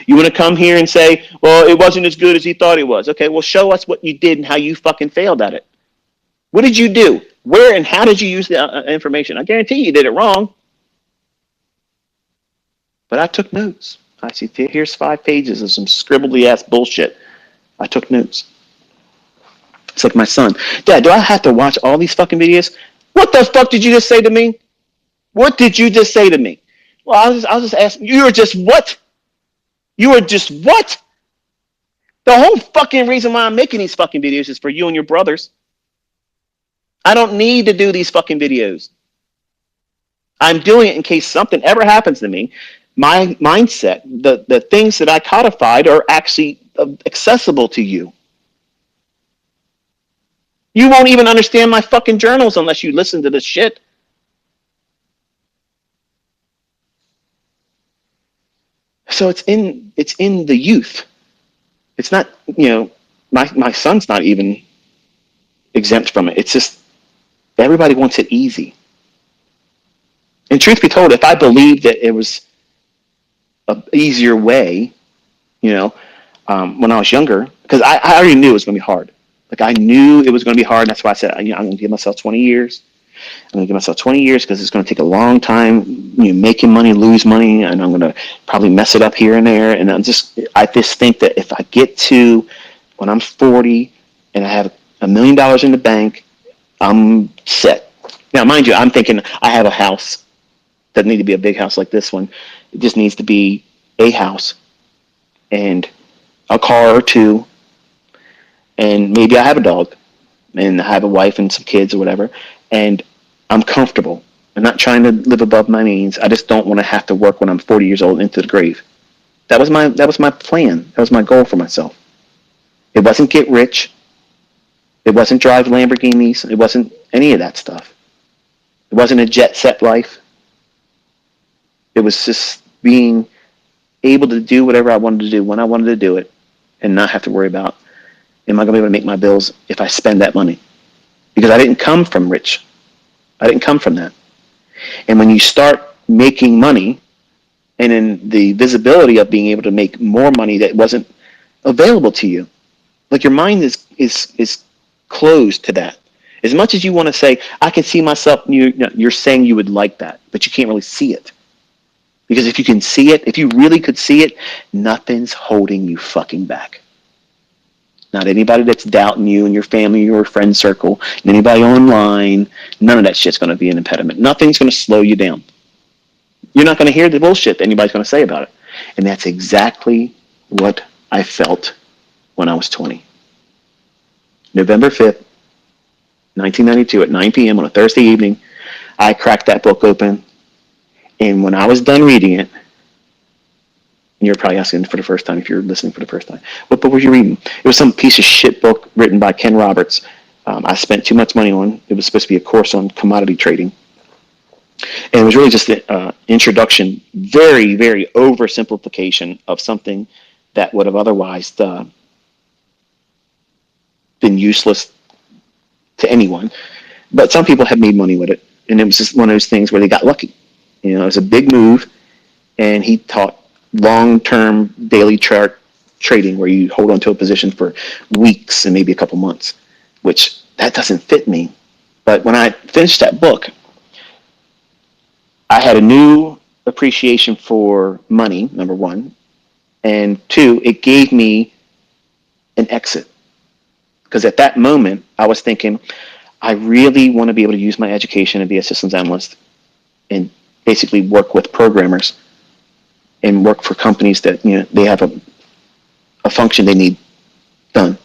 You want to come here and say, well, it wasn't as good as he thought it was. Okay, well, show us what you did and how you fucking failed at it. What did you do? Where and how did you use the information? I guarantee you did it wrong. But I took notes. I see, here's 5 pages of some scribbly ass bullshit. I took notes. It's like my son. Dad, do I have to watch all these fucking videos? What the fuck did you just say to me? What did you just say to me? Well, I was just asking. You were just what? You were just what? The whole fucking reason why I'm making these fucking videos is for you and your brothers. I don't need to do these fucking videos. I'm doing it in case something ever happens to me. My mindset, the things that I codified are actually accessible to you. You won't even understand my fucking journals unless you listen to this shit. So it's in the youth. It's not, my son's not even exempt from it. It's just everybody wants it easy. And truth be told, if I believed that it was an easier way, when I was younger, because I already knew it was going to be hard. Like I knew it was going to be hard. And that's why I said, I'm going to give myself 20 years. I'm going to give myself 20 years because it's going to take a long time, making money, lose money, and I'm going to probably mess it up here and there. And I just think that if I get to when I'm 40 and I have $1 million in the bank, I'm set. Now, mind you, I'm thinking I have a house. Doesn't need to be a big house like this one. It just needs to be a house and a car or two, and maybe I have a dog. and I have a wife and some kids or whatever, and I'm comfortable. I'm not trying to live above my means. I just don't want to have to work when I'm 40 years old into the grave. That was my plan. That was my goal for myself. It wasn't get rich. It wasn't drive Lamborghinis. It wasn't any of that stuff. It wasn't a jet set life. It was just being able to do whatever I wanted to do when I wanted to do it and not have to worry about, am I going to be able to make my bills if I spend that money? Because I didn't come from rich. I didn't come from that. And when you start making money and in the visibility of being able to make more money that wasn't available to you, like your mind is closed to that. As much as you want to say, I can see myself, you're saying you would like that, but you can't really see it. Because if you can see it, if you really could see it, nothing's holding you fucking back. Not anybody that's doubting you and your family or friend circle, and anybody online. None of that shit's going to be an impediment. Nothing's going to slow you down. You're not going to hear the bullshit that anybody's going to say about it. And that's exactly what I felt when I was 20. November 5th, 1992 at 9 p.m. on a Thursday evening, I cracked that book open. And when I was done reading it, and you're probably asking for the first time if you're listening for the first time, what book were you reading? It was some piece of shit book written by Ken Roberts. I spent too much money on. It was supposed to be a course on commodity trading. And it was really just an introduction, very, very oversimplification of something that would have otherwise been useless to anyone. But some people have made money with it. And it was just one of those things where they got lucky. You know, it was a big move. And he taught long-term daily chart trading where you hold on to a position for weeks and maybe a couple months, which that doesn't fit me. But when I finished that book, I had a new appreciation for money, number one, and two, it gave me an exit. Because at that moment, I was thinking, I really want to be able to use my education and be a systems analyst and basically work with programmers and work for companies that, they have a function they need done,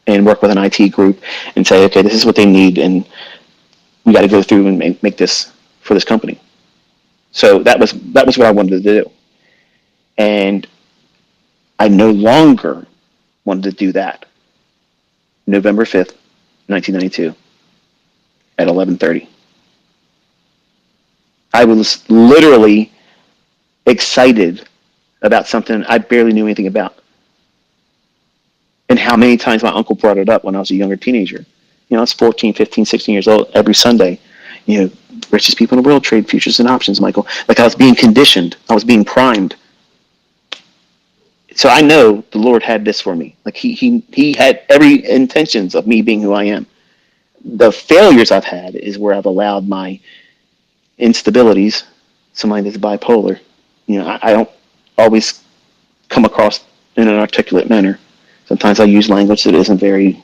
and work with an IT group and say, okay, this is what they need, and we got to go through and make this for this company. So that was what I wanted to do. And I no longer wanted to do that. November 5th, 1992 at 11:30. I was literally excited about something I barely knew anything about. And how many times my uncle brought it up when I was a younger teenager. I was 14, 15, 16 years old every Sunday. Richest people in the world trade futures and options, Michael. Like I was being conditioned. I was being primed. So I know the Lord had this for me. Like he had every intentions of me being who I am. The failures I've had is where I've allowed my instabilities, somebody that's bipolar, I don't always come across in an articulate manner. Sometimes I use language that isn't very,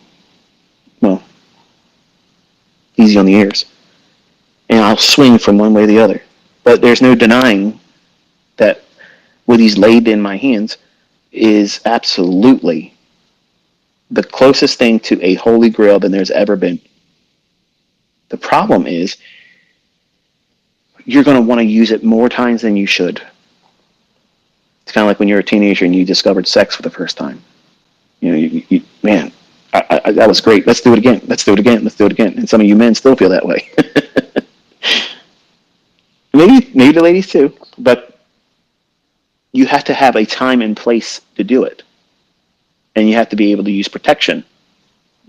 easy on the ears. And I'll swing from one way or the other. But there's no denying that what he's laid in my hands is absolutely the closest thing to a holy grail than there's ever been. The problem is you're going to want to use it more times than you should. It's kind of like when you're a teenager and you discovered sex for the first time. Man, that was great. Let's do it again. Let's do it again. Let's do it again. And some of you men still feel that way. Maybe the ladies too, but you have to have a time and place to do it. And you have to be able to use protection.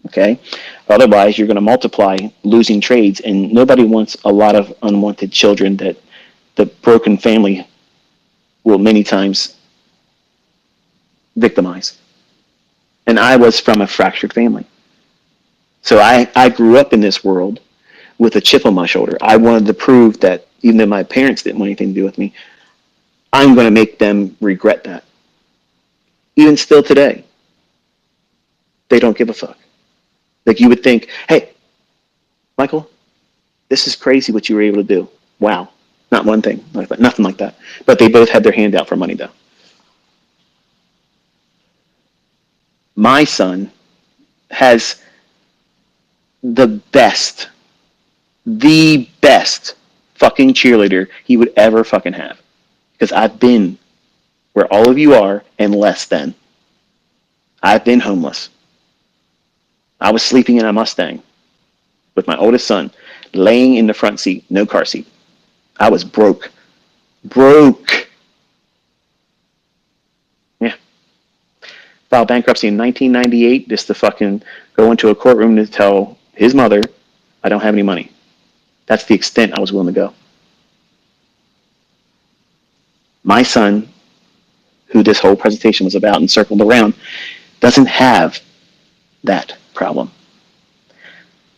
Okay? Otherwise, you're going to multiply losing trades, and nobody wants a lot of unwanted children that the broken family will many times victimize. And I was from a fractured family. So I grew up in this world with a chip on my shoulder. I wanted to prove that even though my parents didn't want anything to do with me, I'm going to make them regret that. Even still today, they don't give a fuck. Like you would think, hey, Michael, this is crazy what you were able to do. Wow. Not one thing like that, nothing like that. But they both had their hand out for money though. My son has the best fucking cheerleader he would ever fucking have. Because I've been where all of you are and less than. I've been homeless. I was sleeping in a Mustang with my oldest son, laying in the front seat, no car seat. I was broke. Broke. Yeah. Filed bankruptcy in 1998 just to fucking go into a courtroom to tell his mother, I don't have any money. That's the extent I was willing to go. My son, who this whole presentation was about and circled around, doesn't have that problem.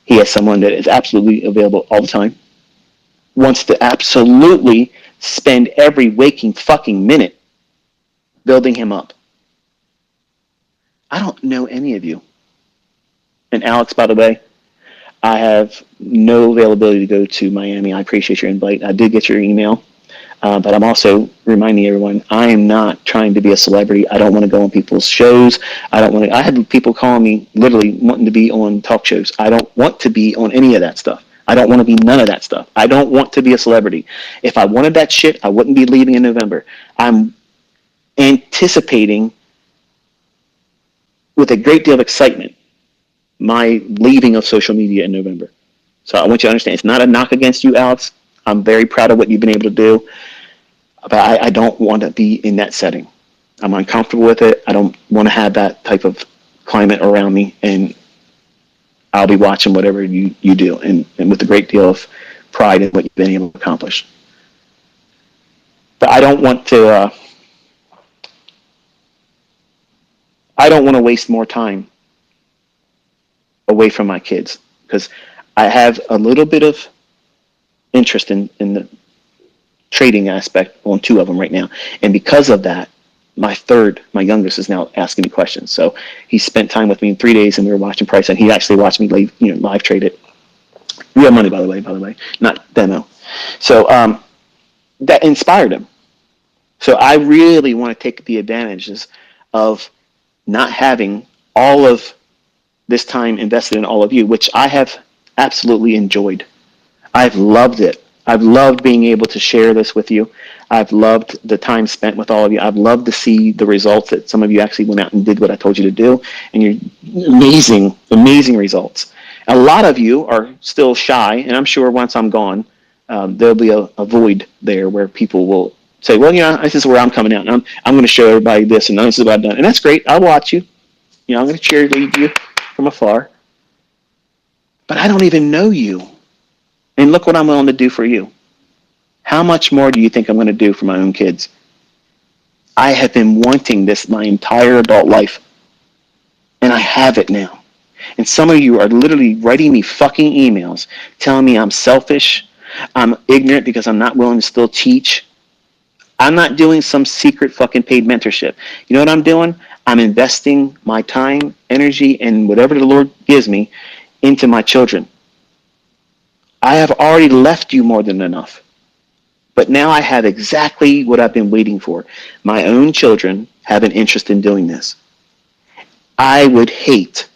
He has someone that is absolutely available all the time, wants to absolutely spend every waking fucking minute building him up. I don't know any of you. And Alex, by the way, I have no availability to go to Miami. I appreciate your invite. I did get your email. But I'm also reminding everyone, I am not trying to be a celebrity. I don't want to go on people's shows. I had people calling me literally wanting to be on talk shows. I don't want to be on any of that stuff. I don't want to be none of that stuff. I don't want to be a celebrity. If I wanted that shit, I wouldn't be leaving in November. I'm anticipating with a great deal of excitement my leaving of social media in November. So I want you to understand, it's not a knock against you, Alex. I'm very proud of what you've been able to do. But I don't want to be in that setting. I'm uncomfortable with it. I don't want to have that type of climate around me, and I'll be watching whatever you do, and with a great deal of pride in what you've been able to accomplish. But I don't want to waste more time away from my kids, because I have a little bit of interest in the trading aspect on two of them right now. And because of that, my youngest, is now asking me questions. So he spent time with me in 3 days, and we were watching price, and he actually watched me live trade it. Real money, by the way, not demo. So that inspired him. So I really want to take the advantages of not having all of this time invested in all of you, which I have absolutely enjoyed. I've loved it. I've loved being able to share this with you. I've loved the time spent with all of you. I've loved to see the results that some of you actually went out and did what I told you to do, and you're amazing, amazing results. A lot of you are still shy, and I'm sure once I'm gone, there'll be a void there where people will say, well, this is where I'm coming out, and I'm going to show everybody this, and this is what I've done. And that's great. I'll watch you. I'm going to cheerlead you from afar. But I don't even know you. And look what I'm willing to do for you. How much more do you think I'm going to do for my own kids? I have been wanting this my entire adult life, and I have it now. And some of you are literally writing me fucking emails telling me I'm selfish, I'm ignorant because I'm not willing to still teach. I'm not doing some secret fucking paid mentorship. You know what I'm doing? I'm investing my time, energy, and whatever the Lord gives me into my children. I have already left you more than enough. But now I have exactly what I've been waiting for. My own children have an interest in doing this. I would hate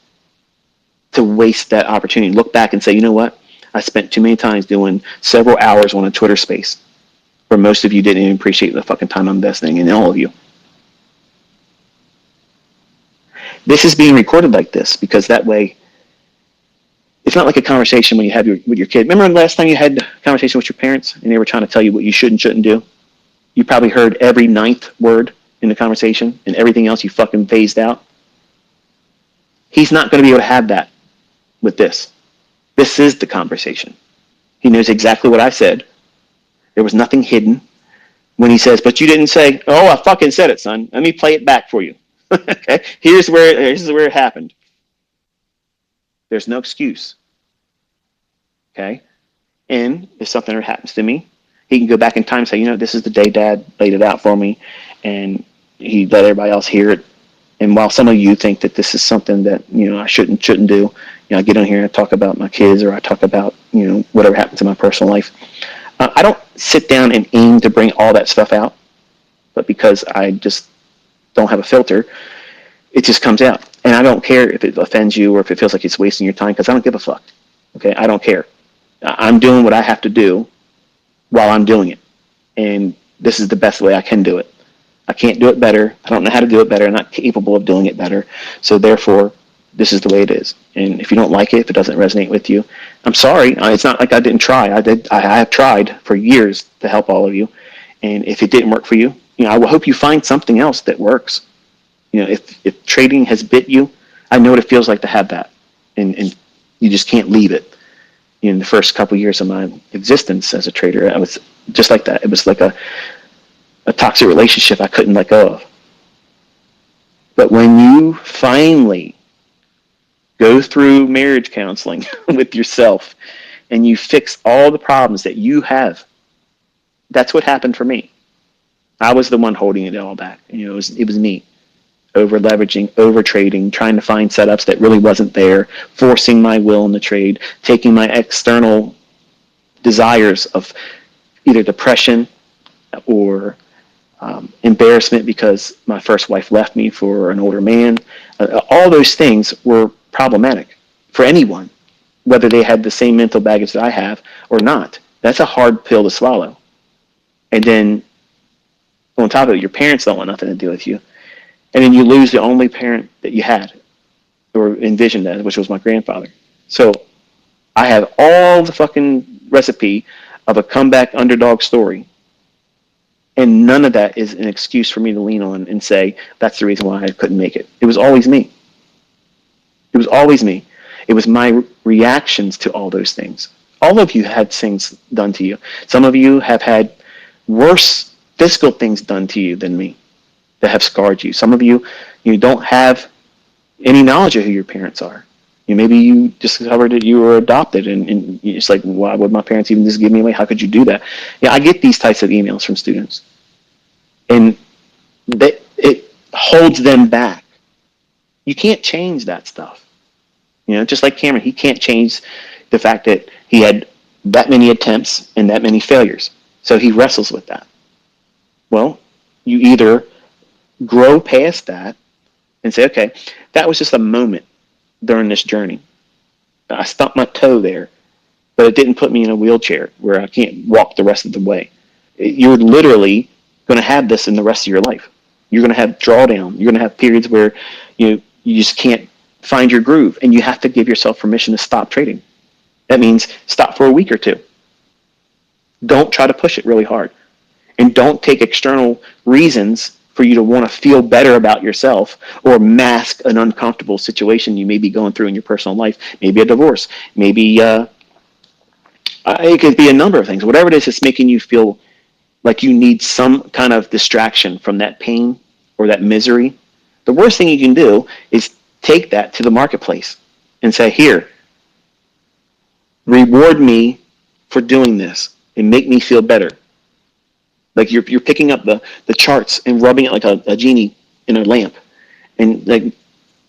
to waste that opportunity. Look back and say, you know what? I spent too many times doing several hours on a Twitter space where most of you didn't even appreciate the fucking time I'm investing in all of you. This is being recorded like this because that way it's not like a conversation when you have with your kid. Remember the last time you had a conversation with your parents and they were trying to tell you what you should and shouldn't do? You probably heard every ninth word in the conversation and everything else you fucking phased out. He's not going to be able to have that with this. This is the conversation. He knows exactly what I said. There was nothing hidden. When he says, but you didn't say, oh, I fucking said it, son. Let me play it back for you. Okay, here's where it happened. There's no excuse. Okay? And if something ever happens to me, he can go back in time and say, this is the day Dad laid it out for me, and he let everybody else hear it. And while some of you think that this is something that, I shouldn't do, I get on here and I talk about my kids or I talk about, whatever happens in my personal life. I don't sit down and aim to bring all that stuff out, but because I just don't have a filter, it just comes out. And I don't care if it offends you or if it feels like it's wasting your time, because I don't give a fuck. Okay, I don't care. I'm doing what I have to do while I'm doing it, and this is the best way I can do it. I can't do it better. I don't know how to do it better. I'm not capable of doing it better. So therefore, this is the way it is. And if you don't like it, if it doesn't resonate with you, I'm sorry. It's not like I didn't try. I have tried for years to help all of you. And if it didn't work for you, I will hope you find something else that works. If trading has bit you, I know what it feels like to have that, and you just can't leave it. In the first couple of years of my existence as a trader, I was just like that. It was like a toxic relationship I couldn't let go of. But when you finally go through marriage counseling with yourself and you fix all the problems that you have, that's what happened for me. I was the one holding it all back. It was me. Over leveraging, over trading, trying to find setups that really wasn't there, forcing my will in the trade, taking my external desires of either depression or embarrassment because my first wife left me for an older man. All those things were problematic for anyone, whether they had the same mental baggage that I have or not. That's a hard pill to swallow. And then on top of it, your parents don't want nothing to do with you. And then you lose the only parent that you had or envisioned as, which was my grandfather. So I have all the fucking recipe of a comeback underdog story. And none of that is an excuse for me to lean on and say, that's the reason why I couldn't make it. It was always me. It was always me. It was my reactions to all those things. All of you had things done to you. Some of you have had worse physical things done to you than me that have scarred you. Some of you don't have any knowledge of who your parents are. Maybe you discovered that you were adopted, and it's like, why would my parents even just give me away? How could you do that? I get these types of emails from students, and it holds them back. You can't change that stuff. Just like Cameron, he can't change the fact that he had that many attempts and that many failures. So he wrestles with that. Well, you either grow past that and say, okay, that was just a moment during this journey. I stumped my toe there, but it didn't put me in a wheelchair where I can't walk the rest of the way. You're literally going to have this in the rest of your life. You're going to have drawdown. You're going to have periods where you just can't find your groove, and you have to give yourself permission to stop trading. That means stop for a week or two. Don't try to push it really hard. And don't take external reasons for you to want to feel better about yourself or mask an uncomfortable situation you may be going through in your personal life. Maybe a divorce. Maybe it could be a number of things. Whatever it is that's making you feel like you need some kind of distraction from that pain or that misery. The worst thing you can do is take that to the marketplace and say, here, reward me for doing this and make me feel better. Like you're picking up the charts and rubbing it like a genie in a lamp, and like,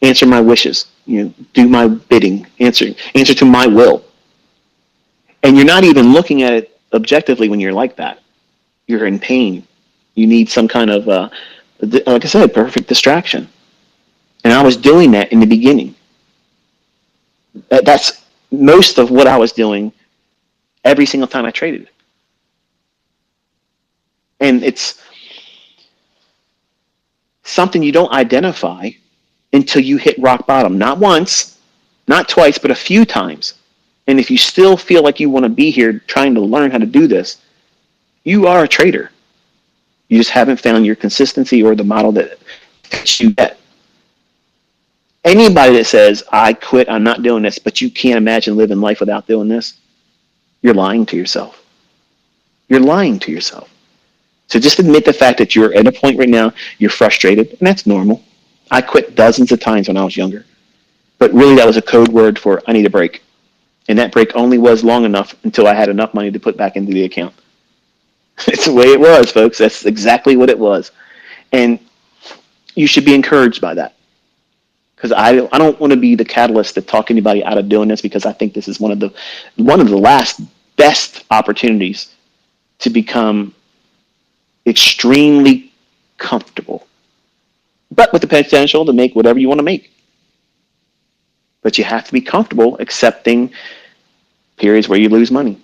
answer my wishes, do my bidding, answer to my will. And you're not even looking at it objectively when you're like that. You're in pain. You need some kind of, like I said, perfect distraction. And I was doing that in the beginning. That's most of what I was doing every single time I traded. And it's something you don't identify until you hit rock bottom. Not once, not twice, but a few times. And if you still feel like you want to be here trying to learn how to do this, you are a trader. You just haven't found your consistency or the model that fits you yet. Anybody that says, I quit, I'm not doing this, but you can't imagine living life without doing this, you're lying to yourself. You're lying to yourself. So just admit the fact that you're at a point right now, you're frustrated, and that's normal. I quit dozens of times when I was younger. But really that was a code word for I need a break. And that break only was long enough until I had enough money to put back into the account. It's the way it was, folks. That's exactly what it was. And you should be encouraged by that. Because I don't want to be the catalyst to talk anybody out of doing this, because I think this is one of the last best opportunities to become extremely comfortable but with the potential to make whatever you want to make. But you have to be comfortable accepting periods where you lose money.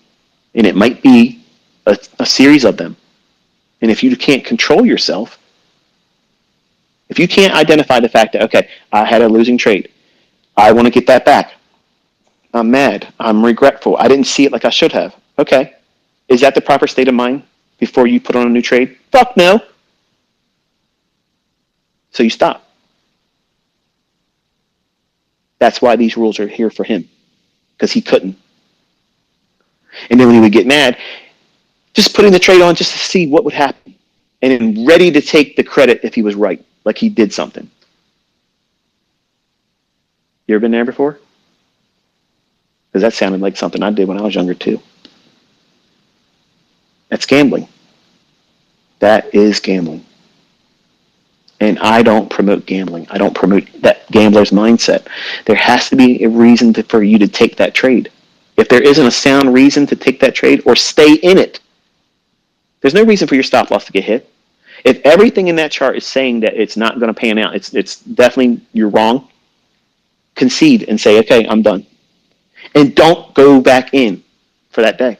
And it might be a series of them. And if you can't control yourself, if you can't identify the fact that, okay, I had a losing trade, I want to get that back. I'm mad. I'm regretful. I didn't see it like I should have. Okay. Is that the proper state of mind before you put on a new trade? Fuck no. So you stop. That's why these rules are here for him, because he couldn't. And then when he would get mad, just putting the trade on just to see what would happen, and then ready to take the credit if he was right, like he did something. You ever been there before? Because that sounded like something I did when I was younger too. That's gambling. That is gambling. And I don't promote gambling. I don't promote that gambler's mindset. There has to be a reason for you to take that trade. If there isn't a sound reason to take that trade or stay in it, there's no reason for your stop loss to get hit. If everything in that chart is saying that it's not going to pan out, it's definitely, you're wrong, concede and say, okay, I'm done. And don't go back in for that day,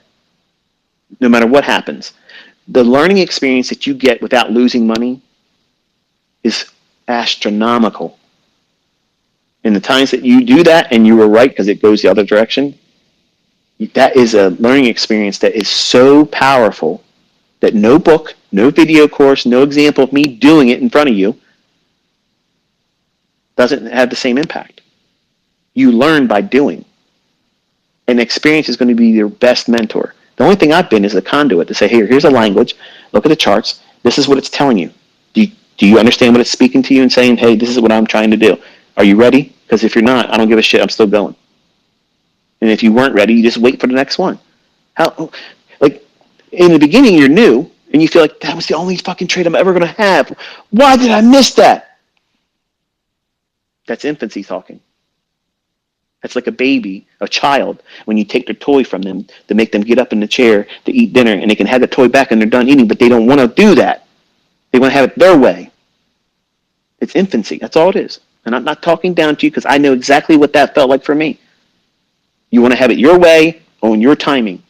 no matter what happens. The learning experience that you get without losing money is astronomical. In the times that you do that and you were right because it goes the other direction, that is a learning experience that is so powerful that no book, no video course, no example of me doing it in front of you doesn't have the same impact. You learn by doing. And experience is going to be your best mentor. The only thing I've been is a conduit to say, hey, here's a language, look at the charts, this is what it's telling you. Do you understand what it's speaking to you and saying, hey, this is what I'm trying to do? Are you ready? Because if you're not, I don't give a shit, I'm still going. And if you weren't ready, you just wait for the next one. Like, in the beginning, you're new, and you feel like, that was the only fucking trade I'm ever going to have. Why did I miss that? That's infancy talking. That's like a baby, a child, when you take their toy from them to make them get up in the chair to eat dinner, and they can have the toy back and they're done eating, but they don't want to do that. They want to have it their way. It's infancy. That's all it is. And I'm not talking down to you because I know exactly what that felt like for me. You want to have it your way, on your timing.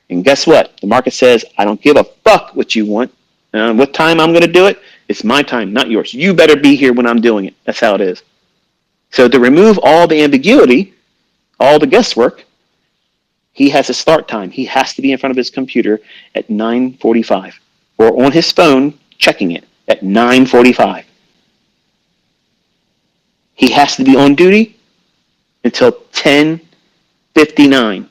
And guess what? The market says, I don't give a fuck what you want. And what time I'm going to do it, it's my time, not yours. You better be here when I'm doing it. That's how it is. So to remove all the ambiguity, all the guesswork, he has a start time. He has to be in front of his computer at 9:45 or on his phone checking it at 9:45. He has to be on duty until 10:59.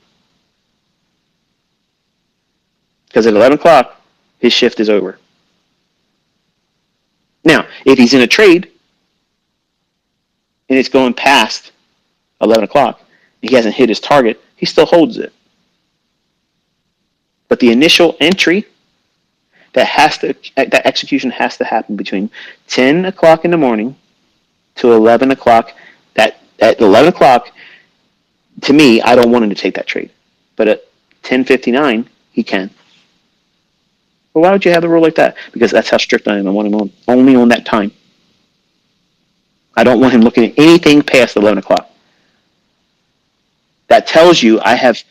Because at 11 o'clock, his shift is over. Now, if he's in a trade and it's going past 11 o'clock, he hasn't hit his target, he still holds it. But the initial entry, that execution has to happen between 10 o'clock in the morning to 11 o'clock. At 11 o'clock, to me, I don't want him to take that trade. But at 10:59, he can. Well, why would you have a rule like that? Because that's how strict I am. I want him only on that time. I don't want him looking at anything past 11 o'clock. That tells you I have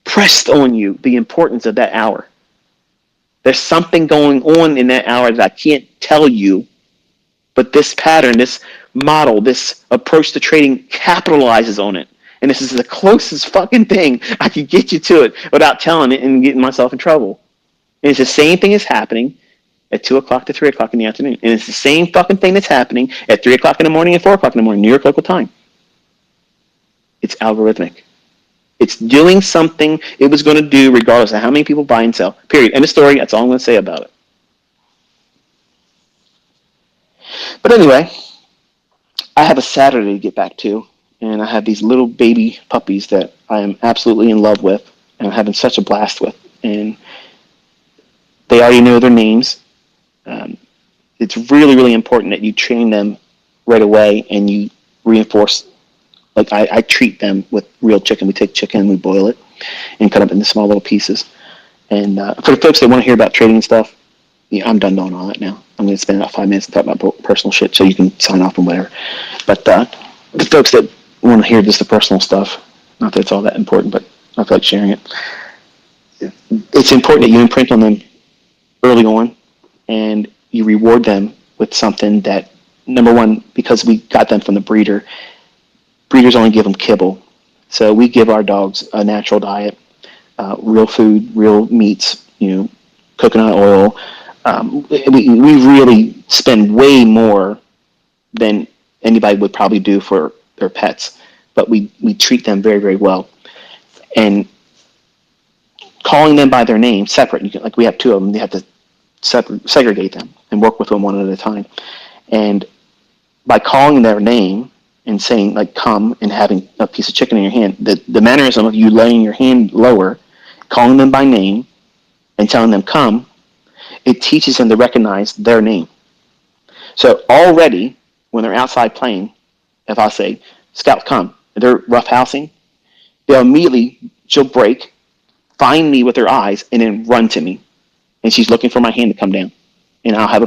pressed on you the importance of that hour. There's something going on in that hour that I can't tell you, but this pattern, this model, this approach to trading capitalizes on it. And this is the closest fucking thing I could get you to it without telling it and getting myself in trouble. And it's the same thing that's happening at 2 o'clock to 3 o'clock in the afternoon. And it's the same fucking thing that's happening at 3 o'clock in the morning and 4 o'clock in the morning, New York local time. It's algorithmic. It's doing something it was going to do regardless of how many people buy and sell. Period. End of story. That's all I'm going to say about it. But anyway, I have a Saturday to get back to, and I have these little baby puppies that I am absolutely in love with and I'm having such a blast with. And they already know their names. It's really, really important that you train them right away and you reinforce. Like I treat them with real chicken. We take chicken and we boil it and cut up into small little pieces. And for the folks that want to hear about trading and stuff, yeah, I'm done doing all that now. I'm going to spend about 5 minutes talking about personal shit so you can sign off and whatever. But the folks that want to hear just the personal stuff, not that it's all that important, but I feel like sharing it. It's important that you imprint on them early on and you reward them with something that, number one, because we got them from the breeder, breeders only give them kibble. So we give our dogs a natural diet, real food, real meats, coconut oil. We really spend way more than anybody would probably do for their pets, but we treat them very, very well. And calling them by their name separate, like we have two of them, they have to segregate them and work with them one at a time. And by calling their name and saying like come and having a piece of chicken in your hand, the mannerism of you laying your hand lower, calling them by name and telling them come, it teaches them to recognize their name. So already when they're outside playing, if I say, Scout, come, and they're roughhousing, they'll immediately, she'll break, find me with her eyes, and then run to me. And she's looking for my hand to come down. And I'll have a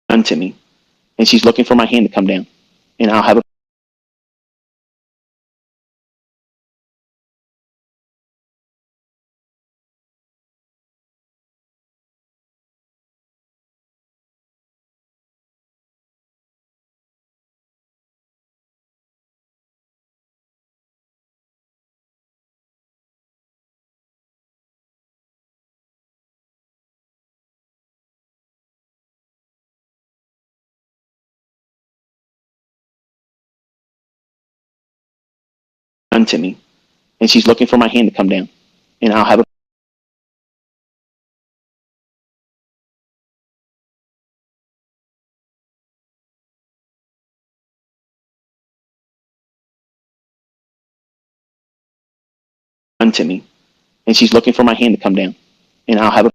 run to me. And she's looking for my hand to come down. And I'll have a run to me. And she's looking for my hand to come down. And I'll have a run to me. And she's looking for my hand to come down. And I'll have a